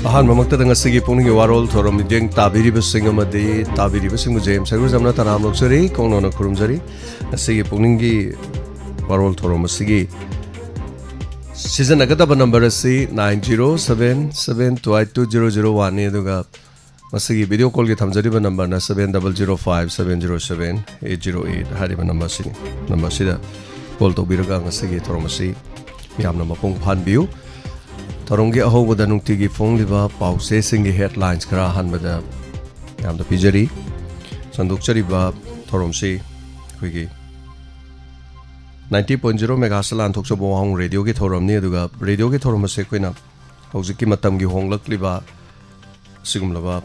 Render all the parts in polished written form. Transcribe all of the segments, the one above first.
ahan mamakta dang asigi pungning warol thorom ding tabiri basing amadi tabiri basing james sagur jamna taram loksari kongno na kurumjari asigi pungning gi warol thorom asigi season agada number asi 9077722001 ne duga asigi video call gi thamjari ba number na 7005707808 hari ba number sini number sida call to biraga asigi thorom asi yamna mapung phan biu Tarongi aho bada nungtigi phone liba pause singi headlines kara han bada yamda pijari sanduk chari ba thorom si kuigi 90.0 megasalan thokso WAHONG radio ki thorom ni aduga radio ki thorom se koina hojiki matam gi honglak liba sigum laba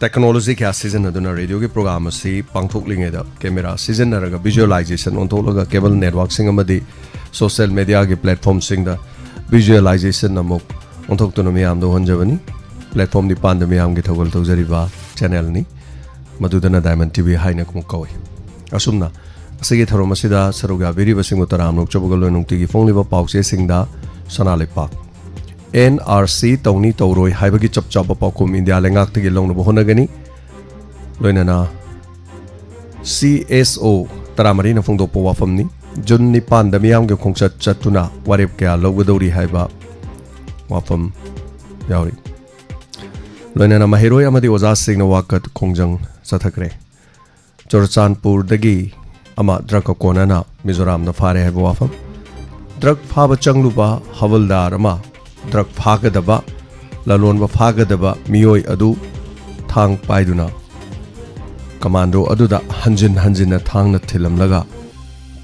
technology ka season aduna radio ki program si pangthok linge da camera season naraga visualization on tholaga cable network sing amadi social media ki platform sing da visualization namok onthok to namyam do honjabani platform ni pan namyam gi thogol tawjariba channel ni madudana diamond tv haina kum kawi asumna asigi tharom asida saruga beri basing utaram nok chobogol nungti gi fongliba pause singda sanale pak nrc tawni tawroi haibagi chapchapa pakum india lengak tigi longno honagani loinana cso taramari na fongdo po wafamni Jun Nipan da miyam ge khongchat chatuna warep kya logdori haiba wafam yauri loinana mahiroi amadi oza singna wakat khongjang sathakre Chorchanpur dagi ama drug konana Mizoram na fare haiba wafam drug phaba changluba hawaldar ama drug phagadaba lalon ba phagadaba miyoi adu thang paiduna commando aduda hanjin thang na thilam laga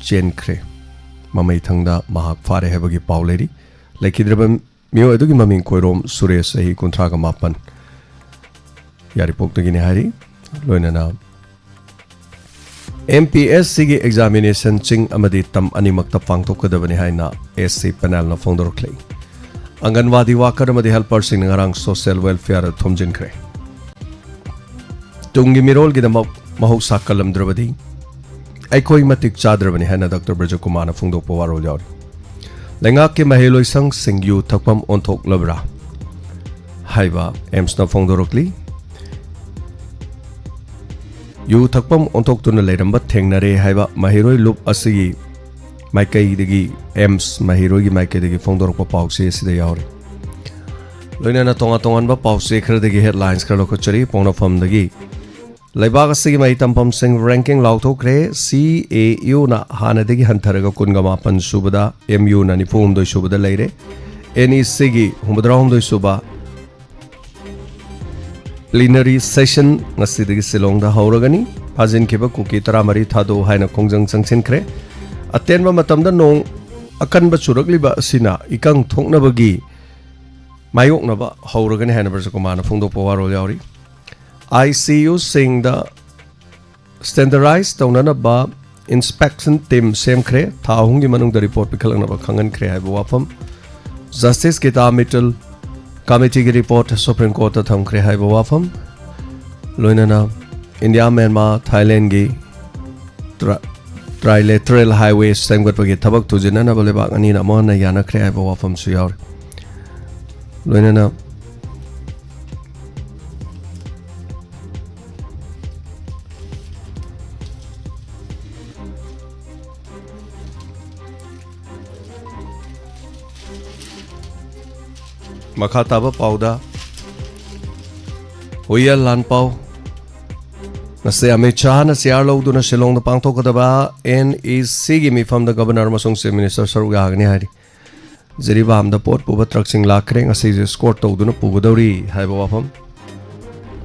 chen kre mamai thangda mahak fare hebagi pauleri lekidreba mio edugi maming koirom suresh sahi kuntra ga mapan yari pok tagi ne hari loinana MPSC gi examination ching amadi tam animakta pangtok kadabani haina SC panel na fongdorklei anganwadi wakar amadi helper sing ngarang social welfare thomjin kre tungi mirol gi dam mahok sakalam drabadi Aikoi matik chadrabani hana Dr. Brajakumar na fungdo po warol yauri lenga ke maheloi sang singyu thakpam onthok labra haiba ems na fongdorokli yu thakpam onthok tuna leiramba thengnare haiba mahiroi lup asigi maikai digi ems mahiroi gi maikai digi fongdorokpa pause sida yauri loinana tonga ba pause khar digi headlines khar lokho chari pongna fam dagi Laibag asigi mai tampam sing ranking lauthokre CAU na hanadigi hantaraga kungama pan subada MU na nifum doi subada leire NEC gi humdra doi suba plenary session ngasidigi silong da hauragani phajin khiba kuki taramari thado haina kongjang changsin kre atenba matamda nong akanba churakliba asina ikang thoknabagi mayoknaba hauragani haina Brajakumar na fungdo powaro yauri ICU sing the standardized taunana ba inspection team same kre thahungi manung the report pikhalangna ba khangan kre hai wafam justice kita middle committee ki report supreme court ta tham kre hai wafam loinana India Myanmar Thailand gi trilateral highway sangwat pagi thabak tujina na bale ba ani na mo na yana kre hai wafam su yaur loinana Makataba pauda Uyal lan pau Nase Amit Shah na siar lo duna silong na pangtok kadaba NEC gi mi from the governor masong si minister saruga agni hari Ziri ba amda pot puba truck sing lakre ngasi escort to duna puba dauri hai ba wafam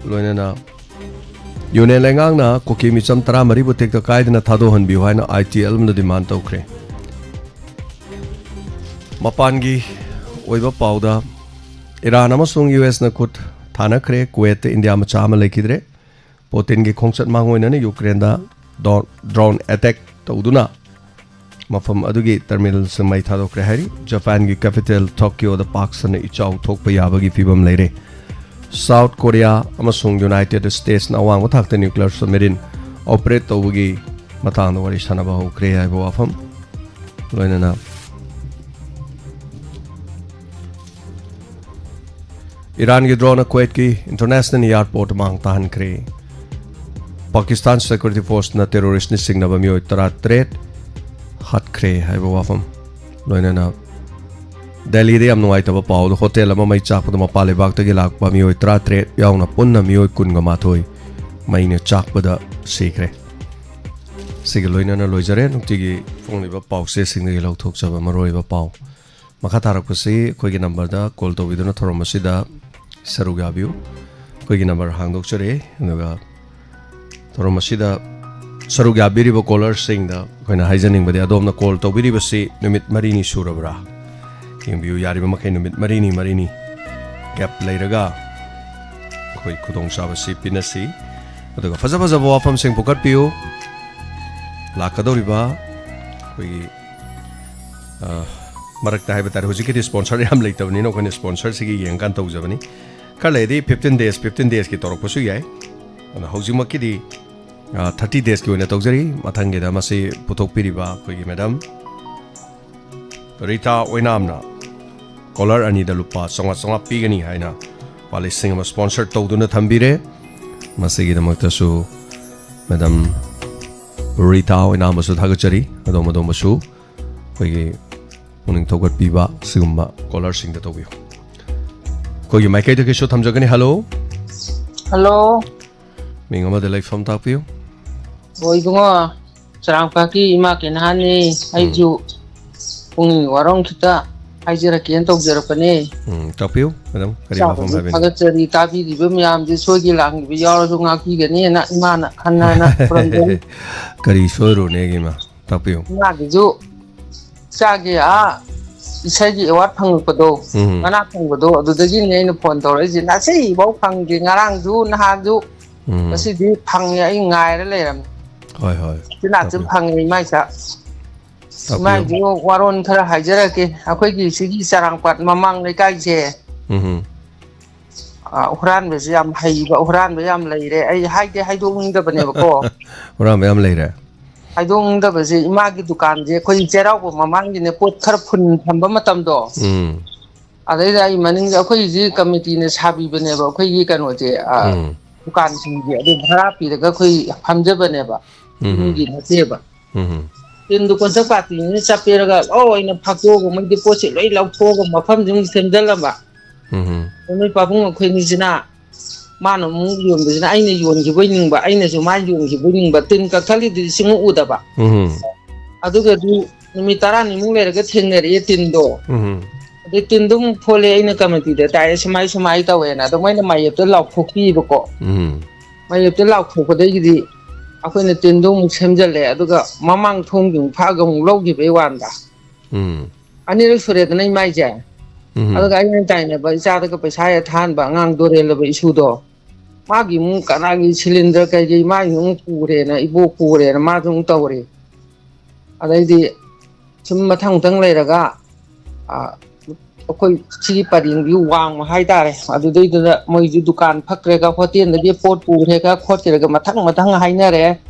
loinana yune lengang na koki mi cham tara mari butek to kai dina thado han bi haina ITL na demand to kre mapangi oiba pauda Iran amasung US na kut thana kre Kuwait India ma chama lekidre potin gi khongchat mangoi na Ukraine da drone attack tawduna mafam adugi terminal samai thado kre hari Japan gi capital Tokyo da Park san ichau thokpa yabagi fibam leire South Korea amasung United States na awang thakta nuclear submarine operate tawgi matang da wari sanaba ho kre ai bo afam loinana Iran ki drone Kuwait ki international airport mang tahan kre. Pakistan Security Force na terrorist ni singna ba miyo tara threat hat kre hai ba wafam loina na Delhi de am nuai ta ba pau hotel ama mai chak pa ma pale bak ta gi lak ba miyo tara threat yaw na punna miyo kun ga ma thoi mai ne chak pa da sikre sig loina na loijare nung ti gi phone li ba pau se sing gi lok thok cha ba maroi ba pau makha tarak ko si koi gi number da call to viduna thorom si da saru ga biu koi gi number hang dok chare nuga thorom si da saru ga biri ba caller sing da koina haijaning ba de adom na call to biri ba si numit marini surabra king biu yari ba makai numit marini gap leiraga koi khudong sa ba si pinasi aduga faza ba wafam sing pokat piu lakadori ba koi marakta hai batar hoji ki sponsor yam leitabni no kone sponsor sigi yeng kan tawjabani kale di 15 days ki torok pasu yai ana hoji makki di 30 days ki oina tawjari mathangi da masi putok piriba koi gi madam Rita oinamna collar ani da lupa songa pigani haina pali singama sponsor tawduna thambire masi gi da maktasu madam Rita oinam su thagachari adom su koi gi Morning Togat Piba, Sigma, Collar Sing the Tobio. Ko you make it a show Tamjagani, hello? Hello. Mingama the life from Tapio? Boy Bunga, Sarampaki, Makin Honey, I do WARONG Kita, I Jeraki and Tobjerapane. Tapio, Madam, Pagati, Tapi, the Bumiam, the Sogi Lang, the Yorozungaki, and not Mana, Hanana from the Karisoro Negima, Tapio. Nagiju. Sagi isagi wat phangpado mana phangpado adudagi nei phone torisi na sei bau phanggi ngarang ju na ju masi di phangya ai ngai ra leram hoi sina chum phangi mai sa mai ju waron thara haijara ke akhoi gi sigi sarangpat mamang nei kai je uran be yam hai ba uran be yam leire ai haide haidong da bane ba ko uran be yam leire I don't know if Magi Dukan, the Quinzera, Mamang in a put Karpun, Pambamatamdo. Other manning the Quazy committee is happy whenever Quayikan was a Dukan, the Harapi, the Gakui, Hamjabaneva, in the Teba. In the Conservati, in Sapiraga, oh, in a Paco, make deposit, lay loud program of Hamjum Semdelaba. Only Papung Quinzina. Mana mungkin bisa aina yuan kibuying ba aina cuma yuan kibuying ba tin kakali di singu udah ba. Adu kerja nimitaran ni mulai raga tinggal ya tindo. Di tindo mupole aina kami tidak. Tapi semai tahu ya. Nado main mayat tu lauk foki beko. Mayat tu lauk foki deh jadi. Aku ini tindo musim jalan. Adu ke mamang thongjung pagong lauk kibewan dah. Ani lu surat ni mai je. Adu ke aina tanya ba. Isada ke pesaya than ba ngang dore lebih isu do. Magi mu kanagi cylinder kayak magi mu kure na ibu kure na magi mu tawre. Ada di cuma tang leraga, aku ciri paling biu wang mahai tare. Ada di itu mau itu dukan pakrega hotel lagi pot kure ka hotel lagi matang hai nare.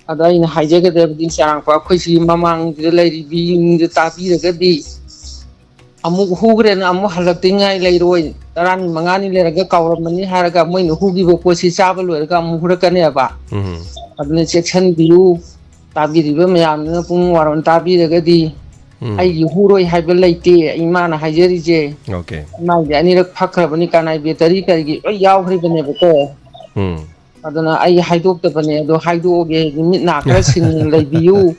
Ada ini hai jaga di sarang pa aku ciri mamang di lagi biing di tapi lagi di. Amu hugre na amu halak tinggai lagi roi. Taran mangani leraga kawar mani haraga mo inu hugi bo posi sabal leraga amu hurakane apa. Adne section biu tabi riba mayam na pung waron tabi leraga di. Ai huroi haibel laite imana hajeri je. Okay. Mai ani rak phakra bani kanai betari karigi oi yaw hri bane beko. Adana ai haidok ta bane do haidoge mit na kra sin lai biu.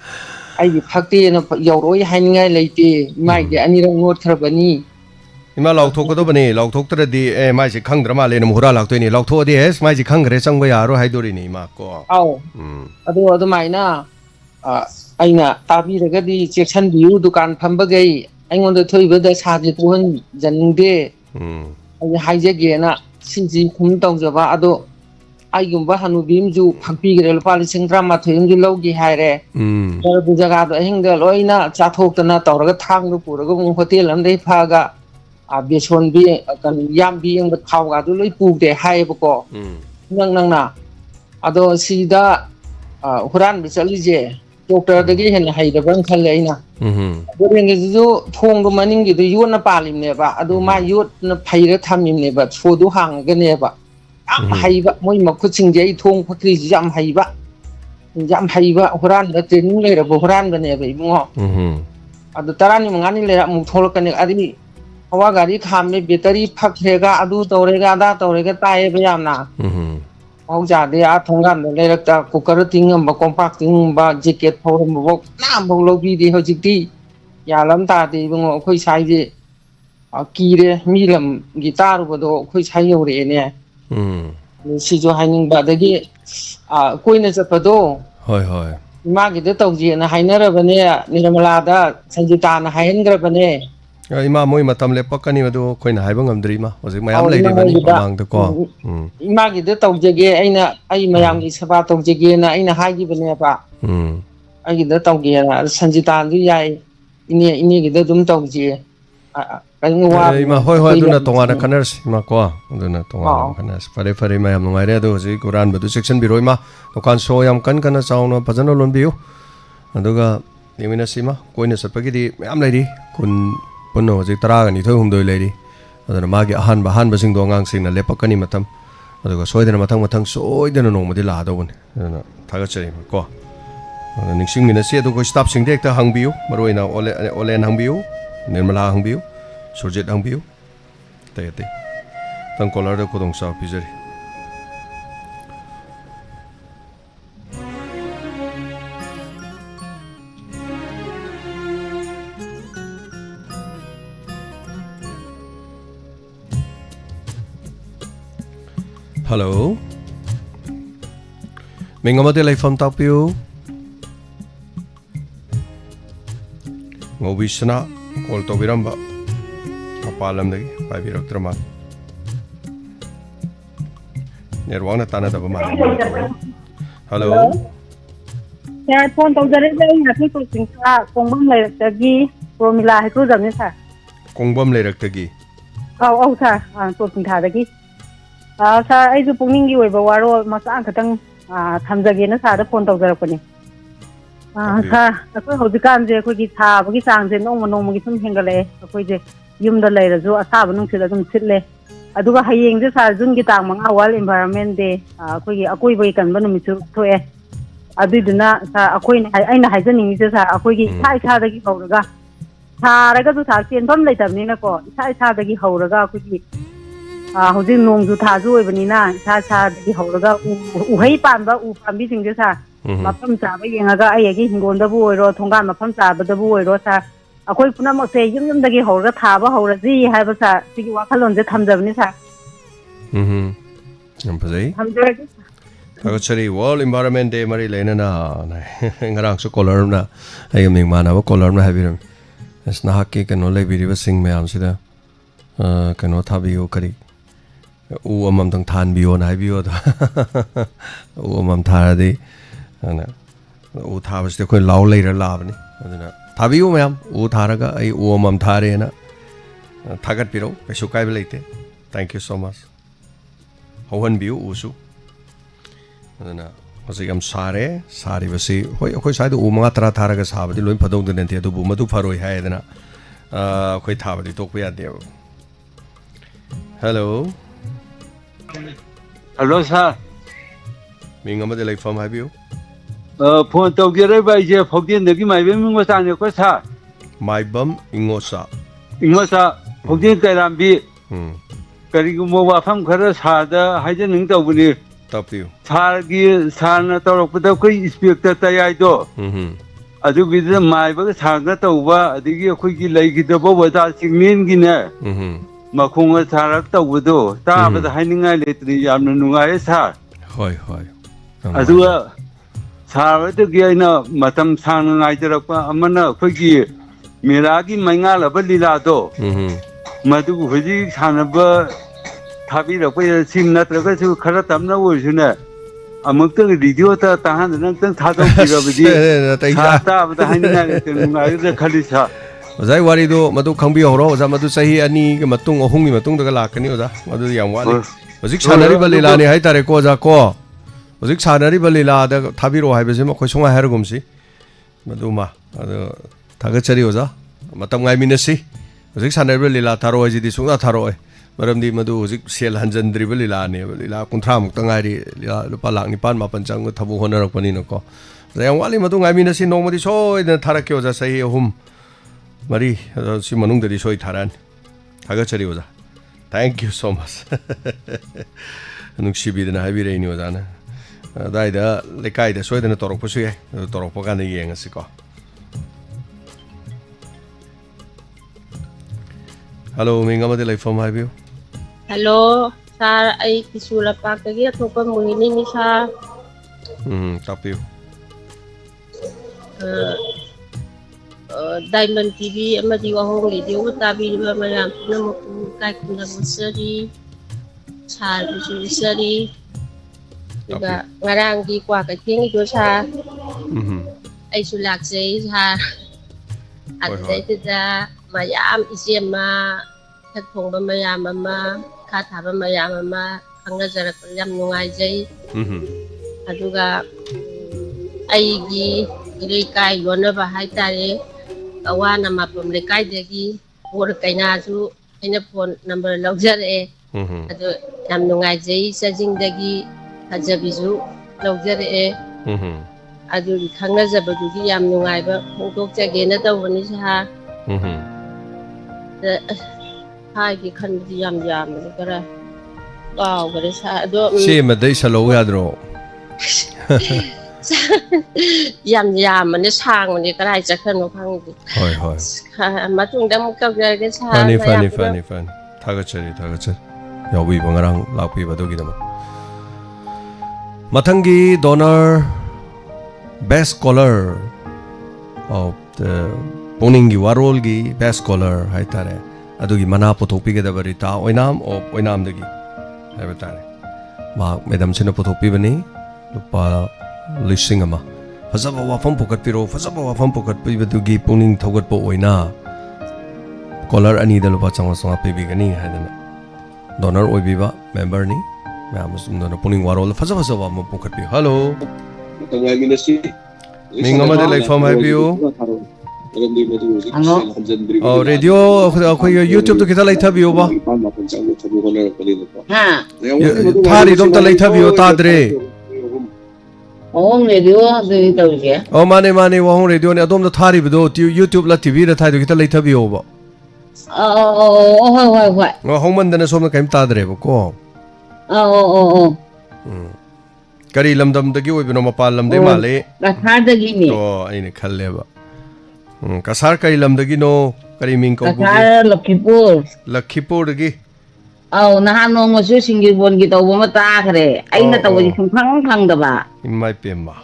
Ai phakte na yoroi haingai laite mai ge ani rak ngot khra bani. Ima lauk thok ko bani lauk thok tra di mai se khang drama le namura lauk to ni lauk tho di es mai ji khang gre sang ba yaro hai dori ni ma ko au adu mai na aina tabi raga di section biu dukan phamba gai aingon da thoiba da sa ji tuhan jande ai hai je ge na sinji khum tong jaba adu ai gumba hanu bim ju phakpi gre lupa lising drama thoim ju logi hai re dar bu jaga do hinga loina cha thok ta na tawraga thang ru puraga mu hotel am dei phaga Beson bi kan yam bi yang berkau gadu loi puk deh hai boko nang na ado sida huran bisa lije dokter dagi hen hai da bang khal leina ꯕꯣꯔꯦꯡꯒꯤꯁꯤꯁꯨ ꯊꯣꯡꯗꯣ ꯃꯅꯤꯡꯒꯤꯗꯣ ꯌꯣꯠꯅ ꯄꯥꯜꯂꯤꯕꯅꯦꯕ ꯑꯗꯨ ꯃꯥ ꯌꯣꯠꯅ ꯐꯩꯔ ꯊꯝꯃꯤꯕꯅꯦꯕ ꯁꯣꯗꯨ ꯍꯥꯡꯉꯒꯅꯦꯕ ꯌꯥꯝ ꯍꯩꯕ ꯃꯣꯏ ꯃꯈꯨꯠꯁꯤꯡꯁꯦ ꯑꯩ ꯊꯣꯡ ꯈꯨꯠꯀꯤꯁꯤ ꯌꯥꯝ ꯍꯩꯕ ꯍꯨꯔꯥꯟꯕ ꯇ꯭ꯔꯦꯅꯤꯡ ꯂꯩꯔꯕ ꯍꯨꯔꯥꯟꯕꯅꯦꯕ ꯏꯕꯨꯡꯉꯣ ꯑꯗꯨ 15 ꯃꯉꯥꯅꯤ ꯂꯩꯔ ꯑꯃꯨꯛ ꯊꯣꯛꯂꯛꯀꯅꯤ ꯑꯗꯨꯗꯤ ꯍꯋꯥ ꯒꯥꯔꯤ ꯈꯥꯝꯃꯦ ꯕꯦꯇꯔꯤ ꯐꯛꯈ꯭ꯔꯦꯒ ꯑꯗꯨ ꯇꯧꯔꯦꯒ ꯑꯗꯥ ꯇꯧꯔꯦꯒ ꯇꯥꯏꯌꯦꯕ ꯌꯥꯝꯅ ꯃꯍꯧꯁꯥꯗꯤ ꯊꯣꯡꯒꯥꯟꯗ ꯂꯩꯔꯛꯇ ꯀꯨꯀꯔ ꯇꯤꯡꯉꯝꯕ ꯀꯣꯝꯄꯥꯛ ꯇꯤꯡꯉꯝꯕ ꯖꯦꯀꯦꯠ ꯐꯧꯔꯝꯕꯐꯥꯎ ꯀꯅꯥꯝꯐꯥꯎ ꯂꯧꯕꯤꯗꯦ ꯍꯧꯖꯤꯛꯇꯤ ꯌꯥꯜꯂꯝ ꯇꯥꯗꯦ ꯏꯕꯨꯡꯉꯣ ꯑꯩꯈꯣꯏ ꯁ꯭ꯋꯥꯏꯁꯦ ꯀꯤꯔꯦ ꯃꯤ ꯂꯝꯒꯤ ꯇꯥꯔꯨꯕꯗꯣ ꯑꯩꯈꯣꯏ ꯁ꯭ꯋꯥꯏ ꯌꯧꯔꯛꯑꯦꯅꯦ ꯁꯤꯁꯨ ꯍꯥꯏꯅꯤꯡꯕ ꯑꯗꯒꯤ ꯀꯣꯏꯅ ꯆꯠꯄꯗꯣ ꯍꯣꯏ ꯍꯣꯏ ꯏꯃꯥꯒꯤꯗ ꯇꯧꯖꯦꯅ ꯍꯥꯏꯅꯔꯕꯅꯦ ꯅꯤꯔꯃꯂꯥꯗ ꯁꯟꯖꯤꯇꯥꯅ ꯍꯥꯏꯍꯟꯈ꯭ꯔꯕꯅꯦ ꯏꯃꯥ ꯃꯣꯏ ꯃꯇꯝ ꯂꯦꯞꯄꯛꯀꯅꯤ ꯑꯗꯨ ꯑꯩꯈꯣꯏꯅ ꯍꯥꯏꯕ ꯉꯝꯗ꯭ꯔꯤ ꯏꯃꯥ ꯍꯧꯖꯤꯛ ꯃꯌꯥꯝ ꯑꯧ ꯂꯩꯔꯤꯕꯅꯤ ꯏꯃꯥꯒꯤꯗ ꯃꯃꯥꯡꯗꯀꯣ ꯏꯃꯥꯒꯤꯗ ꯇꯧꯖꯒꯦ ꯑꯩ ꯃꯌꯥꯝꯒꯤ ꯁꯦꯕꯥ ꯇꯧꯖꯒꯦꯅ ꯑꯩꯅ ꯍꯥꯏꯈꯤꯕꯅꯦꯕ ꯑꯩꯒꯤꯗ ꯇꯧꯒꯦꯅ ꯁꯟꯖꯤꯇꯥꯟꯁꯨ ꯌꯥꯏ ꯏꯅꯦꯒꯤꯗ ꯑꯗꯨꯝ ꯇꯧꯁꯤ ꯏꯃꯥ ꯍꯣꯏ ꯍꯣꯏ ꯑꯗꯨꯅ ꯇꯣꯉꯥꯟꯅ ꯈꯟꯅꯔꯁꯤ ꯏꯃꯥ ꯀꯣ ꯑꯗꯨꯅ ꯇꯣꯉꯥꯟꯅ ꯈꯟꯅꯔꯁꯤ ꯐꯔꯦ ꯐꯔꯦ ꯃꯌꯥꯝ ꯅꯨꯡꯉꯥꯏꯔꯦ ꯑꯗꯣ ꯍꯧꯖꯤꯛ ꯍꯨꯔꯥꯟꯕꯗꯨ ꯆꯦꯛꯁꯤꯟꯕꯤꯔꯣ ꯏꯃꯥ ꯗꯨꯀꯥꯟ ꯁꯣ ꯌꯥꯝ ꯀꯟꯅ ꯆꯥꯎꯅ ꯐꯖꯅ ꯂꯣꯟꯕꯤꯌꯨ ꯑꯗꯨꯒ ꯌꯦꯡꯃꯤꯟꯅꯁꯤ ꯏꯃꯥ ꯀꯣꯏꯅ ꯆꯠꯄꯒꯤꯗꯤ ꯃꯌꯥꯝ ꯂꯩꯔꯤ ꯄꯨꯟꯅ ꯍꯧꯖꯤꯛ 12, 2, ꯂꯩꯔꯤ ꯑꯗꯨꯅ ꯃꯥꯒꯤ ꯑꯍꯥꯟꯕꯁꯤꯡꯗꯣ ꯑꯉꯥꯡꯁꯤꯡꯅ ꯂꯦꯞꯄꯛꯀꯅꯤ ꯃꯇꯝ ꯑꯗꯨꯒ ꯁꯣꯏꯗꯅ ꯃꯊꯪ ꯁꯣꯏꯗꯅ ꯅꯣꯡꯃꯗꯤ ꯂꯥꯛꯑꯗꯧꯕꯅꯤ ꯑꯗꯨꯅ ꯊꯥꯒꯠꯆꯔꯤ ꯀꯣ ꯅꯤꯡꯁꯤꯡꯃꯤꯟꯅꯁꯤ ꯑꯗꯨꯒ ꯁ꯭ꯇꯥꯐꯁꯤꯡꯗ ꯍꯦꯛꯇ ꯍꯪꯕꯤꯌꯨ ꯃꯔꯨꯑꯣꯏꯅ ꯑꯣꯂꯦꯟ ꯍꯪꯕꯤꯌꯨ ꯅꯤꯔꯃꯂꯥ ꯍꯪꯕꯤꯌꯨ ꯁꯨꯔꯖꯤꯠ ꯍꯪꯕꯤꯌꯨ ꯑꯇꯩ ꯇꯪ ꯀꯣꯂꯔꯗ ꯈꯨꯗꯣꯡꯆꯥꯕ ꯄꯤꯖꯔꯤ Hello. Mingamati Laifam Tapiu. Ngobisana call to Viramba. Apalam de Pavirak Traman. Nirwana Tana the Bama. Hello. Yeah, phone to the radio. I think to think Kongbam Lertagi, Romila Hikuzam, sir. Kongbam Lertagi. Oh, sir, to think Hadagi. Sir, I do pulling you over WAROL, Masakatang, Tamzagina, sir, the phone to the opening. Sir, the whole become the quick tab, which sounds no one some hingale, a yum the later, so a sabon to the Sidle. I do a haying this as Zungitang, our environment day, a quick week and Bonum to a. I did not, a queen, I know Hazening is a quick tie Hadaki Horaga. Taraga to Taki and Tom later, Minaco, tie Hadaki Horaga quickly. Hozing Nong to Tazu, Evanina, Tata, the Horaga, Uhay Pamba, Upambiting this. Mapam Sabi, and I again go on the boy or Tonga Mapam Sab, the boy or a quick Punamo say, you know, the Hora Taba, Hora Z, have a Sigi Wakalon, the Tamzavnisa. Actually, World Environment Day, Marie Lena, Ngarang Colorna, I am in Mana, Colorna have him. As Nahaki can only be reversing me answer. Cannot have you carry. Uamam Tan Bio, Nibio, Uamam Taradi, and Utavas the Queen Law later Lavani. Tabiu, ma'am, Utaraga, I Uamam Tarena, Tagat Piro, Peshukai. Thank you so much. Hohen View, Usu. Kasi am sare basi koi sai do mga tara ga sa badi loi phadong den te do bu madu faroi hai dana koi tha badi tok ya de. Hello sir ming amade lai fam hai biu phone to ge rai bai je phogdien de gi mai be ming sa ne ko sa mai bam ingosa phogdien kai ram bi kari gu mo wa pham khara sa da hai je ning to bu ni Tapiu. Sargi Sana Torokui speak that I do. I do with the my Sarga over, the Yoki Lake the Boba Singin Guinea. Makunga Sarakta Wudo, Tab the Hiding Islet, the Yamnunga Sar. Hoi. I do a Sara the Giana, Matam San and Iderapa, Amana, Quickie, Miragi Mangala, Balilado. Madu Huji Hanaba. Tabi the way it seemed not to Karatamna was in there. Among the idiota, Tahan and Tato of the Kalisa. Was I worried though? Madu Kambi or Zamadu say any Matung or Hungi Matung the Galakaniuza, Madu Yamwali. Was it Sanari Balilani Haitare Koza Ko? Was it Sanari Balila, the Tabiro Habizim, Kosuma Hergumsi? Maduma, थागतचरी ओजा मतम गायमिनसी हजिक सानरबे लीला थारो हजिदि सुंगा थारो मरमदी मधु हजिक cell हंजंद्रिबे लीला ने लीला कुंथ्रा मुक्त गायरी लीला लुपा लाख निपान मापन चांग थबु होनरकपनि नको जयं वाली मधु गायमिनसी नोंमदि सोयदन थारके ओजा सही अहुम मरी सि मनुंगदि सोय थारान थागतचरी ओजा थैंक यू सो मच नुक्सिबिदना हाबिरेनि ओजाना दाइदा लेकाइदा सोयदन तोरकपसु याय तोरकप गाने येंगसिको हेलो मिंगा मदे लाइफम हाबियो हेलो सर आई किसुला पाकगी अथोपा मुहिनी नि सर तापियो डायमंड टीवी अमदी वाहोंग रेडियो ताबीबा मयाम पुनमकु काय कुना मुसरी सर बिसुसरी गा ngaranggi kwa ka thingi do sa ai su lak sei sa adai ta mayam isema thak thong ba mayam ama kha tha ba mayam ama khangna jarak yam nungai jai aduga ai gi ilai kai lona ba hai tare awana mapam le kai degi por kaina su aina phone number laujare adu yam nungai jai sajing degi hajabisu laujare adu khangna jabadugi yam nungai ba phongtok jage na tawani sa hai ki khandi yam yam kara wow bare sa ado si madai salo yadro yam yam ne sang ne karai chakhan no phangdi hoi hoi matung dam ka ge sa fani thagachari yawi bangarang lakpi badogi dama mathangi donor best scholar of the PUKNING gi WAROL gi best scholar haitare adugi mana pothopi ge dabari ta oinam dagi haitare ma madam sina pothopi bani lupa lising ama fazaba wafam pokat piro fazaba wafam pokat pi badugi PUKNING thogat po oina scholar ani da lupa changa pi bigani haidana donor oibiba member ni ma'am सुंदर PUKNING WAROL फजा म पोखत पियो hello Ming अमदे लाइफम हाइबियो radio अखो YouTube तो किता लाइथबियो बा हां थारी दम त लाइथबियो तादरे वाहोंग रेडियो दि तौजे ओ माने वाहोंग रेडियो ने अदम त थारी बदो यूट्यूब ला टीवी रा थाइदो किता लाइथबियो बा होय वाहोंग मंदने सोम कैम तादरे बको करी लमदम दगी ओइबनो मपाल लमदे माले कसार दगी ने तो आइने खल्लेबा कसार करी लमदगी नो करी मिंग को कसार लखीपुर दगी औ नहान नोंगसु सिंगिबोन गी तौबो म ताखरे आइना तौबी खंदबा इमाय पेमा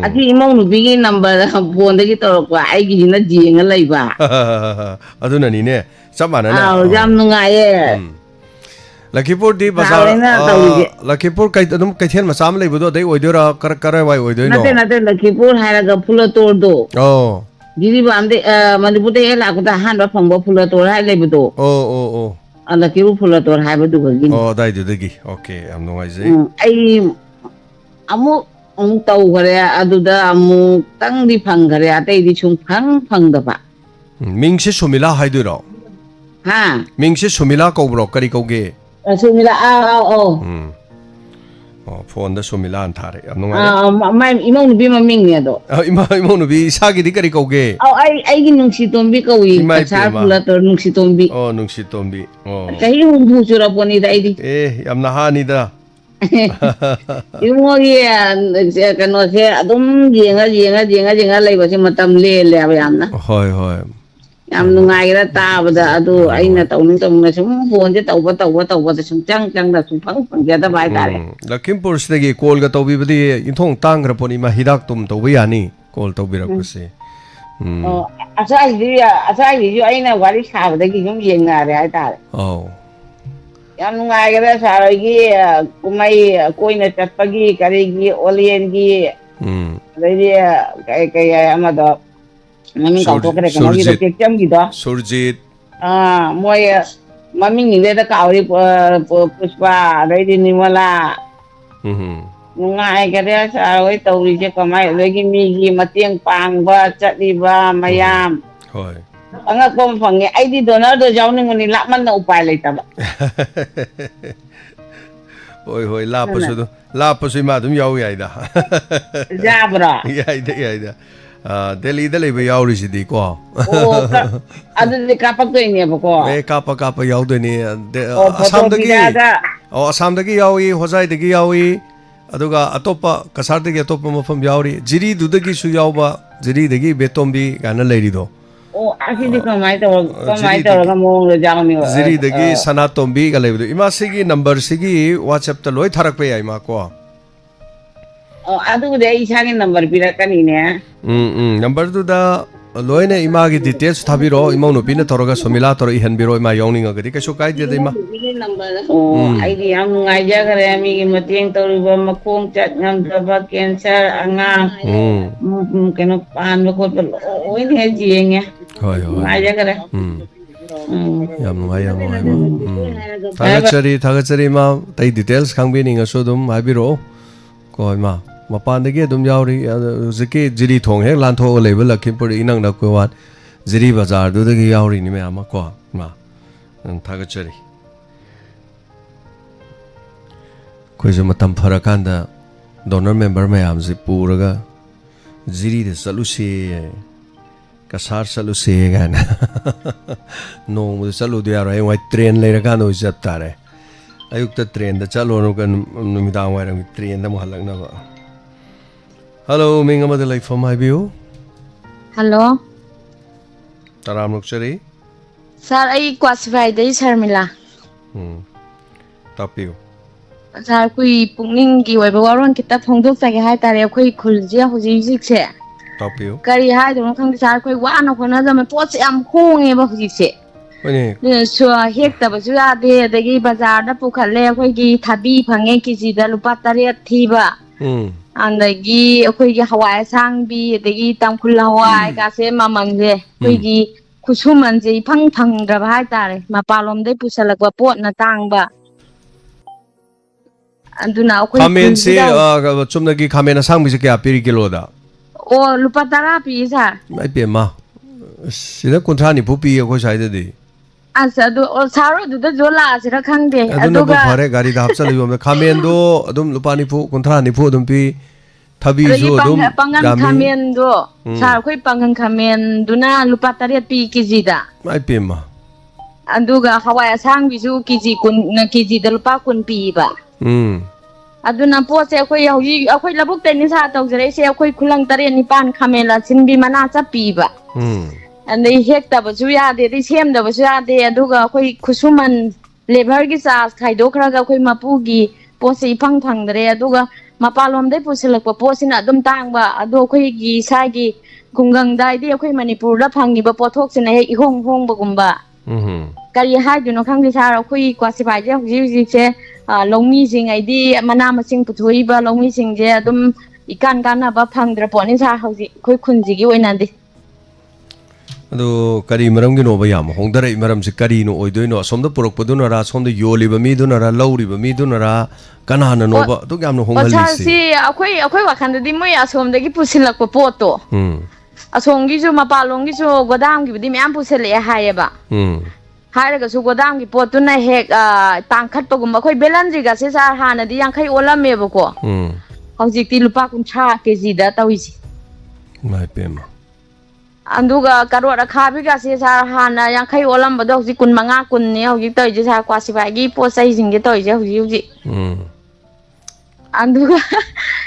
अति इमौ नुबिगी नंबर फोन दगी तौरकवा आइगी हिना जिंगा लैबा अदुना नीने सबमाना ना औ जाम नुंगाये लखीपुर दी बाजार लखीपुर कई तुम कैथेन मसाम लेबदो दई ओइदोरा कर वाई ओइदोइ नो नते लखीपुर हायरागा फुलतोर दो ओ गिरी बामदे मनिपुर दे लाकुदा हानबा फंगबो फुलतोर हाय लेबदो ओ लखीपुर फुलतोर हायबदु गगी ओ दाइ दगी ओके हम नोंगाइ जे आई अमु तौ गरे अदुदा अमु तंगदि फंगरे अतैदि सुं फंगदबा मिंगसे सुमिला हायदुरो हा मिंगसे सुमिला कौब्रो करी कौगे सुमिला फोन द सुमिला थारे नुंगा माय इमौ नुबी ममिंग ने दो इमौ नुबी सागी दि करी कौगे आई नुंसी तोंबी कौई कसार फुलतोर नुंसी तोंबी नुंसी तोंबी कहीं हुंबु चुरा पोनी दाइदी याम नहानी दा इमोगी कनो से अदुम जेंगा लेबसे मतम ले यामना होय याम नुंगाइरा ताबदा अदु आइना तौनिंग सुम फोन जे तौबा सुम चंग सुम फंगदा बाय तारे लखीमपुर सिदगी कॉल गा तौबीबदी इंथोंग तांग्र पोनी मा हिदाक तुम तौबा यानी कॉल तौबिरकसे असाई आइना वारी साबदगी सुम येंगारे हाय तारे याम नुंगाइरा सारगी कुमाई कोइना चटपगी करेगी ओलियनगी रेडी कई अमदा मम्मी काउतो करे कनोगी तो केचम की दो सुरजीत मोय मम्मी निले द कावरी पुष्पा रेडी निमला ꯅꯨꯡꯉꯥꯏꯒꯔꯦ ꯁꯥꯔ ꯍꯣꯏ ꯇꯧꯔꯤꯁꯦ ꯀꯃꯥꯏ ꯑꯗꯒꯤ ꯃꯤꯒꯤ ꯃꯇꯦꯡ ꯄꯥꯡꯕ ꯆꯠꯂꯤꯕ ꯃꯌꯥꯝ ꯍꯣꯏ ꯑꯉꯛꯄ ꯑꯃ ꯐꯪꯉꯦ ꯑꯩꯗꯤ ꯗꯣꯅꯔꯗꯣ ꯌꯥꯎꯅꯤꯡꯕꯅꯤ ꯂꯥꯞꯃꯟꯅ ꯎꯄꯥꯏ ꯂꯩꯇꯕ ꯍꯣꯏ ꯍꯣꯏ ꯂꯥꯞꯄꯁꯨ ꯏꯃꯥ ꯑꯗꯨꯝ ꯌꯥꯎ ꯌꯥꯏꯗ ꯌꯥꯕ꯭ꯔꯣ ꯌꯥꯏꯗ ꯗꯦꯜꯂꯤꯗ ꯂꯩꯕ ꯌꯥꯎꯔꯤꯁꯤꯗꯤꯀꯣ ꯑꯣ ꯑꯗꯨꯗꯤ ꯀꯥꯞꯄꯛꯇꯣꯏꯅꯦꯕꯀꯣ ꯀꯥꯞꯄ ꯌꯥꯎꯗꯣꯏꯅꯤ ꯑꯣ ꯐꯣꯇꯣ ꯑꯁꯥꯝꯗꯒꯤ ꯄꯤꯔꯛꯑꯒ ꯑꯁꯥꯝꯗꯒꯤ ꯌꯥꯎꯏ ꯍꯣꯖꯥꯏꯗꯒꯤ ꯌꯥꯎꯏ ꯑꯗꯨꯒ ꯑꯇꯣꯞꯄ ꯀꯁꯥꯔꯗꯒꯤ ꯑꯇꯣꯞꯄ ꯃꯐꯝ ꯌꯥꯎꯔꯤ ꯖꯤꯔꯤꯗꯨꯗꯒꯤꯁꯨ ꯌꯥꯎꯕ ꯖꯤꯔꯤꯗꯒꯤ ꯕꯦꯇꯣꯝꯕꯤ ꯀꯥꯏꯅ ꯂꯩꯔꯤꯗꯣ ꯑꯣ ꯑꯁꯤꯗꯤ ꯀꯃꯥꯏꯅ ꯇꯧꯔꯒ ꯃꯑꯣꯡꯗ ꯌꯥꯎꯅꯤ ꯖꯤꯔꯤꯗꯒꯤ ꯁꯅꯥꯇꯣꯝꯕꯤꯒ ꯂꯩꯕꯗꯣ ꯏꯃꯥ ꯁꯤꯒꯤ ꯅꯝꯕꯔꯁꯤꯒꯤ ꯋꯥꯆꯦꯞꯇ ꯂꯣꯏ ꯊꯥꯔꯛꯄ ꯌꯥꯏ ꯏꯃꯥ ꯀꯣ ꯑꯣ ꯑꯗꯨꯕꯨꯗꯤ ꯑꯩ ꯏꯁꯥꯒꯤ ꯅꯝꯕꯔ ꯄꯤꯔꯛꯀꯅꯤꯅꯦ ꯅꯝꯕꯔꯗꯨꯗ ꯂꯣꯏꯅ ꯏꯃꯥꯒꯤ ꯗꯤꯇꯦꯜꯁ ꯊꯥꯕꯤꯔꯛꯑꯣ ꯏꯃꯧ ꯅꯨꯄꯤꯅ ꯇꯧꯔꯒ ꯁꯣꯃꯤꯂꯥ ꯇꯧꯔ ꯏꯍꯟꯕꯤꯔꯣ ꯏꯃꯥ ꯌꯥꯎꯅꯤꯡꯉꯒꯗꯤ ꯀꯩꯁꯨ ꯀꯥꯏꯗꯦꯗ ꯏꯃꯥ ꯑꯣ ꯑꯩꯗꯤ ꯌꯥꯝ ꯅꯨꯡꯉꯥꯏꯖꯈ꯭ꯔꯦ ꯃꯤꯒꯤ ꯃꯇꯦꯡ ꯇꯧꯔꯤꯕ ꯃꯈꯣꯡ ꯆꯠ ꯉꯝꯗꯕ ꯀꯦꯟꯁꯔ ꯑꯉꯥꯡ ꯀꯩꯅꯣ ꯄꯥꯟꯕ ꯈꯣꯠꯄ ꯂꯣꯏꯅ ꯍꯦꯛ ꯌꯦꯡꯉꯦ ꯍꯣꯏ ꯅꯨꯡꯉꯥꯏꯖꯈ꯭ꯔꯦ ꯌꯥꯝ ꯅꯨꯡꯉꯥꯏ ꯏꯃꯥ ꯊꯥꯒꯠꯆꯔꯤ ꯏꯃꯥ ꯑꯇꯩ ꯗꯤꯇꯦꯜꯁ ꯈꯪꯕꯤꯅꯤꯡꯉꯁꯨ ꯑꯗꯨꯝ ꯍꯥꯏꯕꯤꯔꯛꯑꯣ ꯀꯣ ꯏꯃꯥ ꯃꯄꯥꯟꯗꯒꯤ ꯑꯗꯨꯝ ꯌꯥꯎꯔꯤ ꯍꯧꯖꯤꯛꯀꯤ ꯖꯤꯔꯤ ꯊꯣꯡ ꯍꯦꯛ ꯂꯥꯟꯊꯣꯛꯑꯒ ꯂꯩꯕ ꯂꯛꯈꯤꯝꯄꯨꯔ ꯏꯅꯛ ꯅꯛꯄ ꯋꯥꯠ ꯖꯤꯔꯤ ꯕꯖꯥꯔꯗꯨꯗꯒꯤ ꯌꯥꯎꯔꯤꯅꯤ ꯃꯌꯥꯝ ꯑꯃ ꯀꯣ ꯏꯃꯥ ꯊꯥꯒꯠꯆꯔꯤ ꯑꯩꯈꯣꯏꯁꯨ ꯃꯇꯝ ꯐꯔꯀꯥꯟꯗ ꯗꯣꯅꯔ ꯃꯦꯝꯕꯔ ꯃꯌꯥꯝꯁꯦ ꯄꯨꯔꯒ ꯖꯤꯔꯤꯗ ꯆꯠꯂꯨꯁꯦ ꯀꯁꯥꯔ ꯆꯠꯂꯨꯁꯦ ꯀꯥꯏꯅ ꯅꯣꯡꯃꯗ ꯆꯠꯂꯨꯗ ꯌꯥꯔꯣꯏ ꯍꯌꯦꯡꯋꯥꯏ ꯇ꯭ꯔꯦꯟ ꯂꯩꯔꯀꯥꯟꯗ ꯑꯣꯏ ꯆꯠ ꯇꯥꯔꯦ ꯑꯌꯨꯛꯇ ꯇ꯭ꯔꯦꯟꯗ ꯆꯠꯂꯨꯔꯒ ꯅꯨꯃꯤꯗꯥꯡ ꯋꯥꯏꯔꯝꯒꯤ ꯇ꯭ꯔꯦꯟꯗ ꯑꯃꯨꯛ ꯍꯜꯂꯛꯅꯕ ꯍꯜꯂꯣ ꯃꯤꯡ ꯑꯃꯗ ꯂꯩꯐꯝ ꯍꯥꯏꯕꯤꯌꯨ ꯍꯜꯂꯣ ꯇꯔꯥꯝꯅꯣꯛꯆꯔꯤ ꯁꯥꯔ ꯑꯩ ꯀ꯭ꯋꯥꯁꯤꯐꯥꯏꯗꯩ ꯁꯔꯃꯤꯂꯥ ꯇꯥꯛꯄꯤꯌꯨ ꯁꯥꯔ ꯑꯩꯈꯣꯏ ꯄꯨꯛꯅꯤꯡꯒꯤ ꯑꯣꯏꯕ ꯋꯥꯔꯣꯜ ꯈꯤꯇ ꯐꯣꯡꯗꯣꯛꯆꯒꯦ ꯍꯥꯏꯇꯥꯔꯦ ꯑꯩꯈꯣꯏ ꯈꯨꯜꯁꯦ ꯍꯧꯖꯤꯛꯁꯦ ꯇꯥꯛꯄꯤꯌꯨ ꯀꯔꯤ ꯍꯥꯏꯗꯣꯏꯅꯣ ꯈꯪꯗꯦ ꯁꯥꯔ ꯑꯩꯈꯣꯏ ꯋꯥꯅ ꯍꯣꯠꯅꯖꯕ ꯄꯣꯠꯁꯦ ꯌꯥꯝ ꯍꯣꯡꯉꯦꯕ ꯍꯧꯖꯤꯛꯁꯦ ꯍꯣꯏꯅꯦ ꯍꯦꯛꯇꯕꯁꯨ ꯌꯥꯗꯦ ꯑꯗꯒꯤ ꯕꯖꯥꯔꯗ ꯄꯨꯈꯠꯂꯦ ꯑꯩꯈꯣꯏꯒꯤ ꯊꯕꯤ ꯐꯪꯉꯦ ꯀꯦꯖꯤꯗ ꯂꯨꯄꯥ 8 ꯊꯤꯕ ꯑꯗꯒꯤ ꯑꯩꯈꯣꯏꯒꯤ ꯍꯋꯥꯏ ꯑꯁꯥꯡꯕꯤ ꯑꯗꯒꯤ ꯇꯥꯡꯈꯨꯜ ꯍꯋꯥꯏꯒꯥꯁꯦ ꯃꯃꯜꯁꯦ ꯑꯩꯈꯣꯏꯒꯤ ꯈꯨꯠꯁꯨꯃꯟꯁꯦ ꯏꯐꯪ ꯐꯪꯗ꯭ꯔꯕ ꯍꯥꯏꯇꯥꯔꯦ ꯃꯄꯥꯟꯂꯣꯝꯗꯩ ꯄꯨꯁꯜꯂꯛꯄ ꯄꯣꯠꯅ ꯇꯥꯡꯕ ꯑꯗꯨꯅ ꯑꯩꯈꯣꯏ ꯈꯥꯃꯦꯟꯁꯤ ꯈꯨꯜꯁꯤꯗ ꯆꯨꯝꯅꯒꯤ ꯈꯥꯃꯦꯟ ꯑꯁꯥꯡꯕꯤꯁꯦ ꯀꯌా ꯄꯤꯔꯤ ꯀꯤꯂꯣꯗ ꯑꯣ ꯂꯨꯄꯥ 10 ꯄꯤꯌꯦ ꯁꯥꯔ ꯏꯃꯥꯏ ꯄꯦꯝꯃ ꯁꯤꯗ 30-40 ꯄꯤꯌꯦ ꯑꯩꯈꯣꯏ ꯁ꯭ꯋꯥꯏꯗꯗꯤ ꯑꯁ ꯑꯗꯨ ꯁꯥꯔ ꯑꯗꯨꯗ ꯌꯣꯜꯂꯛꯑꯁꯤꯔ ꯈꯪꯗꯦ ꯑꯗꯨꯅꯕꯨ ꯑꯗꯨꯒ ꯐꯔꯦ ꯒꯥꯔꯤꯗ ꯍꯥꯞꯆꯜꯂ ꯌꯣꯟꯕ ꯈꯥꯃꯦꯟꯗꯣ ꯑꯗꯨꯝ ꯂꯨꯄꯥ 90-30 ꯑꯗꯨꯝ ꯄꯤ ꯑꯗꯒꯤ ꯊꯕꯤꯁꯨ ꯑꯗꯨꯝ ꯄꯥꯡꯒꯟ ꯌꯥꯝꯃꯤ ꯈꯥꯃꯦꯟꯗꯣ ꯁꯥꯔ ꯑꯩꯈꯣꯏ ꯄꯥꯡꯒꯟ ꯈꯥꯃꯦꯟꯗꯨꯅ ꯂꯨꯄꯥ 8 ꯄꯤ ꯀꯦꯖꯤꯗ ꯏꯃꯥꯏ ꯄꯦꯝꯃ ꯑꯗꯨꯒ ꯍꯋꯥꯏ ꯑꯁꯥꯡꯕꯤꯁꯨ ꯀꯦꯖꯤꯗ ꯂꯨꯄꯥ 10 ꯄꯤꯕ ꯑꯗꯨꯅ ꯄꯣꯠꯁꯦ ꯑꯩꯈꯣꯏ ꯍꯧꯖꯤꯛ ꯑꯩꯈꯣꯏ ꯂꯧꯕꯨꯛꯇꯩꯅꯤ ꯁꯥꯔ ꯇꯧꯖꯔꯛꯏꯁꯦ ꯑꯩꯈꯣꯏ ꯈꯨꯂꯪ 8-9 ꯈꯥꯃꯦꯟ ꯑꯁꯤꯟꯕꯤ ꯃꯅꯥ ꯆꯞꯄꯤꯕ ꯑꯗꯩ ꯍꯦꯛꯇꯕꯁꯨ ꯌꯥꯗꯦ ꯑꯗꯩ ꯁꯦꯝꯗꯕꯁꯨ ꯌꯥꯗꯦ ꯑꯗꯨꯒ ꯑꯩꯈꯣꯏ ꯈꯨꯠꯁꯨꯃꯟ ꯂꯦꯕꯔꯒꯤ ꯆꯥꯔꯖ ꯈꯥꯏꯗꯣꯛꯈ꯭ꯔꯒ ꯑꯩꯈꯣꯏ ꯃꯄꯨꯒꯤ ꯄꯣꯠꯁꯦ ꯏꯐꯪ ꯐꯪꯗ꯭ꯔꯦ ꯑꯗꯨꯒ ꯃꯄꯥꯟꯂꯣꯝꯗꯩ ꯄꯨꯁꯤꯜꯂꯛꯄ ꯄꯣꯠꯁꯤꯅ ꯑꯗꯨꯝ ꯇꯥꯡꯕ ꯑꯗꯣ ꯑꯩꯈꯣꯏꯒꯤ ꯏꯁꯥꯒꯤ ꯈꯨꯡꯒꯪꯗ ꯍꯥꯏꯗꯤ ꯑꯩꯈꯣꯏ ꯃꯅꯤꯄꯨꯔꯗ ꯐꯪꯉꯤꯕ ꯄꯣꯠꯊꯣꯛꯁꯤꯅ ꯍꯦꯛ ꯏꯍꯣꯡ ꯍꯣꯡꯕꯒꯨꯝꯕ ꯀꯔꯤ ꯍꯥꯏꯗꯣꯏꯅꯣ ꯈꯪꯗꯦ ꯁꯥꯔ ꯑꯩꯈꯣꯏ ꯀ꯭ꯋꯥꯁꯤꯐꯥꯏꯁꯦ ꯍꯧꯖꯤꯛꯁꯦ ꯂꯧꯃꯤꯁꯤꯡ ꯍꯥꯏꯗꯤ ꯃꯅꯥ ꯃꯁꯤꯡ ꯄꯨꯊꯣꯛꯏꯕ ꯂꯧꯃꯤꯁꯤꯡꯁꯦ ꯑꯗꯨꯝ ꯏꯀꯥꯟ ꯀꯥꯟꯅꯕ ꯐꯪꯗ꯭ꯔ ꯄꯣꯠꯅꯤ ꯁꯥꯔ ꯍꯧꯖꯤꯛ ꯑꯩꯈꯣꯏ ꯈꯨꯟꯁꯤꯒꯤ ꯑꯣꯏꯅꯗꯤ ꯑꯗꯣ ꯀꯔꯤ ꯃꯔꯝꯒꯤꯅꯣꯕ ꯌꯥꯝ ꯍꯣꯡꯗꯔꯛꯏ ꯃꯔꯝꯁꯤ ꯀꯔꯤꯅꯣ ꯑꯣꯏꯗꯣꯏꯅꯣ ꯑꯁꯣꯝꯗ ꯄꯨꯔꯛꯄꯗꯨꯅꯔꯥ ꯁꯣꯝꯗ ꯌꯣꯜꯂꯤꯕ ꯃꯤꯗꯨꯅꯔꯥ ꯂꯧꯔꯤꯕ ꯃꯤꯗꯨꯅꯔꯥ ꯀꯅꯥꯅꯅꯣꯕ ꯑꯗꯨꯛ ꯌꯥꯝꯅ ꯍꯣꯡꯍꯜꯂꯤꯁꯤ ꯁꯥꯔ ꯑꯩꯈꯣꯏ ꯋꯥꯈꯜꯗꯗꯤ ꯃꯣꯏ ꯑꯁꯣꯝꯗꯒꯤ ꯄꯨꯁꯤꯜꯂꯛꯄ ꯄꯣꯠꯇꯣ ꯑꯁꯣꯝꯒꯤꯁꯨ ꯃꯄꯥꯟꯂꯣꯝꯒꯤꯁꯨ ꯒꯣꯗꯥꯝꯒꯤꯕꯨꯗꯤ ꯃꯌꯥꯝ ꯄꯨꯁꯜꯂꯛꯑꯦ ꯍꯥꯏꯌꯦꯕ ꯍꯥꯏꯔꯒꯁꯨ ꯒꯣꯗꯥꯝꯒꯤ ꯄꯣꯠꯇꯨꯅ ꯍꯦꯛ ꯇꯥꯡꯈꯠꯄꯒꯨꯝꯕ ꯑꯩꯈꯣꯏ ꯕꯦꯂꯟꯗ꯭ꯔꯤꯒꯁꯦ ꯁꯥꯔ ꯍꯥꯟꯅꯗꯤ 50 ꯑꯣꯜꯂꯝꯃꯦꯕꯀꯣ ꯍꯧꯖꯤꯛꯇꯤ ꯂꯨꯄꯥ 30 ꯀꯦꯖꯤꯗ ꯇꯧꯔꯤꯁꯦ ꯏꯃꯥꯏ ꯄꯦꯝꯃ ꯑꯗꯨꯒ ꯀꯔꯣꯠ ꯑꯈꯥꯕꯤꯒꯁꯦ ꯁꯥꯔ ꯍꯥꯟꯅ 50 ꯑꯣꯜꯂꯝꯕꯗꯣ ꯍꯧꯖꯤꯛ 15-10 ꯍꯧꯖꯤꯛ ꯇꯧꯔꯤꯁꯦ ꯁꯥꯔ ꯀ꯭ꯋꯥꯁꯤꯐꯥꯏꯒꯤ ꯄꯣꯠ ꯆꯩꯁꯤꯡꯁꯦ ꯇꯧꯔꯤꯁꯦ ꯍꯧꯖꯤꯛ ꯑꯗꯨꯒ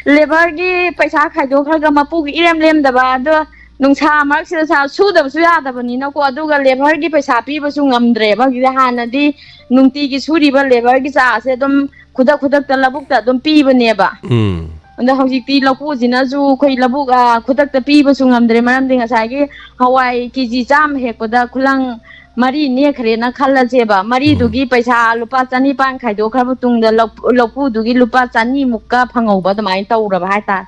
ꯂꯦꯕꯔꯒꯤ ꯄꯩꯁా ꯈꯥꯏꯗꯣꯛꯈ꯭ꯔꯒ ꯃꯄꯨꯒꯤ ꯏꯔꯦꯝ ꯂꯦꯝꯗꯕ ꯑꯗꯣ ꯅꯨꯡꯁꯥ ꯃꯔꯛꯁꯤꯗ ꯁꯥꯔ ꯁꯨꯗꯕꯁꯨ ꯌꯥꯗꯕꯅꯤꯅꯀꯣ ꯑꯗꯨꯒ ꯂꯦꯕꯔꯒꯤ ꯄꯩꯁꯥ ꯄꯤꯕꯁꯨ ꯉꯝꯗ꯭ꯔꯦꯕ ꯍꯧꯖꯤꯛꯇꯤ ꯍꯥꯟꯅꯗꯤ ꯅꯨꯡꯇꯤꯒꯤ ꯁꯨꯔꯤꯕ ꯂꯦꯕꯔꯒꯤ ꯆꯥꯔꯖꯁꯦ ꯑꯗꯨꯝ ꯈꯨꯗꯛꯇ ꯂꯧꯕꯨꯛꯇ ꯑꯗꯨꯝ ꯄꯤꯕꯅꯦꯕ ꯑꯗꯣ ꯍꯧꯖꯤꯛꯇꯤ ꯂꯧꯄꯨꯁꯤꯅꯁꯨ ꯑꯩꯈꯣꯏ ꯂꯧꯕꯨꯛ ꯈꯨꯗꯛꯇ ꯄꯤꯕꯁꯨ ꯉꯝꯗ꯭ꯔꯦ ꯃꯔꯝꯗꯤ ꯉꯁꯥꯏꯒꯤ ꯍꯋꯥꯏ ꯀꯦꯖꯤ 100 ꯍꯦꯛꯄꯗ ꯈꯨꯂꯪ 4 ꯅꯦꯛꯈ꯭ꯔꯦꯅ ꯈꯜꯂꯁꯦꯕ 4ꯗꯨꯒꯤ ꯄꯩꯁꯥ ꯂꯨꯄꯥ 900 ꯈꯥꯏꯗꯣꯛꯈ꯭ꯔꯕ ꯃꯇꯨꯡꯗ ꯂꯧꯄꯨꯗꯨꯒꯤ ꯂꯨꯄꯥ 200 ꯃꯨꯛꯀ ꯐꯪꯍꯧꯕ ꯑꯗꯨꯃꯥꯏꯅ ꯇꯧꯔꯕ ꯍꯥꯏꯇꯥꯔꯦ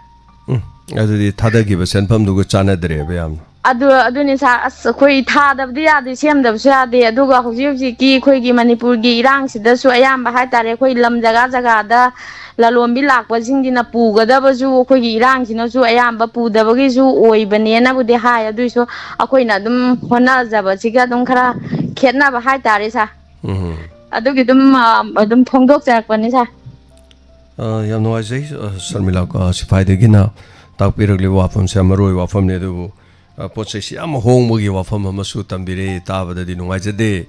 ꯑꯗꯨꯗꯤ ꯊꯥꯗꯈꯤꯕ ꯁꯦꯟꯐꯝꯗꯨꯒ ꯆꯥꯟꯅꯗ꯭ꯔꯦꯕ ꯌꯥꯝꯅ ꯑꯗꯨꯅꯤ ꯁꯥꯔ ꯑꯁ ꯑꯩꯈꯣꯏ ꯊꯥꯗꯕꯗꯤ ꯌꯥꯗꯦ ꯁꯦꯝꯗꯕꯁꯨ ꯌꯥꯗꯦ ꯑꯗꯨꯒ ꯍꯧꯖꯤꯛꯀꯤ ꯑꯩꯈꯣꯏꯒꯤ ꯃꯅꯤꯄꯨꯔꯒꯤ ꯏꯔꯥꯡꯁꯤꯗꯁꯨ ꯑꯌꯥꯝꯕ ꯍꯥꯏꯇꯥꯔꯦ ꯑꯩꯈꯣꯏ ꯂꯝ ꯖꯒꯥꯗ ꯂꯂꯣꯟꯕꯤ ꯂꯥꯛꯄꯁꯤꯡꯁꯤꯅ ꯄꯨꯒꯗꯕꯁꯨ ꯑꯩꯈꯣꯏꯒꯤ ꯏꯔꯥꯡꯁꯤꯅꯁꯨ ꯑꯌꯥꯝꯕ ꯄꯨꯗꯕꯒꯤꯁꯨ ꯑꯣꯏꯕꯅꯦꯅꯕꯨꯗꯤ ꯍꯥꯏ ꯑꯗꯨꯏꯁꯨ ꯑꯩꯈꯣꯏꯅ ꯑꯗꯨꯝ ꯍꯣꯠꯅꯖꯕꯁꯤꯒ ꯑꯗꯨꯝ ꯈꯔ ꯈꯦꯠꯅꯕ ꯍꯥꯏꯇꯥꯔꯦ ꯁꯥꯔ ꯑꯗꯨꯒꯤ ꯑꯗꯨꯝ ꯐꯣꯡꯗꯣꯛꯆꯔꯛꯄꯅꯤ ꯁꯥꯔ ꯌꯥꯝ ꯅꯨꯡꯉꯥꯏꯖꯩ ꯁꯔꯃꯤꯂꯥ ꯁꯤꯐꯥꯏꯗꯒꯤꯅ ꯇꯥꯛꯄꯤꯔꯛꯂꯤꯕ ꯋꯥꯐꯝꯁꯦ ꯑꯃꯔꯣꯏꯕ ꯋꯥꯐꯝꯅꯤ ꯑꯗꯨꯕꯨ ꯄꯣꯠ ꯆꯩꯁꯤ ꯌꯥꯝ ꯍꯣꯡꯕꯒꯤ ꯋꯥꯐꯝ ꯑꯃꯁꯨ ꯇꯝꯕꯤꯔꯛꯏ ꯇꯥꯕꯗꯗꯤ ꯅꯨꯡꯉꯥꯏꯖꯗꯦ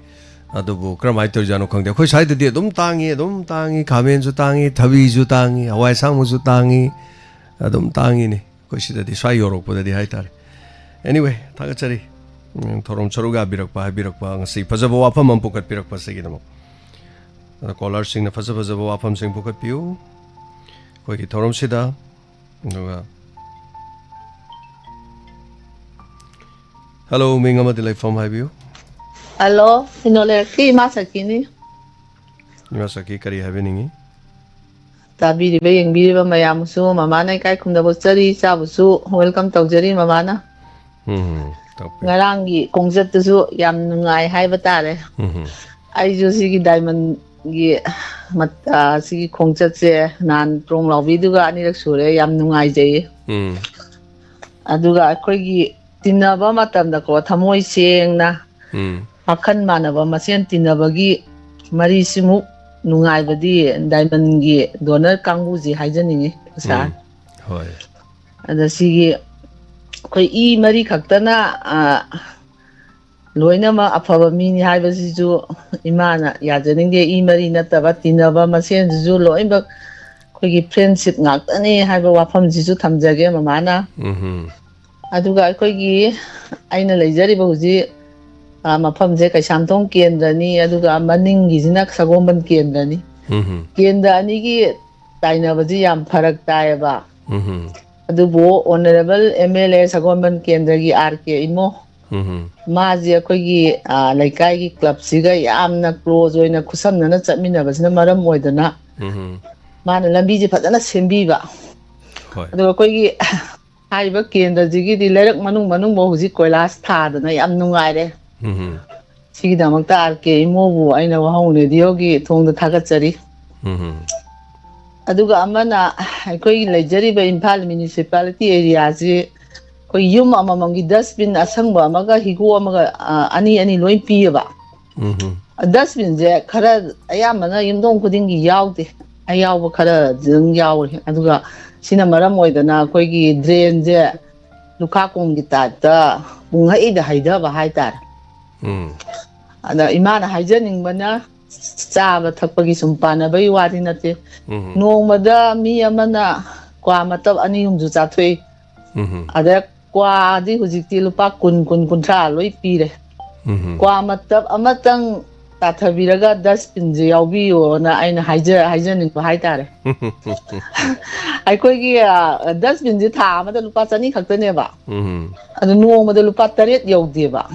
ꯑꯗꯨꯕꯨ ꯀꯔꯝꯍꯥꯏꯅ ꯇꯧꯔꯤꯖꯥꯠꯅꯣ ꯈꯪꯗꯦ ꯑꯩꯈꯣꯏ ꯁ꯭ꯋꯥꯏꯗꯗꯤ ꯑꯗꯨꯝ ꯇꯥꯡꯉꯤ ꯈꯥꯃꯦꯟꯁꯨ ꯇꯥꯡꯉꯤ ꯊꯕꯤꯁꯨ ꯇꯥꯡꯉꯤ ꯍꯋꯥꯏ ꯑꯁꯥꯡꯕꯁꯨ ꯇꯥꯡꯉꯤ ꯑꯗꯨꯝ ꯇꯥꯡꯉꯤꯅꯤ ꯑꯩꯈꯣꯏ ꯁꯤꯗꯗꯤ ꯁ꯭ꯋꯥꯏ ꯌꯧꯔꯛꯄꯗꯗꯤ ꯍꯥꯏꯇꯥꯔꯦ ꯑꯦꯅꯤꯋꯦ ꯊꯥꯒꯠꯆꯔꯤ ꯊꯧꯔꯝ ꯁꯔꯨꯛ ꯍꯥꯏꯕꯤꯔꯛꯄ ꯉꯁꯤ ꯐꯖꯕ ꯋꯥꯐꯝ ꯑꯃ ꯄꯨꯈꯠꯄꯤꯔꯛꯄ ꯁꯤꯒꯤꯗꯃꯛ ꯀꯣꯂꯔꯁꯤꯡꯅ ꯐꯖꯕ ꯋꯥꯐꯝꯁꯤꯡ ꯄꯨꯈꯠꯄꯤꯌꯨ ꯑꯩꯈꯣꯏꯒꯤ ꯊꯧꯔꯝꯁꯤꯗ ꯑꯗꯨꯒ ꯍꯜꯂꯣ ꯃꯤꯡ ꯑꯃꯗꯤ ꯂꯩꯐꯝ ꯍꯥꯏꯕꯤꯌꯨ ꯍꯜꯂꯣ ꯁꯤꯅꯣꯂꯦꯔꯛꯀꯤ ꯏꯃꯥ ꯁꯈꯤꯅꯤ ꯏꯃꯥ ꯁꯈꯤ ꯀꯔꯤ ꯍꯥꯏꯕꯤꯅꯤꯡꯉꯤ ꯇꯥꯕꯤꯔꯤꯕ ꯌꯦꯡꯕꯤꯔꯤꯕ ꯃꯌꯥꯝꯕꯨꯁꯨ ꯃꯃꯥꯅ ꯏꯀꯥꯏ ꯈꯨꯝꯅꯕ ꯏꯆꯥꯕꯨꯁꯨ ꯋꯦꯜꯀꯝ ꯇꯧꯖꯔꯤ ꯃꯃꯥꯅ ꯉꯔꯥꯡꯒꯤ ꯈꯣꯡꯆꯠꯇꯨꯁꯨ ꯌꯥꯝ ꯅꯨꯡꯉꯥꯏ ꯍꯥꯏꯕ ꯇꯥꯔꯦ ꯑꯩꯁꯨ ꯁꯤꯒꯤ ꯗꯥꯏꯃꯟꯒꯤ ꯁꯤꯒꯤ ꯈꯣꯡꯆꯠꯁꯦ ꯅꯍꯥꯟ ꯇ꯭ꯔꯣꯡ ꯂꯥꯎꯕꯤꯗꯨꯒ ꯑꯅꯤꯔꯛ ꯁꯨꯔꯦ ꯌꯥꯝ ꯅꯨꯡꯉꯥꯏꯖꯩꯌꯦ ꯑꯗꯨꯒ ꯑꯩꯈꯣꯏꯒꯤ ꯇꯤꯟꯅꯕ ꯃꯇꯝꯗꯀꯣ ꯊꯃꯣꯏ ꯁꯦꯡꯅ ꯋꯥꯈꯜ ꯃꯥꯟꯅꯕ ꯃꯁꯦꯟ ꯇꯤꯟꯅꯕꯒꯤ ꯃꯔꯤꯁꯤꯃꯨꯛ ꯅꯨꯡꯉꯥꯏꯕꯗꯤ ꯗꯥꯏꯃꯟꯒꯤ ꯗꯣꯅꯔ ꯀꯥꯡꯕꯨꯁꯤ ꯍꯥꯏꯖꯅꯤꯡꯉꯤ ꯁꯥꯔ ꯑꯗ ꯁꯤꯒꯤ ꯑꯩꯈꯣꯏ ꯏ ꯃꯔꯤ ꯈꯛꯇꯅ ꯂꯣꯏꯅꯃꯛ ꯑꯐꯕ ꯃꯤꯅꯤ ꯍꯥꯏꯕꯁꯤꯁꯨ ꯏꯃꯥꯅ ꯌꯥꯖꯅꯤꯡꯗꯦ ꯏ ꯃꯔꯤ ꯅꯠꯇꯕ ꯇꯤꯟꯅꯕ ꯃꯁꯦꯟꯁꯤꯁꯨ ꯂꯣꯏꯅꯃꯛ ꯑꯩꯈꯣꯏꯒꯤ ꯐ꯭ꯔꯦꯟꯁꯤꯞ ꯉꯥꯛꯇꯅꯤ ꯍꯥꯏꯕ ꯋꯥꯐꯝꯁꯤꯁꯨ ꯊꯝꯖꯒꯦ ꯃꯃꯥꯅ ꯑꯗꯨꯒ ꯑꯩꯈꯣꯏꯒꯤ ꯑꯩꯅ ꯂꯩꯖꯔꯤꯕ ꯍꯧꯖꯤꯛ ꯃꯐꯝꯁꯦ ꯀꯩꯁꯥꯝꯊꯣꯡ ꯀꯦꯟꯗ꯭ꯔꯅꯤ ꯑꯗꯨꯒ ꯃꯅꯤꯡꯒꯤꯁꯤꯅ ꯁꯒꯣꯜꯕꯟ ꯀꯦꯟꯗ꯭ꯔꯅꯤ ꯀꯦꯟꯗ꯭ꯔ ꯑꯅꯤꯒꯤ ꯇꯥꯏꯅꯕꯁꯤ ꯌꯥꯝ ꯐꯔꯛ ꯇꯥꯏꯌꯦꯕ ꯑꯗꯨꯕꯨ ꯑꯣꯅꯔꯦꯕꯜ MLA ꯁꯒꯣꯜꯕꯟ ꯀꯦꯟꯗ꯭ꯔꯒꯤ RK ꯏꯃꯣ ꯃꯥꯁꯦ ꯑꯩꯈꯣꯏꯒꯤ ꯂꯩꯀꯥꯏꯒꯤ ꯀ꯭ꯂꯕꯁꯤꯒ ꯌꯥꯝꯅ ꯀ꯭ꯂꯣꯖ ꯑꯣꯏꯅ ꯈꯨꯠꯁꯝꯅꯅ ꯆꯠꯃꯤꯟꯅꯕꯁꯤꯅ ꯃꯔꯝ ꯑꯣꯏꯗꯅ ꯃꯥꯅ ꯂꯝꯕꯤꯁꯦ ꯐꯖꯅ ꯁꯦꯝꯕꯤꯕ ꯑꯗꯨꯒ ꯑꯩꯈꯣꯏꯒꯤ ꯍꯥꯏꯔꯤꯕ ꯀꯦꯟꯗ꯭ꯔꯁꯤꯒꯤꯗꯤ ꯂꯩꯔꯛ ꯃꯅꯨꯡꯐꯥꯎ ꯍꯧꯖꯤꯛ ꯀꯣꯏꯂꯥꯁ ꯊꯥꯗꯅ ꯌꯥꯝ ꯅꯨꯡꯉꯥꯏꯔꯦ ꯁꯤꯒꯤꯗꯃꯛꯇ RK ꯏꯃꯣꯕꯨ ꯑꯩꯅ ꯋꯥꯍꯣꯡ ꯔꯦꯗꯤꯑꯣꯒꯤ ꯊꯣꯡꯗ ꯊꯥꯒꯠꯆꯔꯤ ꯑꯗꯨꯒ ꯑꯃꯅ ꯑꯩꯈꯣꯏꯒꯤ ꯂꯩꯖꯔꯤꯕ ꯏꯝꯐꯥꯜ ꯃ꯭ꯌꯨꯅꯤꯁꯤꯄꯥꯂꯤꯇꯤ ꯑꯦꯔꯤꯌꯥꯁꯤ ꯑꯩꯈꯣꯏ ꯌꯨꯝ ꯑꯃꯃꯝꯒꯤ ꯗꯁꯕꯤꯟ ꯑꯁꯪꯕ ꯑꯃꯒ ꯍꯤꯒꯣ ꯑꯃꯒ ꯑꯅꯤ ꯂꯣꯏ ꯄꯤꯌꯦꯕ ꯗꯁꯕꯤꯟꯁꯦ ꯈꯔ ꯑꯌꯥꯝꯕꯅ ꯌꯨꯝꯊꯣꯡ ꯈꯨꯗꯤꯡꯒꯤ ꯌꯥꯎꯗꯦ ꯑꯌꯥꯎꯕ ꯈꯔ ꯑꯗꯨꯝ ꯌꯥꯎꯔꯤ ꯑꯗꯨꯒ ꯁꯤꯅ ꯃꯔꯝ ꯑꯣꯏꯗꯅ ꯑꯩꯈꯣꯏꯒꯤ ꯗ꯭ꯔꯦꯟꯁꯦ ꯂꯨꯈꯥꯛꯀꯣꯝꯒꯤ ꯇꯥꯏꯞꯇ ꯄꯨꯡꯍꯩꯗ ꯍꯩꯊꯕ ꯍꯥꯏꯇꯥꯔꯦ ꯑꯗ ꯏꯃꯥꯅ ꯍꯥꯏꯖꯅꯤꯡꯕꯅ ꯆꯥꯕ ꯊꯛꯄꯒꯤ ꯁꯨꯝ ꯄꯥꯟꯅꯕꯒꯤ ꯋꯥꯗꯤ ꯅꯠꯇꯦ ꯅꯣꯡꯃꯗ ꯃꯤ ꯑꯃꯅ ꯀ꯭ꯋꯥ ꯃꯇꯞ 2-3 ꯆꯥꯊꯣꯛꯏ ꯑꯗ ꯀ꯭ꯋꯥꯗꯤ ꯍꯧꯖꯤꯛꯇꯤ ꯂꯨꯄꯥ 10-20-30 ꯂꯣꯏ ꯄꯤꯔꯦ ꯀ꯭ꯋꯥ ꯃꯇꯞ ꯑꯃꯇꯪ ꯇꯥꯊꯕꯤꯔꯒ ꯗꯁꯕꯤꯟꯁꯦ ꯌꯥꯎꯕꯤꯌꯣꯅ ꯑꯩꯅ ꯍꯥꯏꯖꯅꯤꯡꯕ ꯍꯥꯏꯇꯥꯔꯦ ꯑꯩꯈꯣꯏꯒꯤ ꯗꯁꯕꯤꯟꯁꯦ ꯊꯥ ꯑꯃꯗ ꯂꯨꯄꯥ 200 ꯈꯛꯇꯅꯦꯕ ꯑꯗꯨ ꯅꯣꯡꯃꯗ ꯂꯨꯄꯥ 8 ꯌꯧꯗꯦꯕ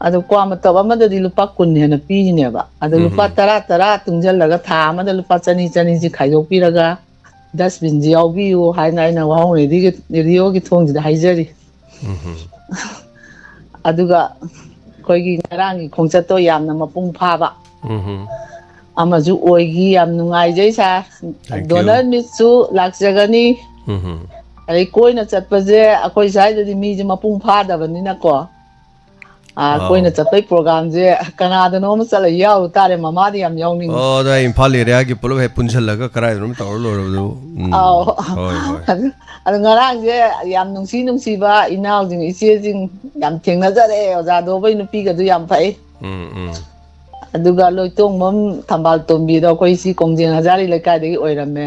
ꯑꯗꯨ ꯀ꯭ꯋꯥ ꯃꯇꯞ ꯑꯃꯗꯗꯤ ꯂꯨꯄꯥ 10 ꯍꯦꯟꯅ ꯄꯤꯔꯤꯅꯦꯕ ꯑꯗꯨ ꯂꯨꯄꯥ 10 ꯇꯨꯡꯁꯤꯜꯂꯒ ꯊꯥ ꯑꯃꯗ ꯂꯨꯄꯥ 200 ꯈꯥꯏꯗꯣꯛꯄꯤꯔꯒ ꯗꯁꯕꯤꯟꯁꯦ ꯌꯥꯎꯕꯤꯌꯨ ꯍꯥꯏꯅ ꯑꯩꯅ ꯋꯥꯍꯣꯡ ꯔꯦꯗꯤꯑꯣꯒꯤ ꯊꯣꯡꯁꯤꯗ ꯍꯥꯏꯖꯔꯤ ꯑꯗꯨꯒ ꯑꯩꯈꯣꯏꯒꯤ ꯉꯔꯥꯡꯒꯤ ꯈꯣꯡꯆꯠꯇꯣ ꯌꯥꯝꯅ ꯃꯄꯨꯡ ꯐꯥꯕ ꯑꯃꯁꯨ ꯑꯣꯏꯈꯤ ꯌꯥꯝ ꯅꯨꯡꯉꯥꯏꯖꯩ ꯁꯥꯔ ꯗꯣꯅꯔ ꯃꯤꯠꯁꯨ ꯂꯥꯛꯆꯒꯅꯤ ꯑꯗꯩ ꯀꯣꯏꯅ ꯆꯠꯄꯁꯦ ꯑꯩꯈꯣꯏ ꯁ꯭ꯋꯥꯏꯗꯗꯤ ꯃꯤꯁꯦ ꯃꯄꯨꯡ ꯐꯥꯗꯕꯅꯤꯅꯀꯣ ꯀꯣꯏꯅ ꯆꯠꯄꯩ ꯄ꯭ꯔꯣꯒꯥꯝꯁꯦ ꯀꯅꯥꯗꯅꯣ ꯑꯃ ꯆꯠꯂ ꯌꯥꯎꯔꯨ ꯇꯥꯔꯦ ꯃꯃꯥꯗꯤ ꯌꯥꯝ ꯌꯥꯎꯅꯤꯡꯉꯤ ꯑꯗ ꯏꯝꯐꯥꯜ ꯑꯦꯔꯤꯌꯥꯒꯤ ꯄꯨꯂꯞ ꯍꯦꯛ ꯄꯨꯟꯁꯤꯜꯂꯒ ꯀꯗꯥꯏꯗꯅꯣ ꯇꯧꯔ ꯂꯣꯏꯔꯕꯗꯨ ꯑꯗꯨ ꯉꯔꯥꯡꯁꯦ ꯌꯥꯝ ꯅꯨꯡꯁꯤꯕ ꯏꯅꯥꯎꯁꯤꯡ ꯏꯆꯦꯁꯤꯡ ꯌꯥꯝ ꯊꯦꯡꯅꯖꯔꯦ ꯑꯣꯖꯥꯗꯣꯕꯩ ꯅꯨꯄꯤꯒꯗꯨ ꯌꯥꯝ ꯐꯩ ꯑꯗꯨꯒ ꯂꯣꯏꯇꯣꯡꯕꯝ ꯊꯝꯕꯥꯜ ꯇꯣꯝꯕꯤꯗꯣ ꯑꯩꯈꯣꯏ ꯁꯤ ꯀꯣꯡꯖꯦꯡ ꯍꯖꯥꯔꯤ ꯂꯩꯀꯥꯏꯗꯒꯤ ꯑꯣꯏꯔꯝꯃꯦ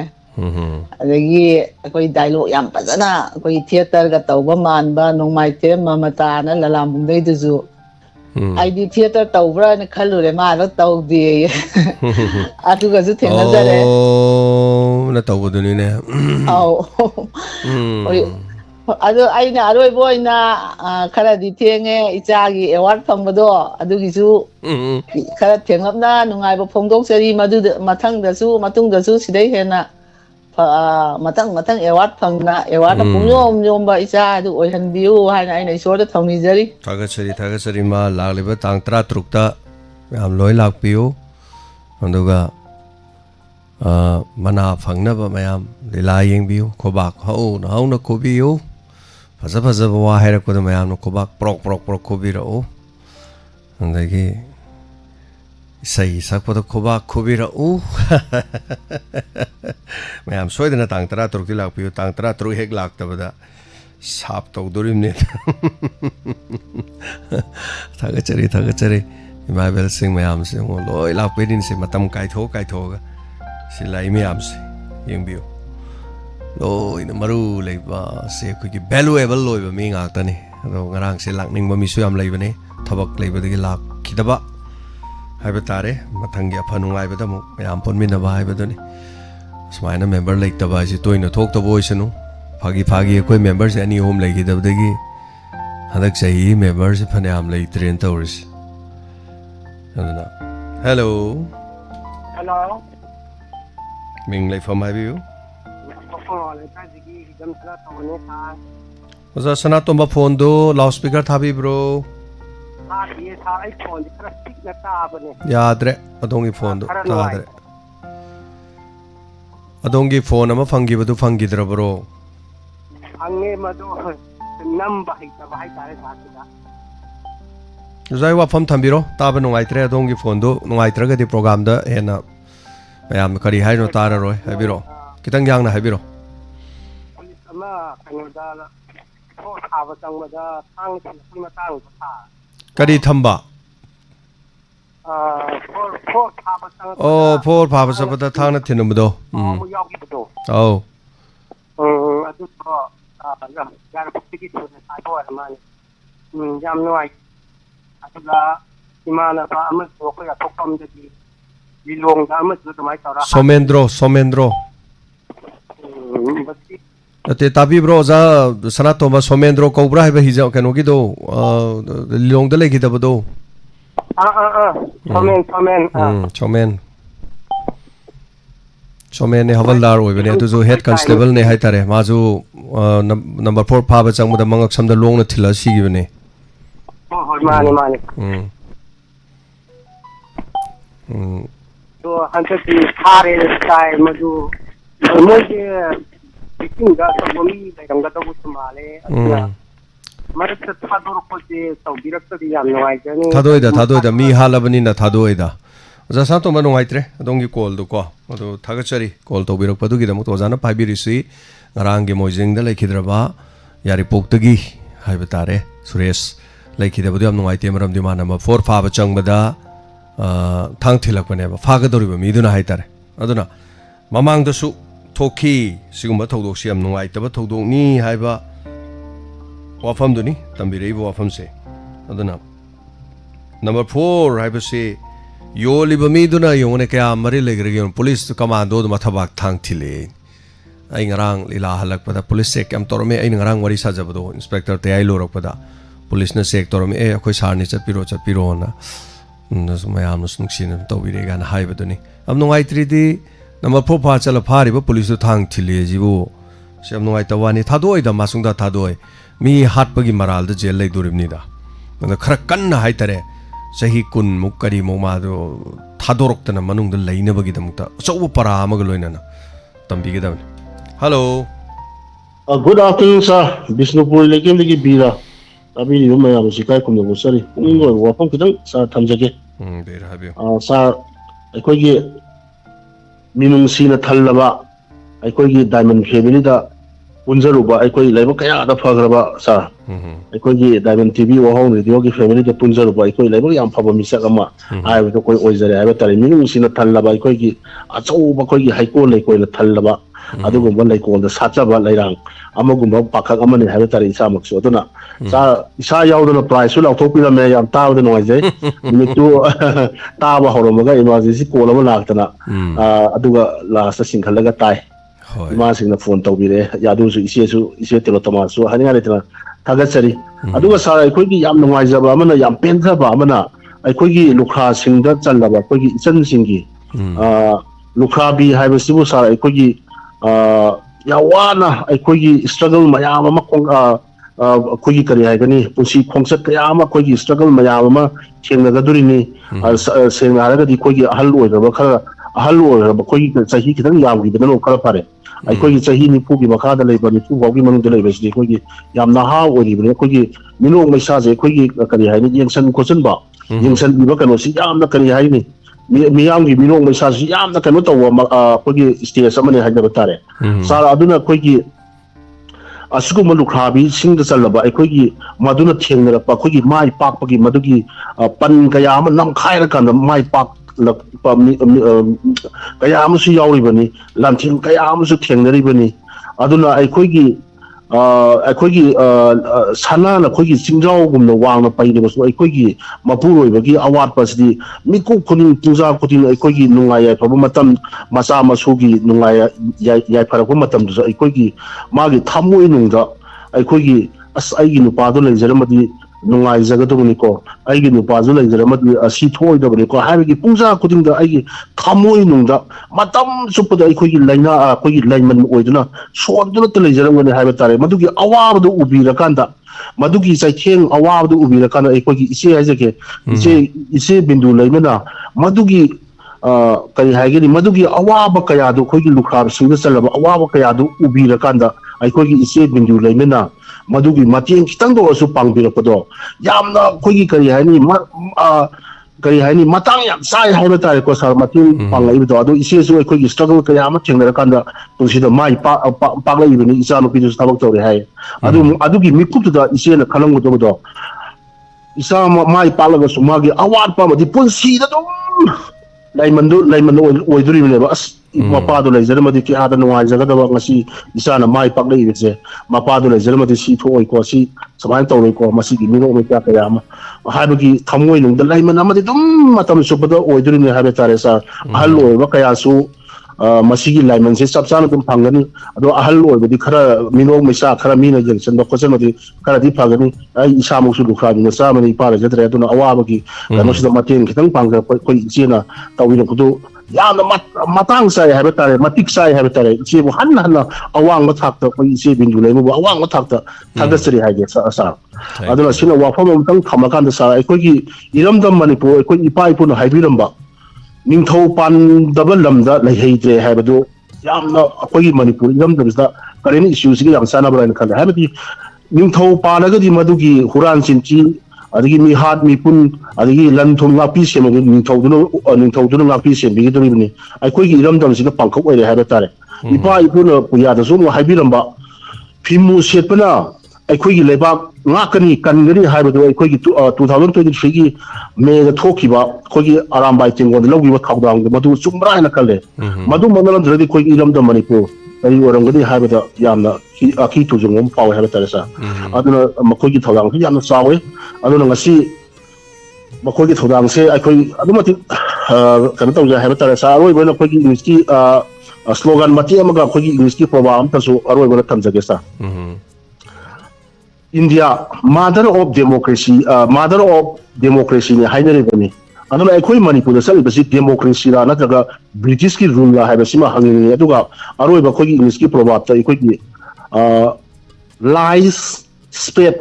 ꯑꯗꯒꯤ ꯑꯩꯈꯣꯏ ꯗꯥꯏꯂꯣꯛ ꯌꯥꯝ ꯐꯖꯅ ꯑꯩꯈꯣꯏ ꯊꯤꯌꯦꯇꯔꯒ ꯇꯧꯕ ꯃꯥꯟꯕ ꯅꯣꯡꯃꯥꯏꯊꯦꯝ ꯃꯃꯇꯥꯅ ꯂꯂꯥꯝꯕꯨꯡꯗꯩꯗꯨꯁꯨ ꯑꯩꯗꯤ ꯊꯤꯌꯦꯇꯔ ꯇꯧꯕ꯭ꯔꯥꯅ ꯈꯜꯂꯨꯔꯦ ꯃꯥꯗꯣ ꯇꯧꯗꯦꯌꯦ ꯑꯗꯨꯒꯁꯨ ꯊꯦꯡꯅꯖꯔꯦ ꯇꯧꯕꯗꯨꯅꯤꯅꯦ ꯑꯗꯣ ꯑꯩꯅ ꯑꯔꯣꯏꯕ ꯑꯣꯏꯅ ꯈꯔꯗꯤ ꯊꯦꯡꯉꯦ ꯏꯆꯥꯒꯤ ꯑꯦꯋꯥꯔꯗ ꯐꯪꯕꯗꯣ ꯑꯗꯨꯒꯤꯁꯨ ꯈꯔ ꯊꯦꯡꯂꯞꯅ ꯅꯨꯡꯉꯥꯏꯕ ꯐꯣꯡꯗꯣꯛꯆꯔꯤ ꯃꯗꯨꯗ ꯃꯇꯨꯡꯗꯁꯨ ꯁꯤꯗꯩ ꯍꯦꯟꯅ ꯃꯊꯪ ꯑꯦꯋꯥꯔꯗ ꯐꯪꯅ ꯑꯦꯋꯥꯔꯗ ꯄꯨꯡꯌꯣꯝ ꯌꯣꯝꯕ ꯏꯆꯥ ꯑꯗꯨ ꯑꯣꯏꯍꯟꯕꯤꯌꯨ ꯍꯥꯏꯅ ꯑꯩꯅ ꯏꯁꯣꯔꯗ ꯊꯧꯅꯤꯖꯔꯤ ꯊꯥꯒꯠꯆꯔꯤ ꯃꯥ ꯂꯥꯛꯂꯤꯕ ꯇꯥꯡ 13ꯇ ꯃꯌꯥꯝ ꯂꯣꯏ ꯂꯥꯛꯄꯤꯌꯨ ꯑꯗꯨꯒ ꯃꯅꯥ ꯐꯪꯅꯕ ꯃꯌꯥꯝ ꯂꯤꯂꯥ ꯌꯦꯡꯕꯤꯌꯨ ꯈꯨꯕꯥꯛ ꯍꯧꯅ ꯈꯨꯕꯤꯌꯨ ꯐꯖꯕ ꯋꯥ ꯍꯥꯏꯔꯛꯄꯗ ꯃꯌꯥꯝꯅ ꯈꯨꯕꯥꯛ ꯄ꯭ꯔꯣꯛ ꯈꯨꯕꯤꯔꯛꯎ ꯑꯗꯒꯤ isai sakpada khobak khobirau mayam soidana tang 13 ti lakpiu tang 13 hek laktabada sap tawdorimne thagachari imabel sing mayam se loi lakpedin se matam kaitho ga silai mayam se yengbiu loi na maru leiba se khoi valuable loiba mi ngaktani ado ngarang se lakningba mi su yam leibane thabak leibadagi lak khidaba haiba tare mathangi aphanungai badamu mayam ponminaba haibadoni sumaina member leitaba ji toina thokta boisanu phagi ekoi members ani home leigidabdagi hadak sahi members phanayam leitrain tawris aduna hello ming leifam haibiu oza sanatomba phone do loudspeaker thabi bro yadre adongi phone tadre adongi phone ama fangibadu fangidra bro ange madu number hitaba hai tare sakida zai wa pham thambiro taba nungaitre adongi phone do nungaitraga di program da hena mayam kari haino tara roi habiro kitang yang na habiro ama kanoda ko thaba changmada thang thima tang tha kari thamba for phaba sabada thana thinumdo oh adu to yar putiki thune saito amani jam noi aduga imana ba ama ko ya thokam de lilong da ama tu mai tawra somendro ate tabi bro za sanatoma somendro cobra hai hi ja kanu gi do lilong da legi da do Chomen ne havaldar oi bane tu jo head constable ne hai tare ma jo number 4 pha ba chang da mangak sam da long na thila si gi bane mani to hanta ki thare sai ma jo mo je bikin ga to bomi da gam ga to male marta thador ko je tawbirak di yam noi jani thadoida mi halabani na thadoida oza sa to manu aitre adongi call do ko ado thagachari call to birak padu gi da mo to jana phabirisi ngarang ge mojing da lekhidraba yari poktagi haiba tare suresh lekhida badu yam noi te maram di manama 4 pha ba changbada thang thilakpane ba phaga doriba mi duna hai tare aduna mamang da su thoki sigumba thodok siam noi taba thodok ni haiba wafam duni tambirei bo wafam se aduna number 4 haiba se yoliba mi duna yone kya mari legrege police commando ma thabak thang thile ai ngarang lila halak pada police check am torme ai ngarang wari sajabado inspector te ai lorok pada police na check torme e khoi sarni chapiro na mayam nungsin tawire gan haiba duni am nungai 3d number 4 pha chala phari ba police thang thile jibo sem nungai tawani thadoi da masungda thadoi mi hatpagi maral da jail lai durimni da na khara kanna hai tare sahi kun mukari moma do thadoroktana manung da laina bagi da mukta so para amaga loina na tambi ge da hello good afternoon sir bisnupur lekem legi bira abi ni ma ya sikai kum no sari ngo wa pam kidang sa thamjage der habio sir aikoi gi minung sina thallaba aikoi gi diamond family da punjaruba aikoi laiba kaya da phagraba sa aikoi gi diamond tv wahong radio gi family da punjaruba aikoi laiba yam phaba misak ama ai ba koi oizare ai ba tare minung sina thallaba aikoi gi achau ba koi gi haiko lai koi la thallaba adugumba lai ko da sachaba lairang amagumba pakhak amani hai ba tare isa maksu aduna sa isa yauduna price su lauthopira me yam taawda noi jai mitu taaba horomaga emergency call ama laktana aduga last singkhalaga tai ma singna phone tawbire yadu su ise telo tama su haninga letna thagachari aduga sa aikoi gi yam nungai jaba amana yam penjaba amana aikoi gi lukha singda challaba aikoi gi ichan singi lukha bi haiba sibu sa aikoi gi ꯌꯥꯝ ꯋꯥꯅ ꯑꯩꯈꯣꯏꯒꯤ struggle ꯃꯌꯥꯝ ꯑꯃ ꯑꯩꯈꯣꯏꯒꯤ ꯀꯔꯤ ꯍꯥꯏꯒꯅꯤ ꯄꯨꯟꯁꯤ ꯈꯣꯡꯆꯠ ꯀꯌా ꯑꯃ ꯑꯩꯈꯣꯏꯒꯤ ꯁ꯭ꯇ꯭ꯔꯒꯜ ꯃꯌꯥꯝ ꯑꯃ ꯊꯦꯡꯅꯒꯗꯣꯔꯤꯅꯤ ꯁꯦꯡꯅ ꯍꯥꯏꯔꯒꯗꯤ ꯑꯩꯈꯣꯏꯒꯤ ꯑꯍꯜ ꯑꯣꯏꯔꯕ ꯑꯩꯈꯣꯏꯒꯤ ꯆꯍꯤ ꯈꯤꯇꯪ ꯌꯥꯝꯈꯤꯕꯗꯅ खरा फारे अखोई चाही निफुगी मखादा लेबा निफु बाउगी मनुंग लेबा सिदि अखोई याम नहा ओरिबने अखोई मिनो मैसाजे अखोई करी हाइनि यंगसन कोचनबा यंगसन बिबा कनो सि याम करी हाइनि मियामगी मिनो मैसाजे याम कनो तव अखोई स्टेज अमने हाइदबा तारे सारा अदुना अखोई असुगुम लुखाबी सिंग चलबा अखोई मदुना थेंगरपा अखोई माई पाकपगी मदुगी पन कया अम नमखाइर कांद माई पाक कया अमसु याउरिबनी लांथिंग कया अमसु थेंगरिबनी अदुना अखोई अखोई सनाना अखोई चिंजाउगुमना वांगना पाइदबसु अखोई मपुरोइबगी अवाटपसदि मिकु खुनि पुजा खुदिन अखोई नुंगाय याइफब मतम मसा मसुगी नुंगाय याइफरब मतम दुस अखोई मागी थामोइ नुंगा अखोई अस आइगी नुपादो लेजरमदि नुंगाय जगदबनिको आइगी नुपाजु लेजरमदि असि थोइदबनिको हाइबगी पुजा खुदिंदा आइगी थामोइ नुंगा मतम सुपद अखोई लाइना अखोई लाइमन ओइदुना सोदुना त लेजरमगने हाइबा तारे मदुगी अवाबदु उबिरकांदा मदुगी चाइथेंग अवाबदु उबिरकांदा अखोई इसे हाइजके इसे बिंदु लेमना मदुगी करी हाइगेनि मदुगी अवाब कयादु अखोई लुखाब सिंग चलब अवाब कयादु उबिरकांदा अखोई इसे बिंदु लेमना मदुगी मतेंग खितंग दोसु पांगबिरपदो यामना अखोई करी हाइनि करी हाइनि मतांग याम साइ हाइबा तारे को सर मतेंग पांगलाइबदो अदु इसेसु अखोई स्ट्रगल कया अमा थेंगरकांदा तुसिदा माइ पागलाइबनि इचानु पिदु थबक तौरे हाइ अदुगी मिकुपदा इसेना खलंगदो इसा माइ पालगसु मागी अवाटपा मदि पुंसीदा दum लाइमन ओइदुरिबनेबा अस मपादो लेजरमदि कि आदा नुवाइ जगदबा ngasi isana mai paklei ise mapadu lejermadi si thoi ko si samai tawrei ko masi gi mino me kya kaya ma habagi thamoi nung da laiman amadi dum matam subada oidurini habe tare sa ahal oiba kaya su masigi laiman se chapchana dum phangani ado ahal oibadi khara mino mesa khara mina junction do kosemadi khara di phagani ai isa mu su dukha ni sa mani para jadre aduna awabagi kano sida maten khitang pangga koi ichena tawina kudu याना मतंग साइ हाइबा तारे मतिक साइ हाइबा तारे इसे बु हन हन अवांग मथाक्ता कोइ इसे बिंदु लेबु अवांग मथाक्ता थागसरि हाइगे सा अदुना सिना वाफम अमतंग थमकान सा अखोगी इरमदम मणिपुर अखोई इपा इपुन हाइबिरंबा निंगथौ पानदब लमदा लैहैद्रे हाइबदु यामना अखोगी मणिपुर इरमदमदा करेन इश्यूसिगे याम सानाबराइन खले हाइबदि निंगथौ पानगदि मदुगी हुरान चिंची अदगी मिहात मिपुन अदगी लनथुम लापी सेमगे निंथौदुना लापी सेमबिगदरिबनि अखोगी इरमदमसिना पांखौ ओइरे हाइबा तारे इपा इपुन पुयादसु हाइबिरंबा फिमु सेटपना अखोगी लेबाक ngakani kangani haibadu अखोगी 2023 gi मे दा थोखिबा अखोगी आरामबाई चेंगोद लौगिबा थाउदांग मदु चुमरा हाइना खले मदु मंगलंद्रदि अखोगी इरमदम मणिपुर कई ओरंगदि हाइबदा यामना अखी तुजुंगम पाव हाइबा तारे सा अदुना मखोगी थाउदांग यामना चावे अदुना ngasi मखोगी थाउदांग से अखोई अदुमति कन तौजा हाइबा तारे सा अरोय बना अखोगी इंग्लिश की स्लोगन मति अमगा अखोगी इंग्लिश की प्रोग्राम तसु अरोय बना तमजगे सा इंडिया मदर ऑफ डेमोक्रेसी ने हाइनरे बनी अदुना अखोई मणिपुर चलिबसि डेमोक्रेसी रा नत्रगा ब्रिटिश की रूल ला हाइबसिमा हंगिनि अदुगा अरोय बखोगी इंग्लिश की प्रोग्राम त अखोगी लाइस spade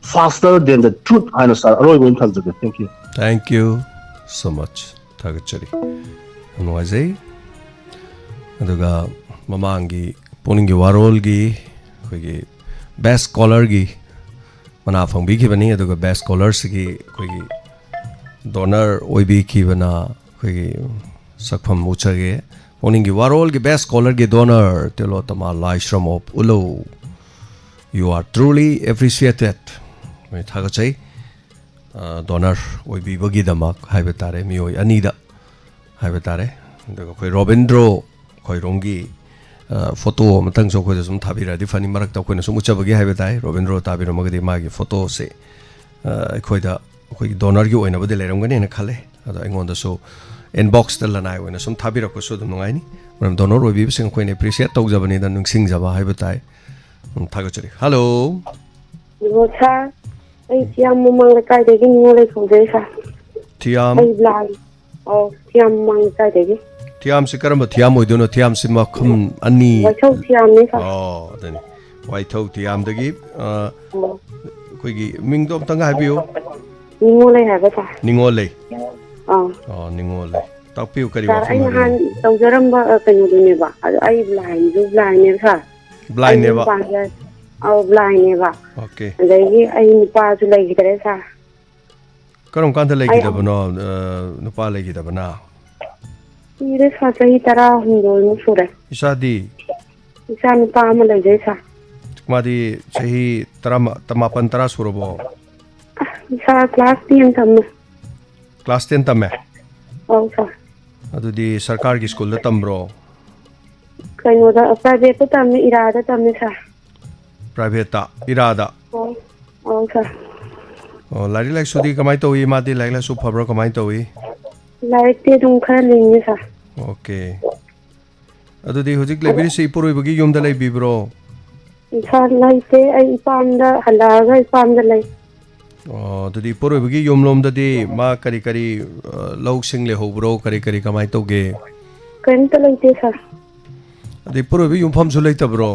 faster than the truth haina sar aroi boin thanjage thank you so much thagachari anwajai aduga mamangi poningi warol gi koigi best scholar gi mana phangbi ki bani aduga best scholars gi koigi donor oibi ki bana koigi sakpham uchage poningi warol gi best scholar gi donor telo tama laishram of ulo you are truly appreciated मैं थागचै donor ओइबिबगी दमक highway तारे मियोय अनीदा highway तारे दगा कोइ रविंद्रो खोइरोंगी photo Matang जो खोइ सुम थाबिरादि फनि मरक त कोइना सुम उचबगी highway ताइ रविंद्रो ताबिरमगदि मागी फोटो से खोइदा खोइ डोनर gi ओइना बदि लेरमगनि ने खाले अदा इंगोंदा सो इनबॉक्स त लनाय ओइना सुम थाबिरको सो दुम नगाइनि मरम डोनर ओइबिब सिंग खोइने एप्रिशिएट तौजबनि द नुंसिंग जबा हाइबे ताइ थागचरि hello Rosa ay siam mang la kai de gi ngole khong de sa tiam ay lai oh siam mang kai de gi thiam si karamba thiam oidono thiam si makham ani Waithau thiam ni sa. Oh, dani waithau thiam dagi koigi mingdom tanga habiu Ningolei ha ba sa. ningolei Oh ningolei takpiu kari sa wa ai pham han tawjaramba kanu dune ba ai blind ju blind ne sa. blind ne ba blind ne ba. Okay Adagi ai nupa ju lai gidare sa. karom kanta lei gidabano nupa lei gidabana Ire sa sahi tara hundo mu sure. isadi Isa nupa ma lai jai sa. madi sahi tamapan tara surabo Isa class 10 tam. class 10 tame Oh sa. adudi sarkar gi school da tambro Kanu da private tam irada tam sa. private ta irada Oh sa. oh lari like sudi kamai to wi madi like la su phabro kamai to wi Like te dum khara lingi sa. okay adudi hojik lebiri sei puroi bagi yum da lei bibro Isa lai te ai ipam da halaga ipam da lai. oh adudi puroi bagi yum lom da di ma kari kari lou sing le hobro kari kari kamai to ge Kan ta lai te sa. adi puroi bagi yum pham su lei tabro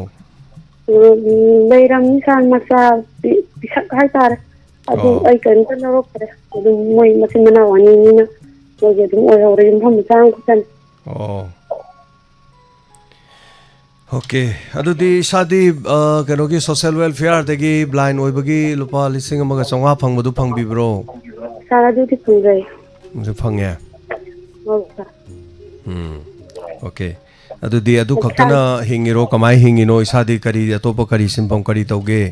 Lai ram ni san masa pisak hai tar. Adu ai kan ta na rok pare. Adu moi masin mana wani ni na. Mo je dum oi hore yum pham sang ku san. oh okay adudi sadi kano gi social welfare dagi blind oi bagi lupa lising amaga chonga phang madu phang bibro Sara du ti pungai. mu phang ya Oh sa. okay adudi adu khaktana hingiro kamai hingino isadi kari atopa kari simpam kari toge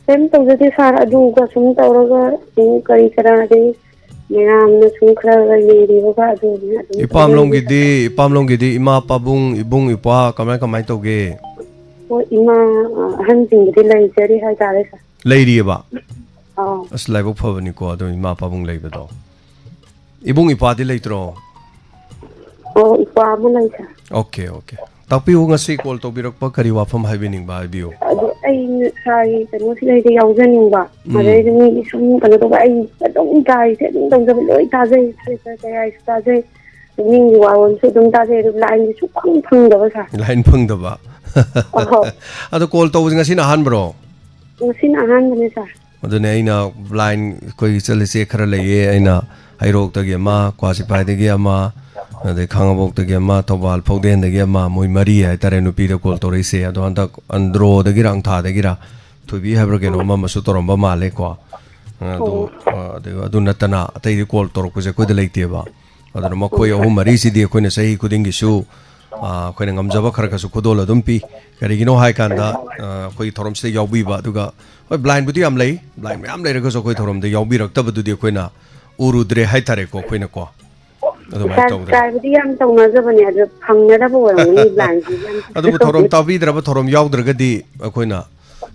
Sem to je sara adu ga sum ta ro kari kara de Meram na sum khara ga ye ri ba adu ipam long gidi ima pabung ibung ipa kamai kamai toge o ima han jing de lai jari hai ta sa. leiri ba Oh as lai bo phabani ko adu ima pabung leiba do ibung ipa di leitro oh ipa ma lai sa. okay tapi ngasi call to birak pa kari wafam haibining ba biu Adu ai sai kanu si lai de yaw janing ba. Ma de ni sum kanu to ba ai dong kai se dong jab loi ta jai se ai ta jai ni wa won su dong ta jai lai ni su phang da ba sa. line phang da ba adu call to ngasi na han bro Sin ahan ne sa. adu ne aina blind koi chalise khara leye aina hairok tagi ama kwasipai dagi ama ade khangabok tagi ama tobal phogden dagi ama moi mari ai tare nupi da call to reise adu anda andro dagi rang tha dagi ra thubi habra geno ma masu toromba male ko adu natana atai call to ko je ko de leite ba adu ma koi ahum mari si di ko ne sahi kuding gi su ko ne ngamjaba khara ka su khodol adum pi kari gino hai kanda koi thorom se yaubi ba duga oi blind budi am lei blind me am lei ra ko koi thorom de yaubi rak tab du di ko na urudre hai tare ko ko ne ko adu mai to Sai budi am to na jab ne adu phang na da bo ni blan ji. adu thorom tabi dra ba thorom yaud dra ga di ko na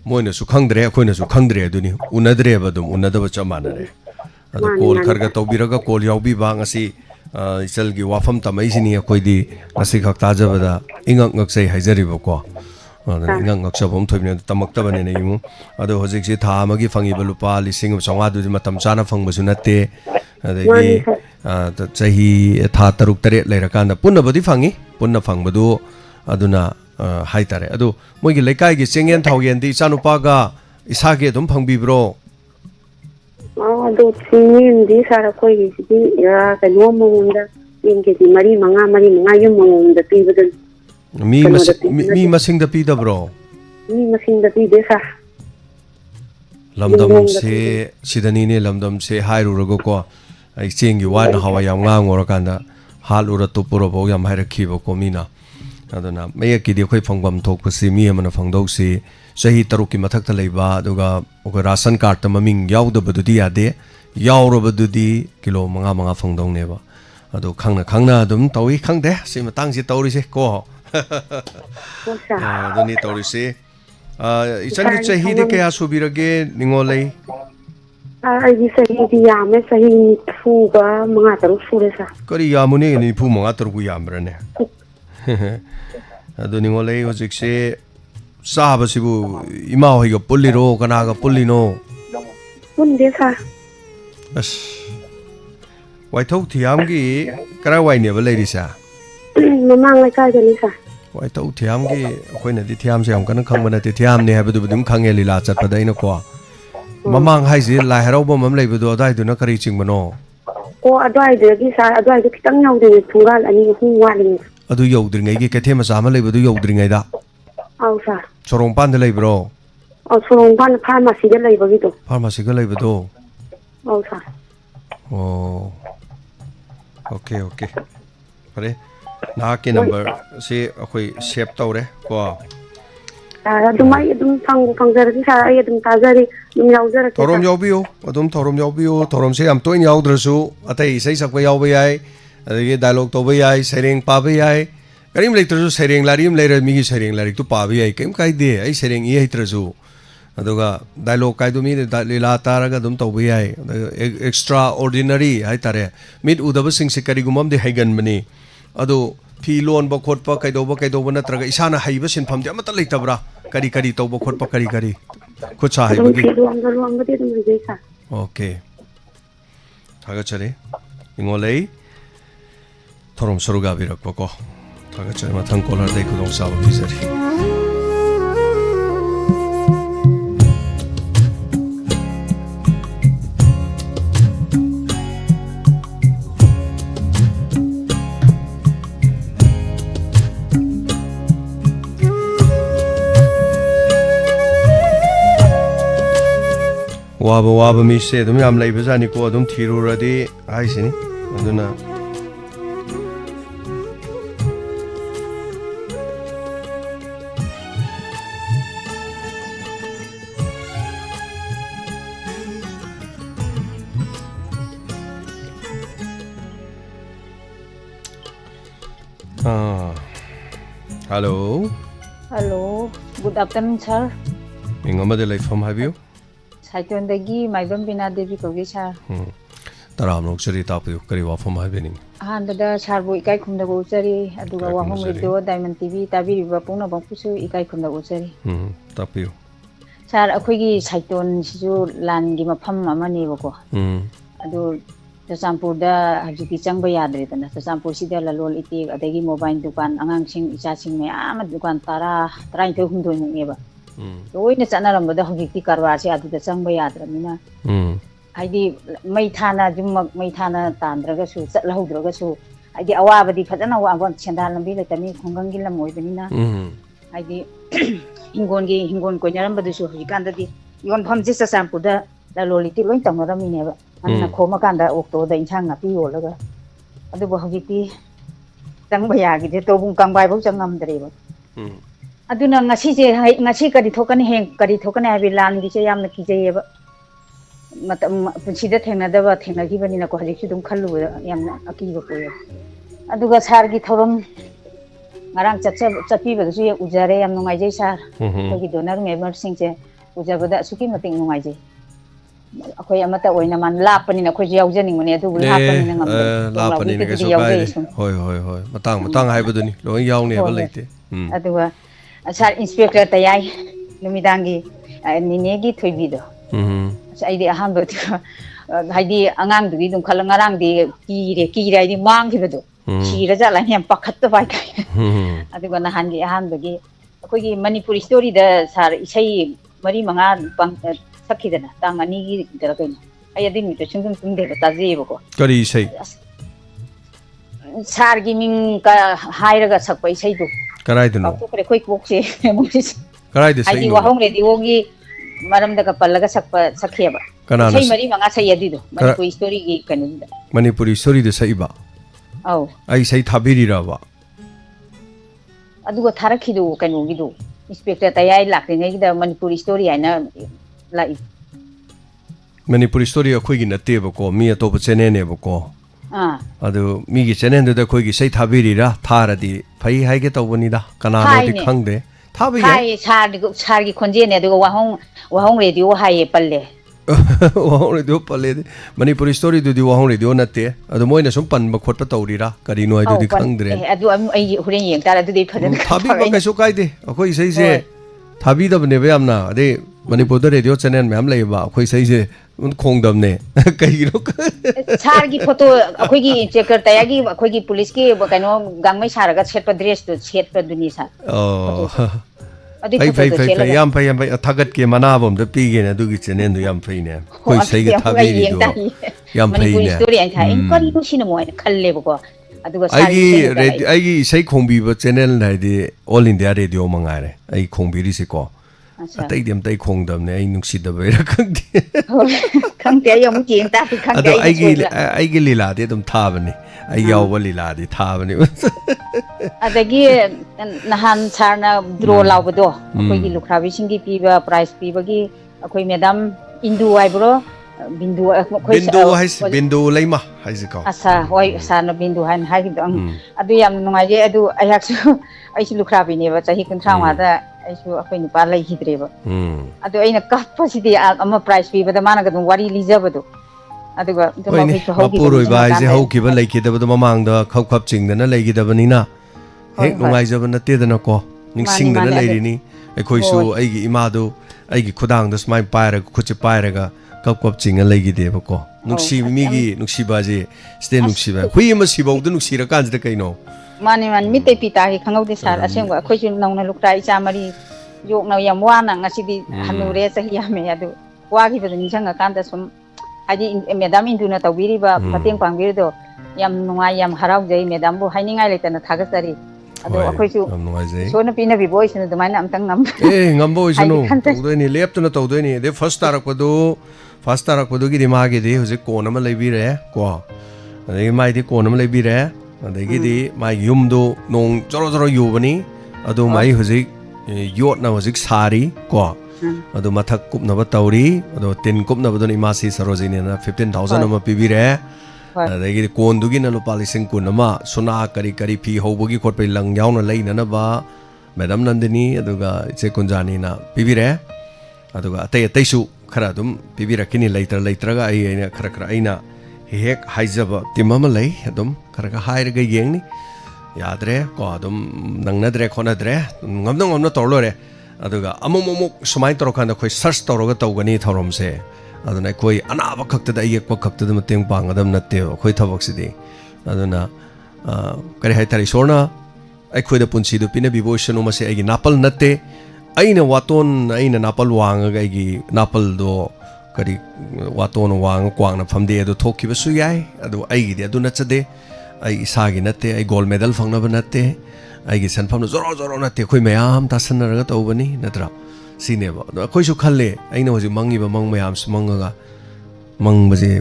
moina su khangdre ko na su khangdre adu ni unadre ba dum unada ba chamana re adu kol kharga to bi ra ga kol yaubi ba ngasi isal gi wafam tamai sini ko di ngasi khak ta jabada ingak ngak sei haijari ba ko ingak ngak sabom thoibne tamak ta bane ne imu ado hojik si tha amagi fangi ba lupa lising chonga du matam chana phang ba su natte adagi chahi tha taruk tare leira kanda punna badi fangi punna phang badu aduna hai tare adu moi gi lekai gi chengen thauyen di chanupa ga isa ge dum phang bi bro adu singin di sara koi gi ya ka no mo munda inge di mari manga yum mo munda pi bedan mi masing da pi da bro mi masing da pi de sa lamdam se sidani ne lamdam se hairu rago ko ai chengi wa na hawa yam nga ngor kanda halura to puro bo yam haira khibo ko mina aduna me ki di khoi phangbam thok pasi mi amana phangdau si sahi taruki mathak ta leiba aduga ko ration card ta maming yaw da badu di ade yaw ro badu di kilo manga phangdong ne ba adu khangna dum tawi khangde si matang si tawri se ko aduni tawri se isan gi sahi de kaya subirage ningolei ai gi sahi di yame sahi fu ga manga taru sure sa kari yamune ni fu manga taru gu yamrane aduni ngolei hojik se sahaba sibu ima hoiga pulliro kanaga pullino punde sa as waithau thiam gi kara wai ne ba leiri sa mamang lai kai dani sa wai tau thiam gi khoi na di thiam se am kan khang bana ti thiam ne ha bu dum khang e lila chat pada ina ko mamang hai ji lai harau bom am lai bu do dai du na kari ching bano o adwai de gi sa adwai de kitang yaw de thungal ani hu wa li adu yau dir ngai gi ke the ma sa ma lai bu du yau dir ngai da au sa sorong pan de lai bro au sorong pan pharmacy de lai ba gi to pharmacy ga lai bu do au sa oh okay okay pare na ke number se akhoi save tawre ko adumai adum phang jar gi sa ai adum ta jari dum yaw jar ke thorom yawbiyo adum thorom yawbiyo thorom se am toin yawdrasu atai sei sakba yawba yai adagi dialogue toba yai sereng pa ba yai karim leitrasu sereng larim leira mi gi sereng larik tu pa ba yai kem kai de ai sereng i heitrasu aduga dialogue kai du mi lila taraga dum toba yai extra ordinary hai tare mid udaba sing se kari gumam de haigan mani adu fi loan ba khot pa kai do ba natraga isana haiba sinpham de amata leitabra kari kari toba khot pa kari kari khut sa haiba gi luang ba de dum gi sa okay thaga chare ingolei thorom suruga birak pa ko thaga chare mathang kolar dei ku dong sa ba bizari waba mi se dum yam lai bazani ko dum thiru radi ai sini aduna hello good afternoon sir ingama de lai from have you Saitondagi Maibam Bina Devi Kogi sir. Taram lok chari tapu kari wafam hai bening. Handada sir bo ikai khumda go chari aduga wahong radio Diamond TV tabi riba pungna bangpusu ikai khumda go chari. Tapu. Sir akhoi gi Saiton sisu lan gi mafam amani bako. Adu Chachampur da hajiki changba yadre tana Chachampur sida lalol iti adagi mobile dukan angang sing icha sing me am dukan tara 32 ngeba. Loina chanarambada hogikti karwar se adu da changba yadramina haidi mai thana jummak mai thana tandraga su chatlahudroga su haidi awabadi phajana wa sendal lambi letani khongang gi lam oibanina haidi hingon koinarambadu su hikandadi yon phamji Chachampurda laloliti loin tangramine ba anna khoma kanda okto da insang api yolaga adu ba hogikti changba yagi de tobung kangbai bau changamdre ba aduna ngasi kari thokani heng kari thokani abi lan gi che yamna ki je ba matam punsida thengna da ba thengna gi bani na ko hajik dum khallu yamna aki ba ko aduga sar gi thorom ngarang chapi ba su ye ujare yam nungai je sar ko gi donor member sing che ujaba da suki mating nungai je akoi amata oina man lapani na ko je yaujaning mane adu lapani na ngam lapani na so kai hoi matang hai ba duni lo yaw ne ba leite aduga sir inspector tayai numidangi ninegi thoibido aidi ahan ba haidi angang du dum khala ngarang de kire aidi mang khibado khira jala hem pakhat bai kai aduga na hangi ahan bagi akogi manipuri story da sir isai mari manga sakhidana tangani gi dara kai ai adi mi to chungum tumde ba taje bako kari isai sir gi ming ka hairaga sakpa isai du karai dunu kore koi kokse karai de sai ai wahong radio gi maram da kapalaga sakheba sai mari manga sai yadi do manipuri story gi kanida manipuri story de sai ba au ai sai thabiri ra ba aduga tharakhi do kanu gi do inspector tayai lakne gi da manipuri story aina lai manipuri story akhoi gi natte ba ko mi atop chene ne ba ko adu mi gi chene de khoi gi sai thabiri ra tharadi phai hai ge tawbani da kana no di khangde thabi hai sar gi khonje ne aduga wahong radio hai palle wahong radio palle manipuri story du di wahong radio natte adu moina sum pan ba khot pa tawri ra kari no ai du di khangdre adu ai huren yeng tar adu di phadan thabi ba ka so kai de akhoi sai se thabi da bne ba amna ade manipur da radio channel me am lai ba akhoi sai se มันคงดำเนี่ยไกลกิโลชาร์กีโฟโต้คุยกี้เช็คร์ตายกี้คุยกี้ police กี้บอกกันว่ากังไม่ชาร์ก็เช็ดประเดรสตัวเช็ดประดุนีสัตว์ไปยามไปทักกัดเกี่ยมาหน้าผมจะปีกันนะดูกิจเนี่ยดูยามไปเนี่ยคุยใส่กับทักดีดูยามไปเนี่ยสตอรี่อันท้ายก็รีบชินโมยคัลเล่บอกว่าไอ้ใช้คงบีบเจเนลไหนดี All India Radio มังไงเลยไอ้คงบีริสิก็แต่เดียมแต่คงดำเนี่ยไอ้นุ่งสิดไปแล้วครั้งเดียวครั้งเดียวยังไม่จริงแต่ครั้งเดียวไอ้ลีลาที่ต้องท่าบันนี่ไอ้ยาวลีลาที่ท่าบันนี่แต่กี้นหันชาร์นาดรัวเราไปด้วยคุยกี้ลูกค้าวิชิงกี้ปีบไพรส์ปีบกี้คุยเมดัมอินดูไอ้บรอบินดูบินดูเลยมั้ยให้สิเขาอาไว้สารบินดูให้กินตัวอดูยามนุ่งไอ้เจ้าอดูไอ้ฮักซูไอ้ชิลูกค้าปีนี้ว่าจะให้คุณทราบว่าแต่ไอ้ชูคุยนุปาร์เลยฮิตเรียบอดูไอ้นักกับพอสิที่อามาไพรส์ปีบัดมานักต้องวารีลิซ่าบัดอดูก็ตัวมันคือเขาพูดไปสิเขาคิดว่าเลยคิดว่าตัวมังตัวเขาขับจริงแต่นั่นเลยคิดว่านี่นะเฮ้ยนุ่งไอ้เจ้าบันนั่นเตี้ยแต่นักก็นิ่งสิ่งแต่นั่นเลยนี่ไอ้คุยสู้ไอ้กี่มาดูไอ้กี่ขุดางตัวสมัยไปแล้วขุดจะไปแล้วก็กับจริงอะไรกี่เดียบก็นุกชีมีกี่นุกชีบาจีสเตนุกชีบาคุยมาชีบอกตัวนุกชีรักกันจะได้กันเนาะมันมิเตปีตาที่ข้างเอาที่สารอาเซียนว่าคุยจนน้องในลูกชายจามารียกน้องยามว่านังอาชีพฮันนูเรสเฮียเมียดูว่าที่เป็นช่างกันแต่สมอาจีเมดามินดูนะตัววิริบะปฏิบัติวิริโดยามนุ่งยามฮาราใจเมดามบุให้นิ่งไงเลยแต่นะทักษะรีaduh aku itu soalnya pina biboy sini tu mana amtang ngam ngamboy sini tahu ni lep tu na tahu ni de first tarak padu ki dimag di hose kona ma lebi re ko de mai di kona ma lebi re de ki di mai yum do nong joro yu bani adu mai hose yot na hose sari ko adu mathak kup na ba tauri adu tin kup na ba do ni ma si sarojini na 15000 ma pibi re adagi kondugi na lupa lising kunama suna kari pi hobagi khotpai lang yauna leina na ba madam nandini aduga che kunjani na pibire aduga atei su khara dum pibira kini leitra ga ai na khara aina hek haijaba timama lei adum khara haira ga yeng ni yadre ko adum nangnadre khonadre ngamna torlore aduga amomomok sumai torokanda khoi search toroga tawgani thorom se aduna koi anaba khakta da yek khakta da mateng pangadam natte khoi thabak sidi aduna kare hai tari sorna ai khoi da punchi do pina devotion ma se ai napal natte aina waton aina napal wang ga gi napal do kari waton wang kwang na famde do thokki ba su yai adu ai gi adu na chade ai isa gi natte ai gold medal phangna ba natte ai gi san pham zoro natte khoi mayam ta san na ga taw bani natra sineba khoi su khalle aina hoji mangi ba mang mayam smangaga mang baje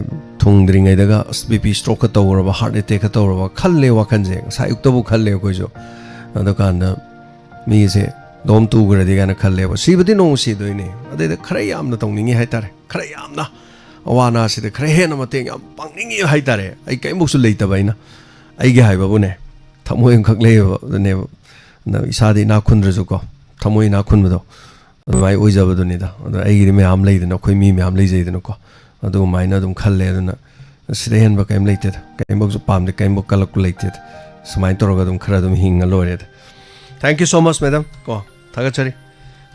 thungdringai daga bp stroke ka tawra ba heart attack ka tawra ba khalle wa khanje sa yukta bu khalle khoi jo adakanda mi se dom tu gra diga na khalle ba sibati no si doine ade da khara yam na tongningi haitare khara yam na awana si de khara he na mateng yam pangningi haitare ai kai muk su leita ba ina ai ge hai ba bu ne thamoi khak le ba ne na isa di na khundra ju ko thamoi na khun ba do mai oi jaba do ni da ai gi me am leida na khoi mi me am lei jai da ko adu mai na dum khalle na siden ba kaim leite kaim bok ju pam de kaim bok kalak leite samai toroga dum khara dum hinga lore thank you so much madam ko thagachari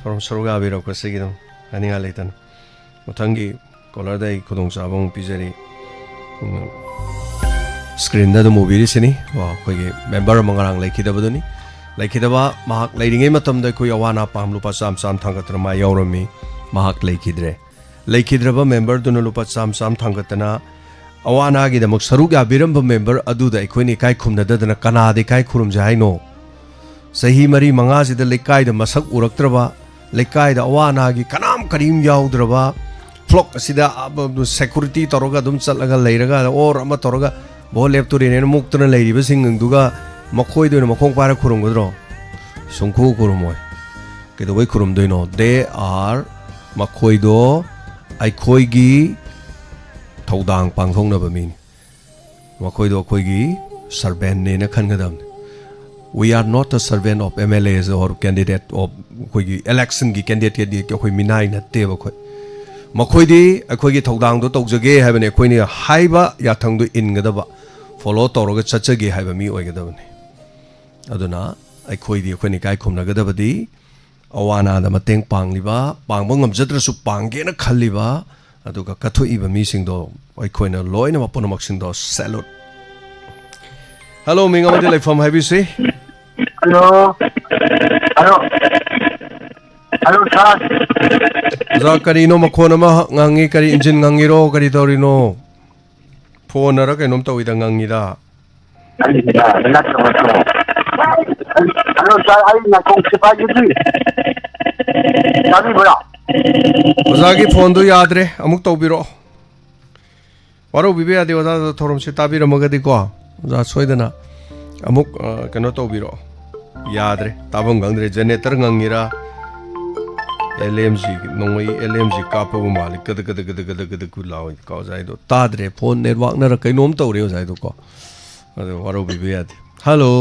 from saruga abiro ko segi dum ani ga leitan muthangi color dai khudong sabong pijari screen da movie ri sini wa ko ge member mangarang leiki da bodoni leikidaba mahak leiringai matam da koi awana pam lupa sam thangatna ma yaurami mahak leikidraba member duna lupa sam thangatna awana gi damak saruga biramba member adu da ikoi ni kai khumna dadana kana de kai khurum jai no sahi mari manga sida lekai da masak uraktraba lekai da awana gi kanam karim yaudraba flock sida security toroga dum chalaga leiraga or ama toroga bo lepturi ne muktuna leiriba singduga makhoi doina makhong para khurum godro sungkhu kurumoi kedo wai khurum doino they are makhoi do ai khoi gi thodang pangthong na ba min makhoi do khoi gi servant ne na khan gadam we are not a servant of MLAs or candidate of khoi gi election gi candidate di khoi minai na te ba khoi makhoi di khoi gi thodang do tawjage haibane khoi ni haiba ya thang do in gadaba follow toroga chachage haiba mi oi gadabane aduna ai khoi di khoi ni kai khumna gadabadi awana da mateng pangliba pangba ngamjadra su pangge na khalliba aduga kathoiba mi singdo oikoina loina maponamak singdo salute hello minga made laifam haibisi hello hello hello sir za karino makhona ma ngangi kari engine ngangiro kari torino phone ara kainom tawida ngangida hello sir ai na kong sipa yudi sabi bora ozagi phone do yaad re amuk tawbiro waro bibe ade oza thorom se tabira magadi ko za soidana amuk kano tawbiro yaad re tabam gangre generator ngangira LMG nongoi LMG kapu malik kada kada kada kada kada ku law ka zai do tadre phone network na ra kainom tawre zai do ko ado waro bibe ade hello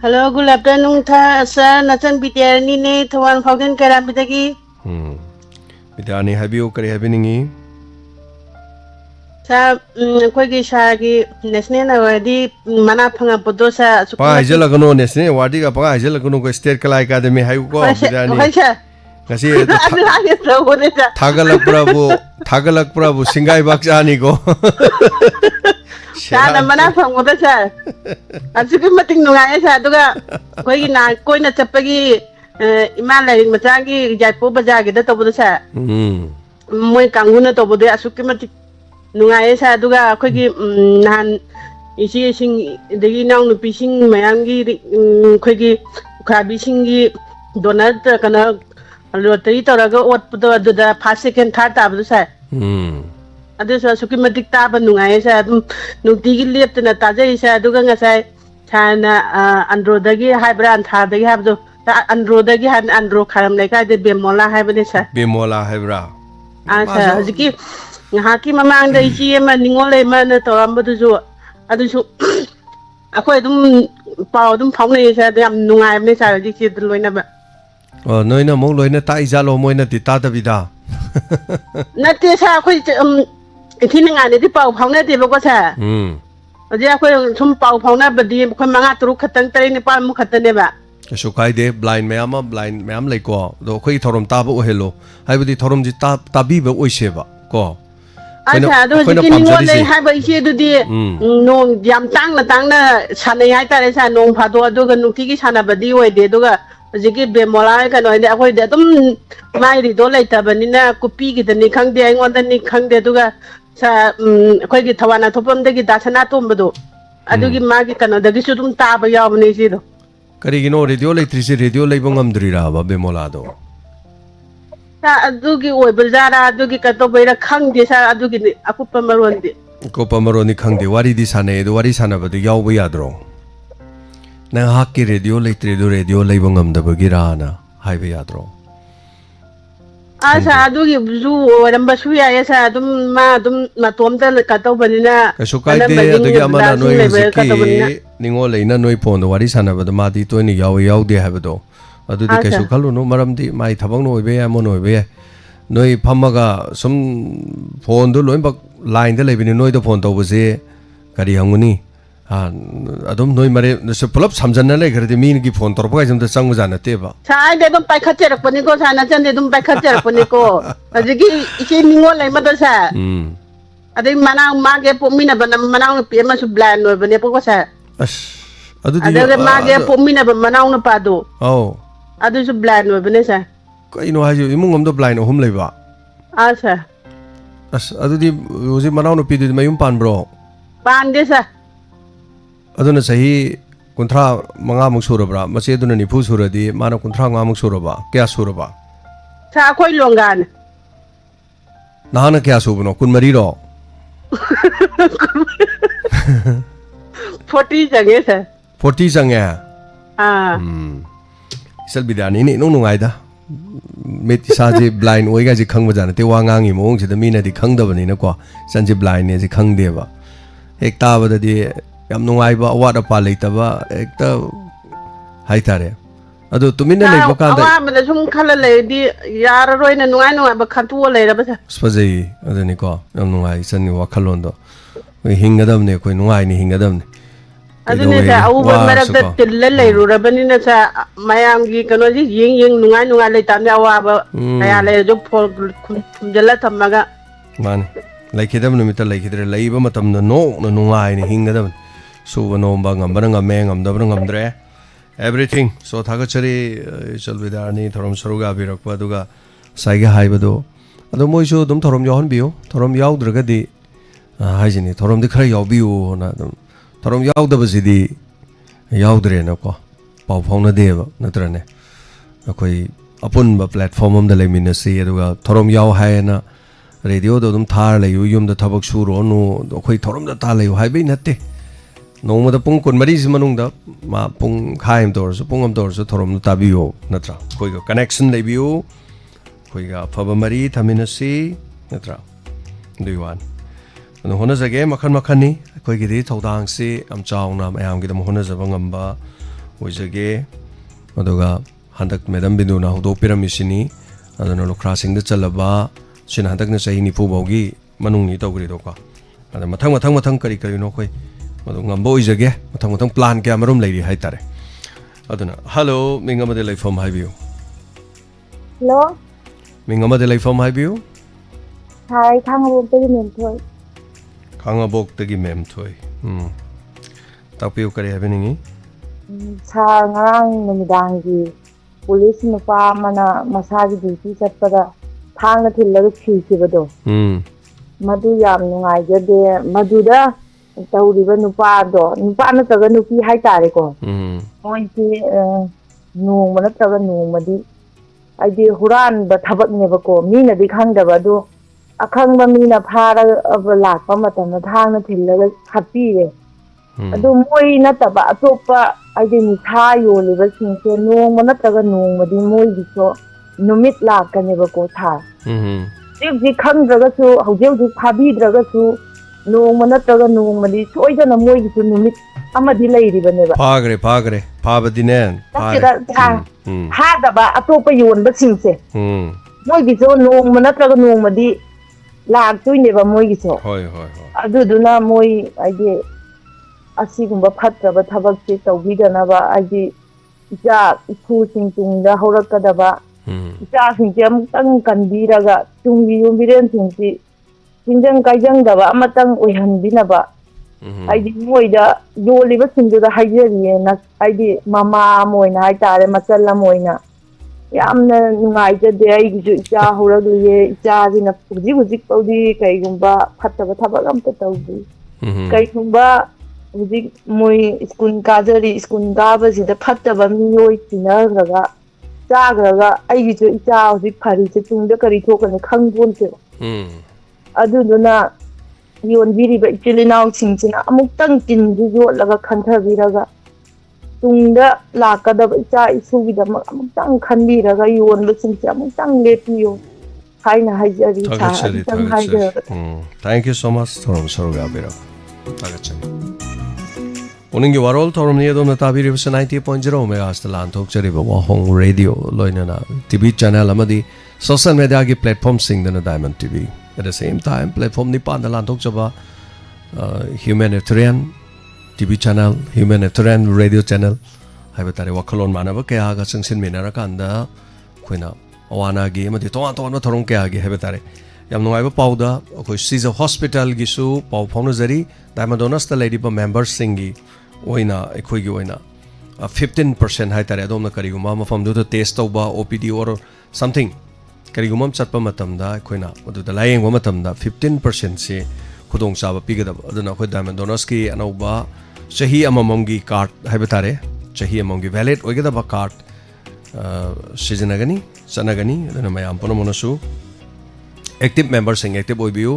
hello good afternoon tha sir nachan bityarni ne thwan phaugen karam bitagi bityani habiu kare habiningi sa koi gi shagi national award mana phanga podo sa pa hajela gano national award ga pa hajela gano ko state kala academy hayu ko bityani ngasi thagalak prabu singai bakjani ko sana mana phangmoda sa asuki mating nungai sa duga koi gi na koi na chapagi iman lai machangi jaipur bazaar gi da toboda sa moi kanguna toboda asuki mating nungai sa duga koi gi nan isi sing degi nang nupi sing mayang gi koi gi khabi sing gi donat kana lottery toraga otpudo aduda first second third tabdu sa adu sa suki matik taba nungai sa dum nutigi leptana tajai sa aduga ngasai chana androdagi hybra anthadagi habdo androdagi han andro kharam lekai de bemola haibane sa bemola haibra asa hajiki ngahaki mamang da ichi ma ningole ma na torambu ju adu su akoi dum pau dum phaunai sa yam nungai ne sa hajiki loina ba noina mo loina ta izalo moina ti ta da bida nate sa khoi thininga ne di pau phauna de bako sa aja khoi sum pau phauna badi khoi manga tru khatang tare ne pa mu khatane ba so kai de blind mayam lai ko do khoi thorom ta bo hello hai budi thorom ji ta bi ba oise ba ko acha do ji ni ngol lai hai ba ise du di nong jam tang na sanai hai tare sa nong pha do do ga nukti gi sana badi oi de do ga jiki bemola ka no ide akoi de dum mai ri do lai ta banina kupi gi de ni khang de ngon da ni khang de du ga sa akoi gi thawana thopam de gi dasana tom bado adu gi ma gi kana da gi su dum ta ba yaw ni si do kari gi no radio electricity radio lai bangam dri ra ba bemola do sa adu gi oi bazara adu gi ka to beira khang de sa adu gi akupa maron de ko pamaro ni khang de wari di sane do wari sana ba de yaw ba yadro na hakki radio lai bangam da bagira na haibe yadro asa adu gi zu ramba su ya sa dum matom da ka to banina ka su kai de adu gi amana noi ki ningo leina noi pon do wari sana ba da ma di to ni yaw de ha ba do adu di ka su khalu no maram di mai thabang no be ya mo no be noi phamaga sum phone do loi bak line da lebini noi do phone to bu se kari hanguni adum noi mare se pulap samjanna le garde min ki phone torpa jam da sang jana te ba sai de dum pai khacher pani ko sana jan de dum pai khacher pani ko ajigi ike ningo lai ma do sa adai mana ma ge po mina bana mana no pe ma su blan no bane po ko sa as adu di adai ma ge po mina ba mana no pa do adu su blan no bane sa kai no haju imung om do blind hum lei ba asa as adu di uji mana no pi di mayum pan bro pan de sa aduna sahi kunthra manga muk surabra mase aduna ni phu suradi mana kunthra nga muk suraba kya suraba sa khoi longan nahana kya subno kun mari ro 40 jange sa 40 jange sal bidani ni nong ngai da met saji blind oiga ji khang bajana te wa ngangi mong ji da mina di khang da bani na ko sanji blind ne ji khang de ba ek ta ba da di yam nungai ba awat apa leita ba ekta hai tare adu tumina le ba kan da awa ma sum khala le di yar roi na nungai ba khantu le ra ba sa spajai adu ni ko yam nungai san ni wa khalon do hingadam ne ko nungai ni hingadam ne adu ne sa au ba marak da tille le ru ra bani na sa mayam gi kano ji ying nungai le tam ya wa ba aya le jo phol jala tamaga ꯃꯥꯅꯤ ꯂꯩꯈꯤꯗꯕ ꯅꯨꯃꯤꯠꯇ ꯂꯩꯈꯤꯗ꯭ꯔꯦ ꯂꯩꯕ ꯃꯇꯝꯗ ꯅꯣꯛꯅ ꯅꯨꯡꯉꯥꯏꯅ ꯍꯤꯡꯒꯗꯕꯅꯤ ꯁꯨꯕ ꯅꯣꯝꯕ ꯉꯝꯕꯅ ꯉꯝꯃꯦ ꯉꯝꯗꯕꯅ ꯉꯝꯗ꯭ꯔꯦ everything so ꯊꯥꯒꯠꯆꯔꯤ ꯏꯆꯜ ꯕꯤꯗꯥꯔꯅꯤ ꯊꯧꯔꯝ ꯁꯔꯨꯛ ꯌꯥꯕꯤꯔꯛꯄ ꯑꯗꯨꯒ ꯉꯁꯥꯏꯒꯤ ꯍꯥꯏꯕꯗꯣ ꯑꯗꯣ ꯃꯣꯏꯁꯨ ꯑꯗꯨꯝ ꯊꯧꯔꯝ ꯌꯥꯎꯍꯟꯕꯤꯌꯨ ꯊꯧꯔꯝ ꯌꯥꯎꯗ꯭ꯔꯒꯗꯤ ꯍꯥꯏꯁꯤꯅꯤ ꯊꯧꯔꯝꯗꯤ ꯈꯔ ꯌꯥꯎꯕꯤꯌꯨꯅ ꯑꯗꯨꯝ ꯊꯧꯔꯝ ꯌꯥꯎꯗꯕꯁꯤꯗꯤ ꯌꯥꯎꯗ꯭ꯔꯦꯅꯀꯣ ꯄꯥꯎ ꯐꯥꯎꯅꯗꯦꯕ ꯅꯠꯇ꯭ꯔꯅꯦ ꯑꯩꯈꯣꯏ ꯑꯄꯨꯟꯕ ꯄ꯭ꯂꯦꯠꯐꯣꯝ ꯑꯃꯗ ꯂꯩꯃꯤꯟꯅꯁꯤ ꯑꯗꯨꯒ ꯊꯧꯔꯝ ꯌꯥꯎ ꯍꯥꯏꯅ ꯔꯦꯗꯤꯑꯣꯗ ꯑꯗꯨꯝ ꯊꯥꯔ ꯂꯩꯌꯨ ꯌꯨꯝꯗ ꯊꯕꯛ ꯁꯨꯔꯣꯅꯨ ꯑꯩꯈꯣꯏ ꯊꯧꯔꯝꯗ ꯊꯥ ꯂꯩꯌꯨ ꯍꯥꯏꯕꯩ ꯅꯠꯇꯦ ꯅꯣꯡꯃꯗ ꯄꯨꯡ 24ꯁꯤ ꯃꯅꯨꯡꯗ ꯄꯨꯡ ꯈꯥꯏ ꯑꯃ ꯇꯧꯔꯁꯨ ꯄꯨꯡ ꯑꯃ ꯇꯧꯔꯁꯨ ꯊꯧꯔꯝꯗ ꯇꯥꯕꯤꯌꯣ ꯅꯠꯇ꯭ꯔꯥ ꯑꯩꯈꯣꯏꯒ ꯀꯅꯦꯛꯁꯟ ꯂꯩꯕꯤꯌꯨ ꯑꯩꯈꯣꯏꯒ ꯑꯐꯕ ꯃꯔꯤ ꯊꯝꯃꯤꯟꯅꯁꯤ ꯅꯠꯇ꯭ꯔꯥ ꯑꯗꯨꯒꯤ ꯋꯥꯅꯤ ꯑꯗꯨ ꯍꯣꯠꯅꯖꯒꯦ ꯃꯈꯜ ꯃꯈꯜꯅꯤ ꯑꯩꯈꯣꯏꯒꯤꯗꯤ ꯊꯧꯗꯥꯡꯁꯤ ꯌꯥꯝ ꯆꯥꯎꯅ ꯃꯌꯥꯝꯒꯤꯗꯃꯛ ꯍꯣꯠꯅꯖꯕ ꯉꯝꯕ ꯑꯣꯏꯖꯒꯦ ꯑꯗꯨꯒ ꯍꯟꯗꯛ ꯃꯦꯗꯝ ꯕꯤꯟꯗꯨꯅ ꯍꯧꯗꯣꯛꯄꯤꯔꯝꯃꯤꯁꯤꯅꯤ ꯑꯗꯨꯅ ꯂꯨꯈ꯭ꯔꯥꯁꯤꯡꯗ ꯆꯜꯂꯕ ꯁꯤꯅ ꯍꯟꯗꯛꯅ ꯆꯍꯤ 90 ꯐꯥꯎꯒꯤ ꯃꯅꯨꯡꯅꯤ ꯇꯧꯈ꯭ꯔꯤꯗꯣꯀꯣ ꯑꯗ ꯃꯊꯪ ꯀꯔꯤ ꯀꯔꯤꯅꯣ ꯑꯩꯈꯣꯏ ꯃꯗꯨ ꯉꯝꯕ ꯑꯣꯏꯖꯒꯦ ꯃꯊꯪ ꯄ꯭ꯂꯥꯟ ꯀꯌꯥ ꯃꯔꯨꯝ ꯂꯩꯔꯤ ꯍꯥꯏꯇꯥꯔꯦ ꯑꯗꯨꯅ ꯍꯜꯂꯣ ꯃꯤꯡ ꯑꯃꯗ ꯂꯩꯐꯝ ꯍꯥꯏꯕꯤꯌꯨ ꯍꯜꯂꯣ ꯃꯤꯡ ꯑꯃꯗ ꯂꯩꯐꯝ ꯍꯥꯏꯕꯤꯌꯨ ꯍꯥꯏ ꯈꯥꯡꯉꯕꯣꯛꯇꯒꯤ ꯃꯦꯝꯊꯣꯏ ꯈꯥꯡꯉꯕꯣꯛꯇꯒꯤ ꯃꯦꯝꯊꯣꯏ ꯇꯥꯛꯄꯤꯌꯨ ꯀꯔꯤ ꯍꯥꯏꯕꯤꯅꯤꯡꯉꯤ ꯁꯥꯔ ꯉꯔꯥꯡ ꯅꯨꯃꯤꯗꯥꯡꯒꯤ ꯄꯨꯂꯤꯁ ꯅꯨꯄꯥ ꯑꯃꯅ ꯃꯁꯥꯒꯤ ꯗ꯭ꯌꯨꯇꯤ ꯆꯠꯄꯗ ꯊꯥꯡꯅ ꯊꯤꯜꯂꯒ ꯁꯤꯈꯤꯕꯗꯣ ꯃꯗꯨ ꯌꯥꯝ ꯅꯨꯡꯉꯥꯏꯖꯗꯦ ꯃꯗꯨꯗ ꯇꯧꯔꯤꯕ ꯅꯨꯄꯥꯗꯣ ꯅꯨꯄꯥ ꯅꯠꯇ꯭ꯔꯒ ꯅꯨꯄꯤ ꯍꯥꯏꯇꯥꯔꯦꯀꯣ ꯃꯣꯏꯁꯤ ꯅꯣꯡꯃ ꯅꯠꯇ꯭ꯔꯒ ꯅꯣꯡꯃꯗꯤ ꯍꯥꯏꯗꯤ ꯍꯨꯔꯥꯟꯕ ꯊꯕꯛꯅꯦꯕꯀꯣ ꯃꯤꯅꯗꯤ ꯈꯪꯗꯕ ꯑꯗꯣ ꯑꯈꯪꯕ ꯃꯤꯅ ꯐꯥꯔꯒ ꯂꯥꯛꯄ ꯃꯇꯝꯗ ꯊꯥꯡꯅ ꯊꯤꯜꯂꯒ ꯍꯥꯠꯄꯤꯔꯦ ꯑꯗꯨ ꯃꯣꯏ ꯅꯠꯇꯕ ꯑꯇꯣꯞꯄ ꯍꯥꯏꯗꯤ ꯅꯤꯁꯥ ꯌꯣꯜꯂꯤꯕꯁꯤꯡꯁꯦ ꯅꯣꯡꯃ ꯅꯠꯇ꯭ꯔꯒ ꯅꯣꯡꯃꯗꯤ ꯃꯣꯏꯒꯤꯁꯨ ꯅꯨꯃꯤꯠ ꯂꯥꯛꯀꯅꯦꯕꯀꯣ ꯁꯥꯔ ꯍꯧꯖꯤꯛ ꯈꯪꯗ꯭ꯔꯒꯁꯨ ꯍꯧꯖꯤꯛ ꯐꯥꯕꯤꯗ꯭ꯔꯒꯁꯨ ꯅꯣꯡꯃ ꯅꯠꯇ꯭ꯔꯒ ꯅꯣꯡꯃꯗꯤ ꯁꯣꯏꯗꯅ ꯃꯣꯏꯒꯤꯁꯨ ꯅꯨꯃꯤꯠ ꯑꯃꯗꯤ ꯂꯩꯔꯤꯕꯅꯦꯕ ꯐꯥꯈ꯭ꯔꯦ ꯐꯥꯕꯗꯤꯅꯦ ꯐꯥꯗꯕ ꯑꯇꯣꯞꯄ ꯌꯣꯟꯕꯁꯤꯡꯁꯦ ꯃꯣꯏꯒꯤꯁꯨ ꯅꯣꯡꯃ ꯅꯠꯇ꯭ꯔꯒ ꯅꯣꯡꯃꯗꯤ ꯂꯥꯛꯇꯣꯏꯅꯦꯕ ꯃꯣꯏꯒꯤꯁꯨ ꯑꯗꯨꯗꯨꯅ ꯃꯣꯏ ꯍꯥꯏꯗꯤ ꯑꯁꯤꯒꯨꯝꯕ ꯐꯠꯇ꯭ꯔꯕ ꯊꯕꯛꯁꯤ ꯇꯧꯕꯤꯗꯅꯕ ꯍꯥꯏꯗꯤ ꯏꯆꯥ ꯏꯁꯨꯁꯤꯡ ꯇꯨꯡꯗ ꯍꯧꯔꯛꯀꯗꯕ ꯏꯆꯥꯁꯤꯡꯁꯤ ꯑꯃꯨꯛꯇꯪ ꯀꯟꯕꯤꯔꯒ ꯇꯨꯡꯒꯤ ꯌꯨꯝꯕꯤꯔꯦꯟꯁꯤꯡꯁꯤ ꯇꯤꯟꯖꯪ ꯀꯥꯏꯖꯪꯗꯕ ꯑꯃꯇꯪ ꯑꯣꯏꯍꯟꯕꯤꯅꯕ ꯍꯥꯏꯗꯤ ꯃꯣꯏꯗ ꯌꯣꯜꯂꯤꯕꯁꯤꯡꯗꯨꯗ ꯍꯥꯏꯖꯔꯤꯌꯦ ꯍꯥꯏꯗꯤ ꯃꯃꯥ ꯑꯃ ꯑꯣꯏꯅ ꯍꯥꯏꯇꯥꯔꯦ ꯃꯆꯜ ꯑꯃ ꯑꯣꯏꯅ ꯌꯥꯝꯅ ꯅꯨꯡꯉꯥꯏꯖꯗꯦ ꯑꯩꯒꯤꯁꯨ ꯏꯆꯥ ꯍꯧꯔꯛꯂꯤꯌꯦ ꯏꯆꯥꯁꯤꯅ ꯍꯧꯖꯤꯛ ꯐꯥꯎꯗꯤ ꯀꯩꯒꯨꯝꯕ ꯐꯠꯇꯕ ꯊꯕꯛ ꯑꯝꯇ ꯇꯧꯗ꯭ꯔꯤ ꯀꯩꯒꯨꯝꯕ ꯍꯧꯖꯤꯛ ꯃꯣꯏ ꯁ꯭ꯀꯨꯜ ꯀꯥꯖꯔꯤ ꯁ꯭ꯀꯨल ꯀꯥꯕꯁꯤꯗ ꯐꯠꯇꯕ ꯃꯤꯑꯣꯏ ꯇꯤꯟꯅꯈ꯭ꯔꯒ ꯆꯥꯈ꯭ꯔꯒ ꯑꯩꯒꯤꯁꯨ ꯏꯆꯥ ꯍꯧꯖꯤꯛ ꯐꯔꯤꯁꯦ ꯇꯨꯡꯗ ꯀꯔꯤ ꯊꯣꯛꯀꯅꯤ ꯈꯪꯄꯣꯟꯇꯦꯕ ꯑꯗꯨꯗꯨꯅ ꯌꯣꯟꯕꯤꯔꯤꯕ ꯏꯆꯤꯜ ꯏꯅꯥꯎꯁꯤꯡꯁꯤꯅ ꯑꯃꯨꯛꯇꯪ ꯇꯤꯟꯁꯤ ꯌꯣꯠꯂꯒ ꯈꯟꯊꯕꯤꯔꯒ ꯇꯨꯡꯗ ꯂꯥꯛꯀꯗꯕ ꯏꯆꯥ ꯏꯁꯨꯒꯤꯗꯃꯛ ꯑꯃꯨꯛꯇꯪ ꯈꯟꯕꯤꯔꯒ ꯌꯣꯟꯕꯁꯤꯡꯁꯦ ꯑꯃꯨꯛꯇꯪ ꯂꯦꯞꯄꯤꯌꯨ ꯍꯥꯏꯅ ꯍꯥꯏꯖꯔꯤ ꯁꯥꯔ ꯑꯃꯨꯛꯇꯪ ꯍꯥꯏꯖꯔꯒ ꯊꯦꯡꯛ ꯌꯨ ꯁꯣ ꯃꯆ ꯊꯧꯔꯝ ꯁꯔꯨꯛ ꯌꯥꯕꯤꯔꯛ ꯊꯥꯒꯠꯆꯔꯤ ꯄꯨꯛꯅꯤꯡꯒꯤ ꯋꯥꯔꯣꯜ ꯊꯧꯔꯝꯅꯤ ꯑꯗꯣꯝꯅ ꯇꯥꯕꯤꯔꯤꯕꯁꯤ 90.0 ꯃꯦꯒꯥꯍꯔ꯭ꯠꯖꯇ ꯂꯥꯟꯊꯣꯛꯆꯔꯤꯕ ꯋꯥꯍꯣꯡ ꯔꯦꯗꯤꯑꯣ ꯂꯣꯏꯅꯅ ꯇꯤꯚꯤ ꯆꯦꯅꯦꯜ ꯑꯃꯗꯤ ꯁꯣꯁꯤꯌꯦꯜ ꯃꯦꯗꯤꯌꯥꯒꯤ ꯄ꯭ꯂꯦꯠꯐꯣꯝꯁꯤꯡꯗꯅ Diamond TV at the same time platform 9ꯗ ꯂꯥꯟꯊꯣꯛꯆꯕ humanitarian TV channel humanitarian radio channel ꯍꯥꯏꯕ ꯇꯥꯔꯦ ꯋꯥꯈꯜꯂꯣꯟ ꯃꯥꯟꯅꯕ ꯀꯌꯥꯒ ꯆꯪꯁꯤꯟꯃꯤꯟꯅꯔꯀꯥꯟꯗ ꯑꯩꯈꯣꯏꯅ ꯑꯋꯥ ꯑꯅꯥꯒꯤ ꯑꯃꯗꯤ ꯇꯣꯉꯥꯟ ꯇꯣꯉꯥꯟꯕ ꯊꯧꯔꯝ ꯀꯌꯥꯒꯤ ꯍꯥꯏꯕ ꯇꯥꯔꯦ ꯌꯥꯝ ꯅꯨꯡꯉꯥꯏꯕ ꯄꯥꯎꯗ ꯑꯩꯈꯣꯏ ꯁꯤꯖ ꯍꯣꯁꯄꯤꯇꯥꯜꯒꯤꯁꯨ ꯄꯥꯎ ꯐꯥꯎꯅꯖꯔꯤ ꯗꯥꯏꯃꯟ ꯗꯣꯅꯔꯁꯇ ꯂꯩꯔꯤꯕ ꯃꯦꯝꯕꯔꯁꯤꯡꯒꯤ ꯑꯣꯏꯅ ꯑꯩꯈꯣꯏꯒꯤ ꯑꯣꯏꯅ 15% ꯍꯥꯏꯇꯥꯔꯦ ꯑꯗꯣꯝꯅ ꯀꯔꯤꯒꯨꯝꯕ ꯃꯐꯝꯗꯨꯗ ꯇꯦꯁ ꯇꯧꯕ OPD ꯑꯣꯔ ꯁꯝꯊꯤꯡ ꯀꯔꯤꯒꯨꯝꯕ ꯑꯃ ꯆꯠꯄ ꯃꯇꯝꯗ ꯑꯩꯈꯣꯏꯅ ꯑꯗꯨꯗ ꯂꯥꯌꯦꯡꯕ ꯃꯇꯝꯗ 15%ꯁꯤ ꯈꯨꯗꯣꯡꯆꯥꯕ ꯄꯤꯒꯗꯕ ꯑꯗꯨꯅ ꯑꯩꯈꯣꯏ ꯗꯥꯏꯃꯟ ꯗꯣꯅꯔꯁꯀꯤ ꯑꯅꯧꯕ ꯆꯍꯤ ꯑꯃꯃꯝꯒꯤ ꯀꯥꯔꯠ ꯍꯥꯏꯕ ꯇꯥꯔꯦ ꯆꯍꯤ ꯑꯃꯃꯝꯒꯤ ꯚꯦꯂꯤꯗ ꯑꯣꯏꯒꯗꯕ ꯀꯥꯔꯠ ꯁꯤꯖꯤꯟꯅꯒꯅꯤ ꯆꯠꯅꯒꯅꯤ ꯑꯗꯨꯅ ꯃꯌꯥꯝ ꯄꯨꯝꯅꯃꯛꯅꯁꯨ एक्टिव मेंबरसिंग एक्टिव होइबियु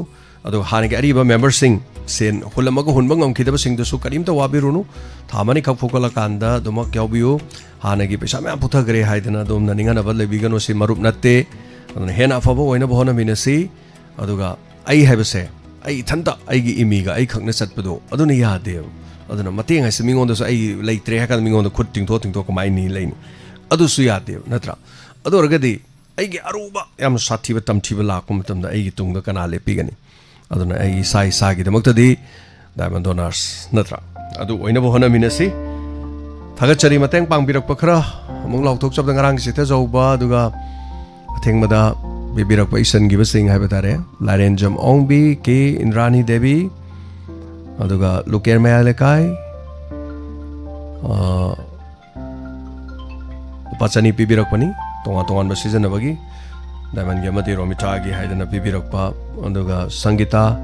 अदो हानगे अरिबा मेंबरसिंग सेन हुलमगा हुनबा ngमखिदबसिंगदसु करिमता वाबिरुनु थामनि खफुकला कांदा दुमक यावबियु हानगे पैसा म्याम पुथगरे हाइदना दोमना निंगनबा लेबिगनो सि मरुप नत्ते अदुना हेना अफबा ओइना बहोना मिनसि अदुगा आई हाइबसे आई थंता आईगी इमीगा आई खकना चटपदो अदुना यादे अदुना मतेंग हाइसे मिंगोंदसु आई लेइत्रे हाका मिंगोंद खुद टिंगथो कमाइनी लेनि अदुसु यादे नत्रा अदोरगदि ꯑꯩꯒꯤ ꯑꯔꯨꯕ ꯌꯥꯝꯅ ꯁꯥꯊꯤꯕ ꯇꯝꯊꯤꯕ ꯂꯥꯛꯄ ꯃꯇꯝꯗ ꯑꯩꯒꯤ ꯇꯨꯡꯗ ꯀꯅꯥ ꯂꯦꯞꯄꯤꯒꯅꯤ ꯑꯗꯨꯅ ꯑꯩ ꯏꯁꯥꯒꯤꯗꯃꯛꯇꯗꯤ ꯗꯥꯏꯃꯟ ꯗꯣꯅꯔꯁ ꯅꯠꯇ꯭ꯔꯥ ꯑꯗꯨ ꯑꯣꯏꯅꯕ ꯍꯣꯠꯅꯃꯤꯟꯅꯁꯤ ꯊꯥꯒꯠꯆꯔꯤ ꯃꯇꯦꯡ ꯄꯥꯡꯕꯤꯔꯛꯄ ꯈꯔ ꯑꯃꯨꯛ ꯂꯥꯎꯊꯣꯛꯆꯕꯗ ꯉꯔꯥꯡꯒꯤ ꯆꯤꯊꯖꯧꯕ ꯑꯗꯨꯒ ꯑꯊꯦꯡꯕꯗ bibirak pa isan giba sing hai batare Larenjam Ongbi K Indrani Devi aduga Luker Mayalekai Pachani bibirak pani tongan ba season bagi Diamond Yamati Romitagi haidana bibirak pa aduga Sangita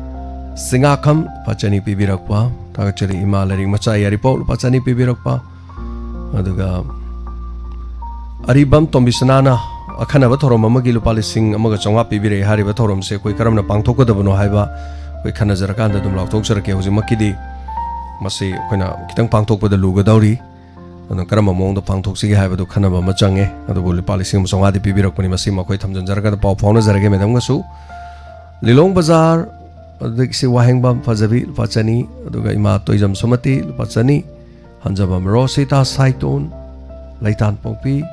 Singakham Pachani bibirak pa tagachari Imalari Machai Aripo Pachani bibirak pa aduga Aribam Tombisanana Akhanaba thorom amagi lupa lising amaga chonga pibire hariba thorom se koi karamna pangthokadabano haiba koi khanajarakan dum laukthokjarake hoji makidi masi koina kitang pangthokpada lugadawri ana karama mongda pangthoksigi haibadu khanaba machange adubu lupa lising chonga di pibirakpani masi makoi thamjanjaraka da pau phawna jarage medamga su Lilong Bazar adiksi wahengbam fajabi pachani aduga ima toijam sumati pachani hanjabam Rosita Saiton Laitan Pokpi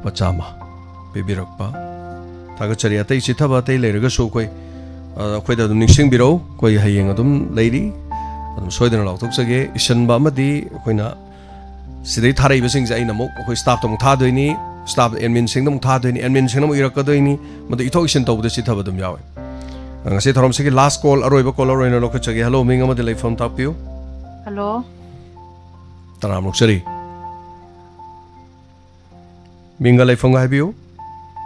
Pachama Bibirakpa Tagachari Atai Chitaba Atai Leraga Show Koi Quaida Dum Nixing Biro Koi Hayang Adum Lady Adam Soidan Lautoksage Ishan Bamadi Koina Sidai Tari Basing Zainamo Koi Staff Tom Tadoini Staff Admin Singdom Tadoini Admin Singdom Irakadoini Mother Itoxian Tob the Chitaba Dum Yawe and say Tom Siki last call Aroba Color in a Lokachagi Hello Mingama the phone top you Hello Taram Luxury Minga Lifong have you?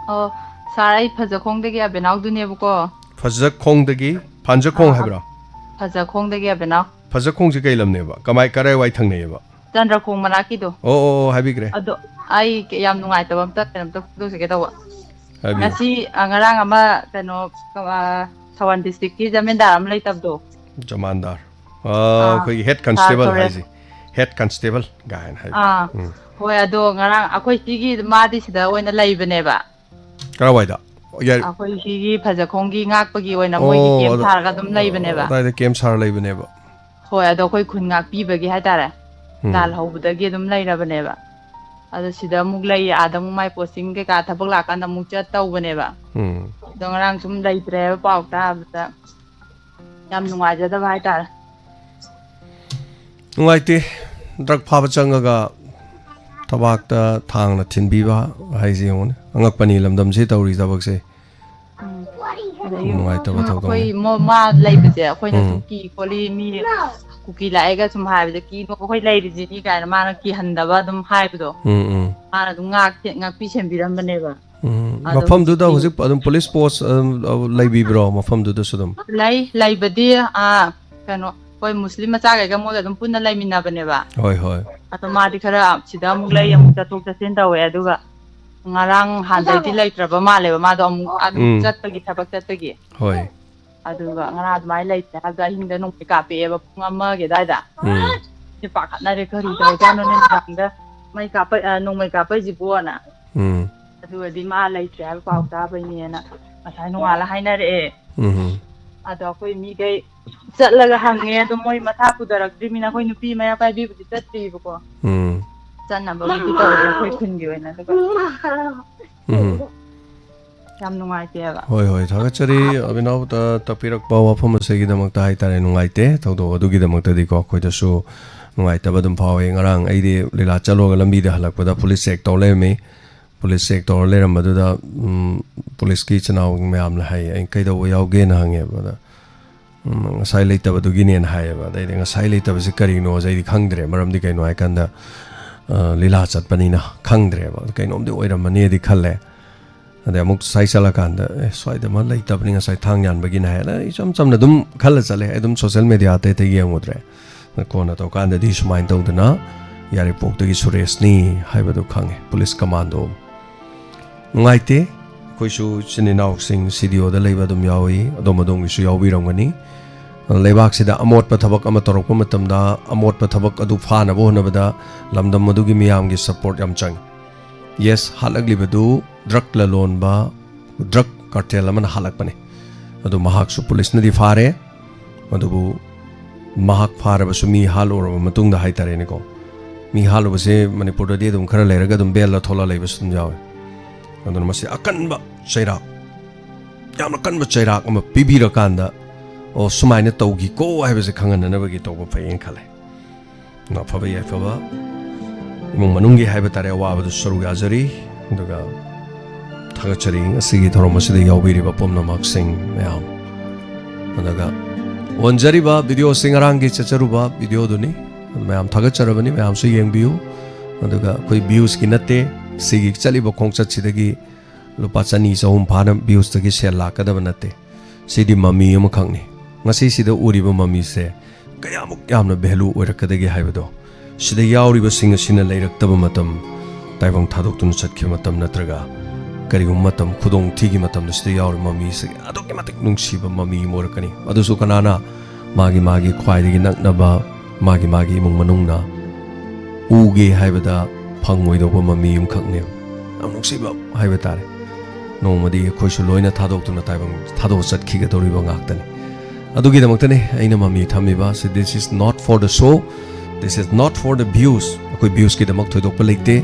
Oh, sorry, Pazakong the Gab and out the Nebuko. Pazakong the Gi, Panjakong Habra. Pazakong the Gab and out. Pazakong the Galam Neva, Kamai Kare White Neva. Sandra Kong Marakido. Oh, have you great? I am no item of that and to get over. I see Angarangama, Tawan district is a Mendam late of do. Jamandar. Oh, head constable, head constable, guy. Where do Narang Aquati Madis the when the labor never. Karawida. Aquati Pazakongi Nakpagi when a way came Targadum labor never. The games are labor never. Where do Koi could not be Bagi Hatara. Dal hope the Gedum later never. Other Sida Muglay Adam my posting the Catabulak and the Muchata whenever. Don't run some later about that. Yam no idea the vital. Like the drug Papa Changaga. Tabak the Tang the Tin Biva, Hizion, Angapani Lamdam Zeta or Rizabakse. More mad labor there, when a cookie, Polly, me, cookie like us some have the key, no quite ladies in Ika and Manaki and the bottom hypedo. Anadungak fish and Biram never. Mafam Duda was it police post Labi Bro, Mafam Duda Sudum. Lay, but dear, cannot. Muslim Masaga more than Puna Lamina Beneva. Hoi. Automatically, Sidam Lay and Tatuka Senta where Duga Narang had a delay Trabamale, Madam Zatagi Tabakatagi. Hoi. Aduga, Narad my late, have got him the no pick up ever Punga Dada. The Pak Naricari, Ganon my cup, no makeup is Buona. Do a dima late travel out Tabaniana, but I know Alahina. Adoko me gay. Setlaga hanging to my Mataku that Dimina going to be my baby with the table. Son of a couldn't give another. Some no idea. Hoi, Tagachari, Abino, the Tapirak Power from a Segidamata and White, Toto, Dugidamata, quite a show, White Abadam Powering around 80 Lila Chalo Lambida, like with the police sector, Leme, police sector, Lera Maduda, police kitchen out in Mamlahai, and Kato way out again hung. Silent of the Guinean Hive, they think a silent of the Carino, they Kangre, Maramdika, no, I can Lilas at Panina, Kangre, kind of the way of Mania di Kale. And they are most Saisalakanda, so I demand late opening as I Tangan begin ahead. Some of them colors I them social media, they take young woodre. The corner to Kanda dish mind out the na, Yaripok the Suresni, Hibadu Kang, police commando. Ngaite, Kushu Chininau sing Sidio, the labor dum yawi, Domadong is Yawi. Lebaksida Amot Patabak Amatorokamatamda, Amot Patabak Adufana Bonabada, Lamdam Madugi Miamgi support Yamchang. Yes, Halagli Badu, Druk Lalon Ba, Druk Cartelaman Halakpane. Adu Mahak su police Nadi Fare, Madubu Mahak Farabasumi Halo or Matung the Haitarenico. Mi Halo was a Manipura de Dum Karalegadum Bella Tola Labasum Yaw. And then must say Akanba Shira Yamakanba Chira, I'm a Bibira Kanda. O Sumaina Togi go, I was a Kangan and never get over paying Kale. Not for the Yafava. Manungi Habatare Wav the Surugazari, thagachari asigi thorom asida yaubiriba pomnamak sing mayam adaga onjariba video singarangi chacharuba video duni mayam thagacharabani mayam su yengbiu adaga koi views ki natte sigi chaliba khongchat sidagi lupa chani chahum phana views tagi share lakadaba natte sidi mami ama khangni ngasi sida uriba mami se kayamuk yamna value oirakadagi haibado sida yauriba singa sina leirakhtaba matam taibang thadok tun chatki matam natraga karigum matam khudong thigi matam sida yaur mami se adok matik nungsiba mami morakani adusu kanana magi magi khwaidagi naknaba magi magi mung manungna uge haibada phangmoidoba mami um khakne am nungsiba haiba tare nomadi khoisu loina thadok tun taibang thadok chatki ga doriba ngaktani adugi damaktani aina mami thamiba so this is not for the show, this is not for the views koi views ki damak thoidok pa leite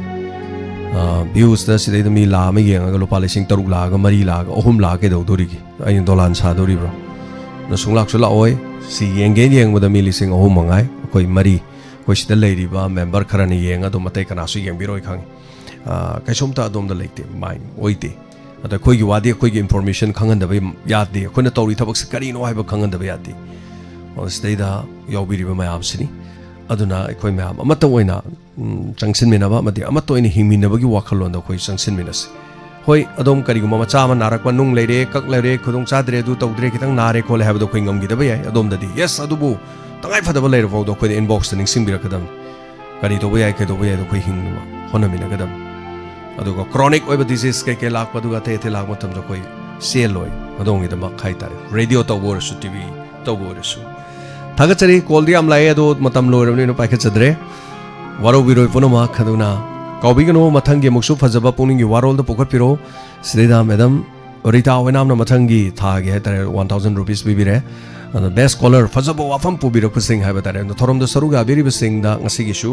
views da sidai da mi la ma yenga lupa lising taruk la ga mari la ga ohum la ke do dori ki ain dolan sa dori bro na sunglak su la oi si yenge yeng da mi lising ohum mangai koi mari koi sida leiri ba member kharani yenga do matai kana su yeng biroi khang kai somta adom da leite mine oite ada koi gi wadi koi gi information khangan da bai yadi koi na tori thabak se kari no hai ba khangan da bai yadi or stay da yobiri ba mayam sini aduna koi mayam amata oina changsin mina ba mati amato ini hingmin bagi wakhalon da koi changsin minas hoi adom kari guma macha ma narak pa nung leire kak leire khudong chadre du tawdre kitang nare khole ha ba do koi ngam gi da bai adom da di yes adubu tangai phada ba leire fo do koi inbox ta ning sing birak kadam kari to bai kai do bai do koi hing ma hona mina kadam aduga chronic oiba disease ke lak paduga the lak matam jo koi sel loi adong ida ma khai tare radio to bor su tv to bor su thagachari call di am lai ado matam loirabni no paikha chadre waro biroi punama khaduna kaubigano mathangi muksu phajaba puningi warol da pokhat piro srida madam rita wenam na mathangi thage tare 1000 rupees bibire and the best caller phajaba wafam pubiro kusing haiba tare no thorom da saruga biri bising da ngasi gisu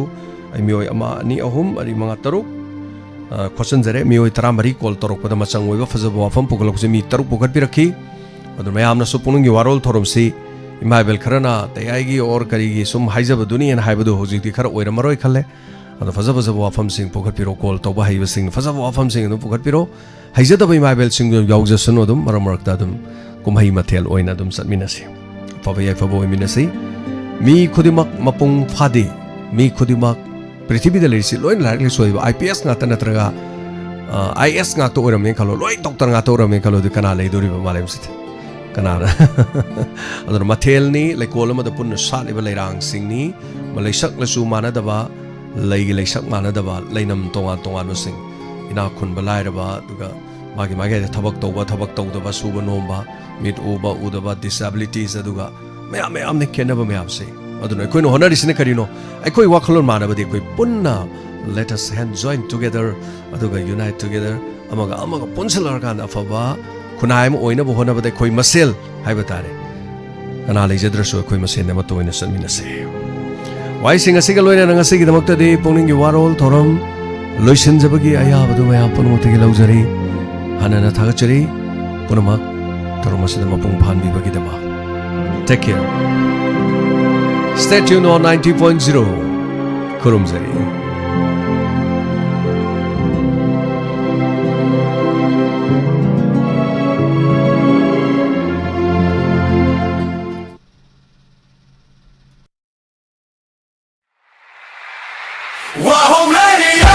ai mioi ama ni ahum ari manga taruk question jare mioi taramari call torok pada machang oiba phajaba wafam pugalok se mi taruk pokhat pirakhi adu mayamna su puningi warol thorom si imaibel kharana tayaigi or karigi sum haijaba duni en haibadu hojikti khara oira maroi khalle adu phajaba jaba wafam sing pokhat piro call toba haiba sing phajaba wafam sing adu pokhat piro haijada bai imaibel sing yaujja sunu dum maramarkta dum kumhai mathel oina dum satminasi pabaya paboi minasi mi khudimak mapung phadi mi khudimak prithibida lerisi loin larli soiba IPS ngata natraga IS ngata oramne khalo loi doctor ngata oramne khalo du kana leidori ba malem sit kana ador mathel ni lekol ma da pun sali ba leirang sing ni malaisak lasu mana daba leigi leisak mana daba leinam tongan tongan sing ina khun ba laira ba duga magi magi thabak tawba suba nomba mit uba udaba disabilities aduga mayam mayam ne kenaba mayam se aduna koi no honor isne karino ai koi wakhalon mana ba de koi punna let us hand join together aduga unite together amaga punsalar kan afaba kunai mo oina bo hona ba de koi masel haiba tare kana leijadra so koi masel ne ma to ina sanmina se wai singa siga loina nga sigi damakta de pongning gi warol thoram loisin jabagi aya badu mayam punmoti gi laujari hanana thagachari punamak thoram asida mapung phan bi bagi dama take care. Stay tuned on 90.0 Kurumzari. WAHONG Radio!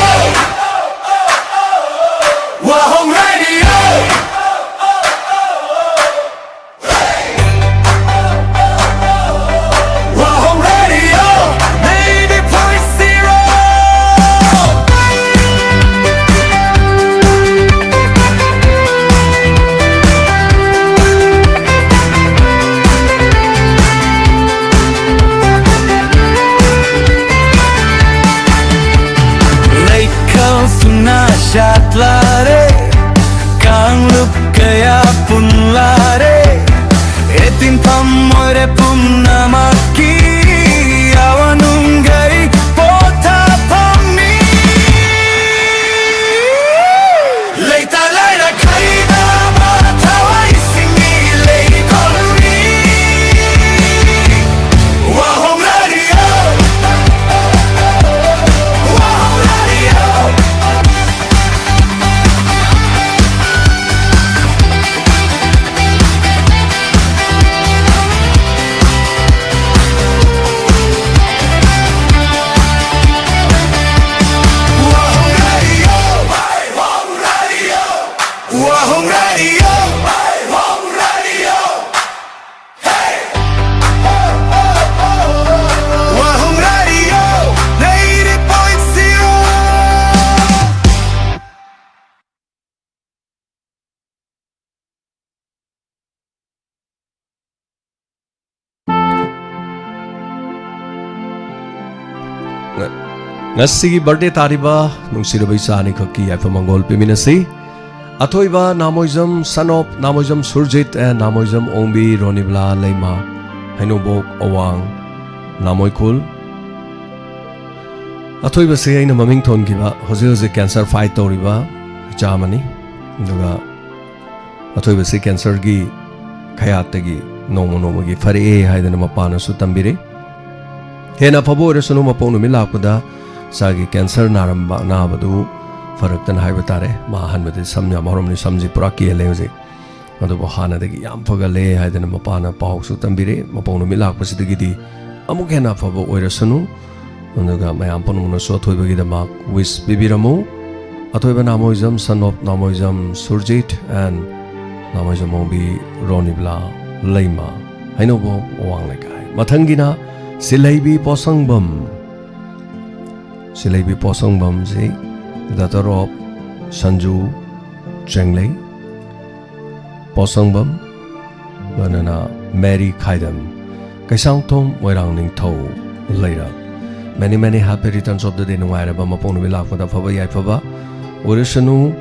WAHONG Radio! WAHONG Radio! 90.0! Shatlare kang lup kaya pun lare etin pamoire punna maki awanungai pota pami leita laira kaida matawai singi lei koloni WAHONG Radio WAHONG Radio Ngasi birthday tariba nungsirabay sani khaki aifa mangol piminasi athoiba namoizam son of namoizam Surjit and namoizam Ongbi Ronibla Leima Hainobok Awang Namoikul athoiba se aina maming thon giba hoje cancer fight toriba chamani duga athoiba se cancer gi khayatagi nomo gi fare haidana mapana su tambire hena phabore sunu maponu milakpada sagi cancer naramba nabadu faraktan haibatare ma hanbadi samnya maromni samji pura kiele hoje adu bahana dagi yam phagale haidana mapana pahoksu tambire maponu milakpasidagi di amuk hena phabo oirasunu anuga mayam panumna so thoibagi da mak wish bibiramu athoiba namoizam son of namoizam Surjit and namoizam Ongbi Ronibla Leima hainobo owanglekai mathangina Silaibi Posangbam Silaibi Posangbam ji daughter of Sanju Chenglei Posangbam Banana Mary Khaidam Kaisang Tom Moirang Ning Thau Leira many happy returns of the day Nuairaba Maponu Vilakpada Faba Yaifaba Urishanu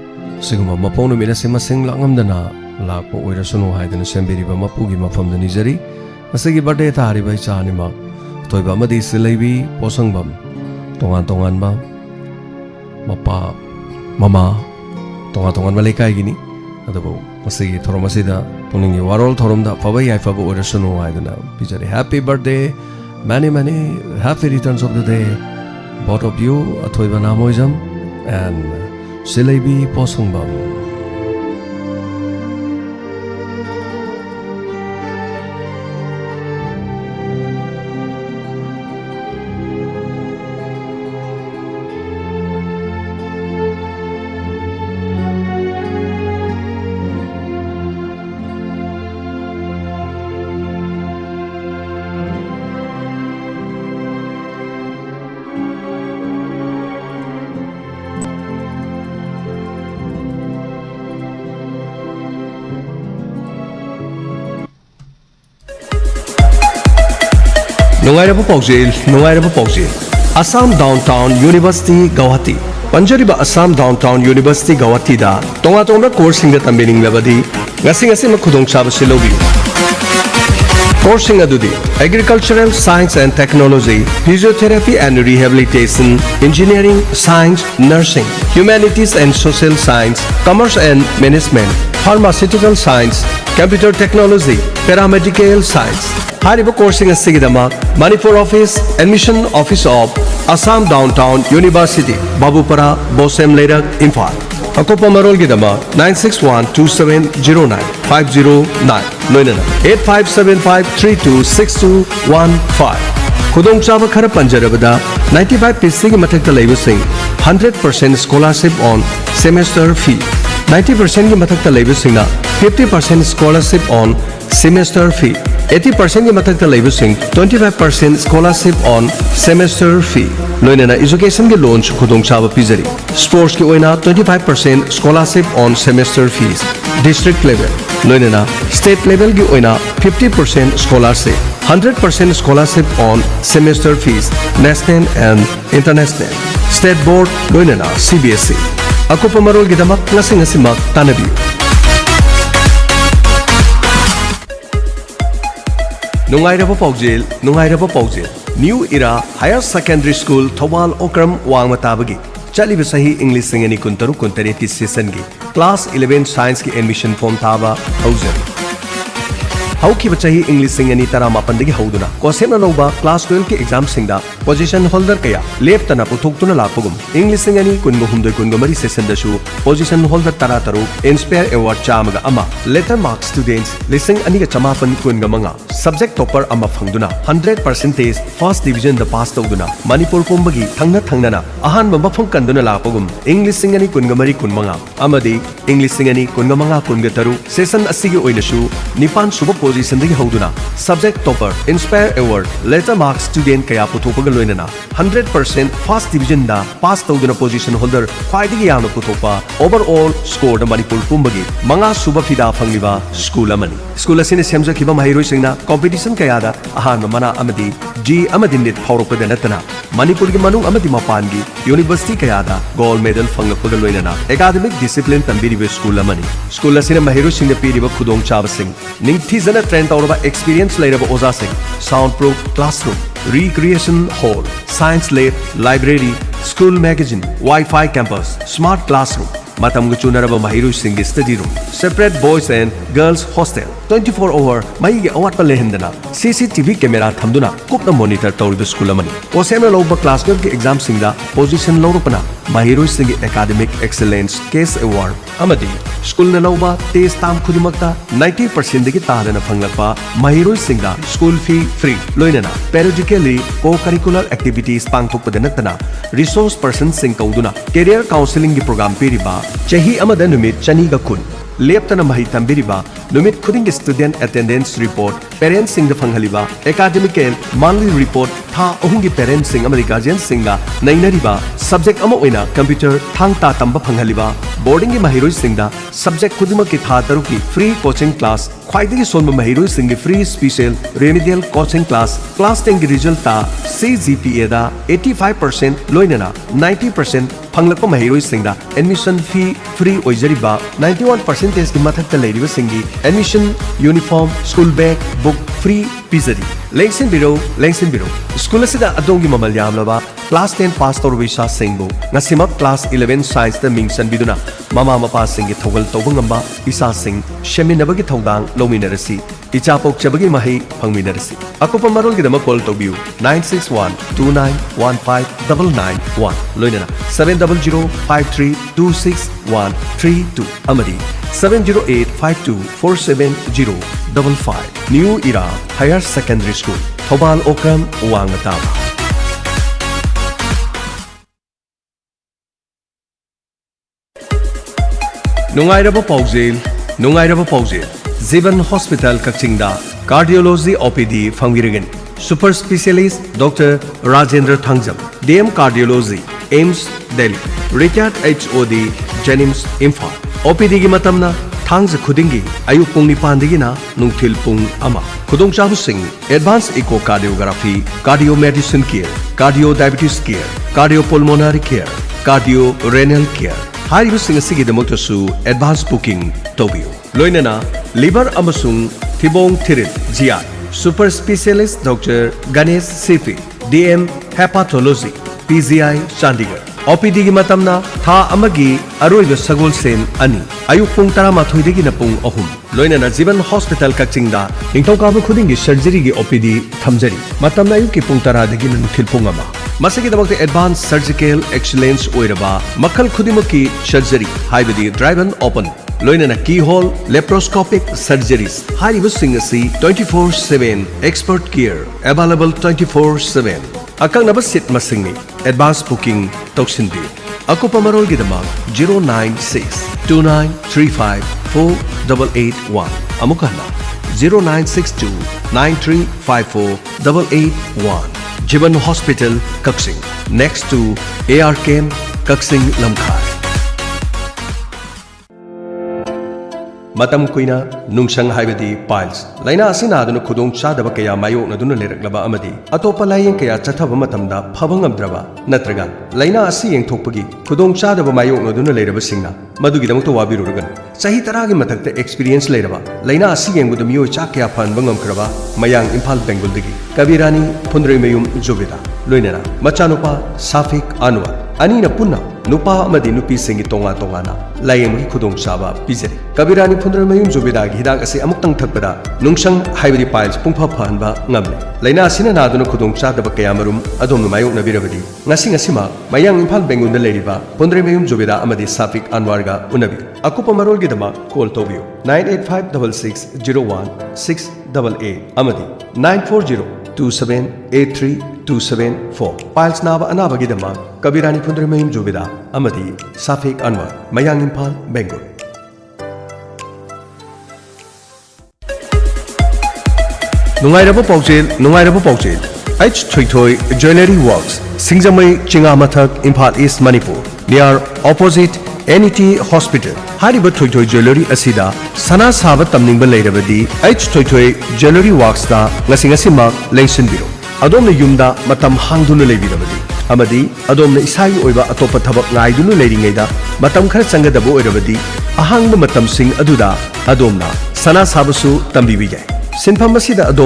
Sigma Maponu Midasima Sing Langamdana Lapo Urishanu Haidan Sembiriba Mapugi Mafam the Nizari Asigi Bade Tari by Chanima Toiba Madi Silaibi Posangbam Tongan ba Mapa Mama Tongan Malekai Gini Adabo Masigi Toromasida Puningi Warol Toromda Faba Yaifaba Urishanu Haidana Pijari happy birthday many happy returns of the day both of you Athoiba Namoizam and Silaibi Posangbam Nungairaba Paujil Assam Downtown University Guwahati Panjariba Assam Downtown University Guwahati da Tonga course singa tambining labadi ngasi makhudong chabasi lobi Coursing adudi Agricultural Science and Technology Physiotherapy and Rehabilitation Engineering Science Nursing Humanities and Social Science Commerce and Management Pharmaceutical Science Computer Technology Paramedical Science Hariba coursing asigidama Manipur Office Admission Office of Assam Downtown University Babupara Bosem Leirak Imphal Akopa Marol Gidama 9612709 Noinana 8575326215 Khudong Chaba Khara Panjarabada 95 PC Mathakta Laibusing 100% scholarship on semester fee 90% ki mathakta laibusingna 50% scholarship on semester fee 80% ki mathakta laibusing 25% scholarship on semester fee loinana education ki launch khudong chaba pizari sports ki oina 25% scholarship on semester fees district level loinana state level ki oina 50% scholarship 100% scholarship on semester fees national and international state board loinana CBSE Akopa Marol Gidamak Ngasimak Tanabi Nungairaba Paujil New Era Higher Secondary School Thawal Okram Wangmatabagi Chaliba Sahi English Singani Kuntaru Kuntaret ki session gi Class 11 Science ki admission form thaba Hauser Hauki bachahi English Singani Tara Mapandagi Hauduna Kosena Nova Class 12 ki exam Singda Position holder kaya Leptana Putuktuna Lapugum English Singani Kunmuhumde Kungumari session dashu Position holder Tarataru Inspire Award Chamaga Ama Letter mark students Lising Aniga Chamapan Kungamanga Subject topper Ama Fangduna 100% First Division the Past Oduna Manipur Pumbagi Thangnana Ahan Mabafung Kanduna Lapugum English Singani Kungamari Kunmanga Amadi English Singani Kungamanga Kungataru Session Asigi Oinashu Nipan Suba position dagi hauduna subject topper inspire award letter mark student kaya puthopag loinana 100% first division da pass tawduna position holder khwaidigi yamna puthokpa overall score da Manipur pumbagi manga suba fida phangliba school amani school asine semjakhiba mahiroi singna competition kayada ahan mana amadi G amadi nit phawrokpada natana Manipur gi manung amadi mapangi university kayada gold medal phanglakoda loinana academic discipline tambiribe school amani school asine mahiroi singna piriba khudong chaba sing ningthizana train tawraba experience lairaba oza sing soundproof classroom recreation hall science lab library school magazine Wi-Fi campus smart classroom Matam Chunaraba Mahiru Singh study room separate boys and girls hostel 24-hour Maigi Awatpa Lehendana CCTV camera Thamduna Kupna monitor Tauriba School Amani Osema Loba class girl exam singda position Lorupana Mahiru Singh Academic Excellence Case Award Amadi School Naloba Test Tam Kudimakta 90% Digi Tadana Fanglapa Mahiru Singda school fee free Loinana periodically co-curricular activities Pangtupadanatana resource person Singh Kauduna career counseling program Piriba Chahi Amada Numit Chaniga Kun Leptana Mahi Tambiriba Numit Kuding student attendance report parents sing the Fanghaliba academic monthly report Tha Ohungi parents sing Amadi guardian singa Nainariba subject Amoina computer Thang Ta Tamba Fanghaliba boarding Mahiroi Singda subject Kudima ki Tha Taruki free coaching class Khwaidagi Sonba Mahiroi Singh free special remedial coaching class 10 result ta CGPA da 85% loinana 90% Panglakpa Mahiroi Singda admission fee free oijariba 91% ki mathakta leiriba singi admission uniform school bag book free pizari Lengsin Biro school asida adongi mamal yamlaba class 10 pass torwisa singbo ngasimak class 11 science da mingsan biduna mama mapa singi thogal tobangamba isa sing sheminabagi thongdang lominarasi ichapok chabagi mahi phangminarasi akopa marol gidama call tobiu 96129159991 loinana 70053263132 amadi 708524705 New Era Higher Secondary School Thobal Okram Wangataba Nungairaba Pauzil Ziban Hospital Kachingda Cardiology OPD Fangirigan Super Specialist Dr. Rajendra Thangjam DM Cardiology AIMS Delhi Retired HOD Jennings Imphal OPD gi matamna Thangza Khudingi Ayuk Pung Nipandigina Nungthil Pung Ama Khudong Chabu Singh Advanced Echocardiography Cardiomedicine Care Cardiodiabetes Care Cardiopulmonary Care Cardio-renal Care Haribu Singh Asigi Demotasu Advanced Booking Tobio Loinana Liver Amasung Thibong Thirit GI Super Specialist Dr. Ganesh Sifi DM Hepatology PGI Chandigarh OPD gi matamna tha amagi aroiba sagol sen ani ayuk pung 13 degi na pung 3 loinana Jiban Hospital Kachingda ningthaukabu khudingi surgery gi OPD thamjari matamna ayuk ki pung 10 degi na nuthil pung ama masagi damakte advanced surgical excellence oiraba makhal khudimaki surgery haibadi drive and open loinana keyhole laparoscopic surgeries haribu singasi 24/7 expert care available 24/7 Akang naba sit masingni advance booking toksinbi Akupa marol gidama 09629354881 Amukana 0962935481 Jiban Hospital Kaksing next to ARKM Kaksing Lamkhar Matam Kuina Nungsang Haibadi Piles Laina Asina Duna Kudong Chadaba Kaya Mayo Naduna Leraklaba Amadi Atopa Layan Kaya Chataba Matamda Pabangam Draba Natraga Laina Asi Yang Tokpagi Kudong Chadaba Mayo Naduna Leraba Singna Madugi Damuto Wabirugan Sahi Taragi Matakta Experience Leraba Laina Asi Yang with the Mio Chakya Pan Bangam Kraba Mayang Impal Bengal Digi Kabirani Pundre Mayum Jovida Loinana Machanupa Safik Anwar Anina Punna Nupa Amadi Nupi Singi Tonga Tongana Layang Kudong Saba Pizeri Kabirani Pundra Mayum Jovida Hidak Asi Amutang Takpada Nungsang Haibadi Piles Pungpa Panba Ngamle Laina Sina Naduna Kudong Chadaba Kayamarum Adom Mayuk Nabirabadi Nasing Asima Mayang Impal Bengun the Ladiba Pundre Mayum Jovida Amadi Safik Anwarga Unabi Akupa Marol Gidama Call Tobio 985660168 Amadi 940278324 Piles Nava Anava Gidama Kabirani Pundre Mayum Jovida Amadi Safik Anwar Mayang Impal Bengal Nungairaba Paujel H Thoithoi Jewelry Works, Singzamai Chingamathak, Imphal East, Manipur, near opposite NET Hospital. Hariba Thoithoi Jewelry Asida, Sana Saba Tamningba Lairabadi, H Thoithoi Jewelry Works da, Ngasingasimak, Lengson Biro. Adom Yumda, Matam Hangdunu Levirabadi. Amadi, Adom Isai Oiba Atopa Tabak Naidunu Ladingeda, Matam Kar Sangadabu Irabadi, Ahang Matam Sing Aduda, Adomna, Sana Sabasu, Tambi Vijay. Sinpamasida Adom.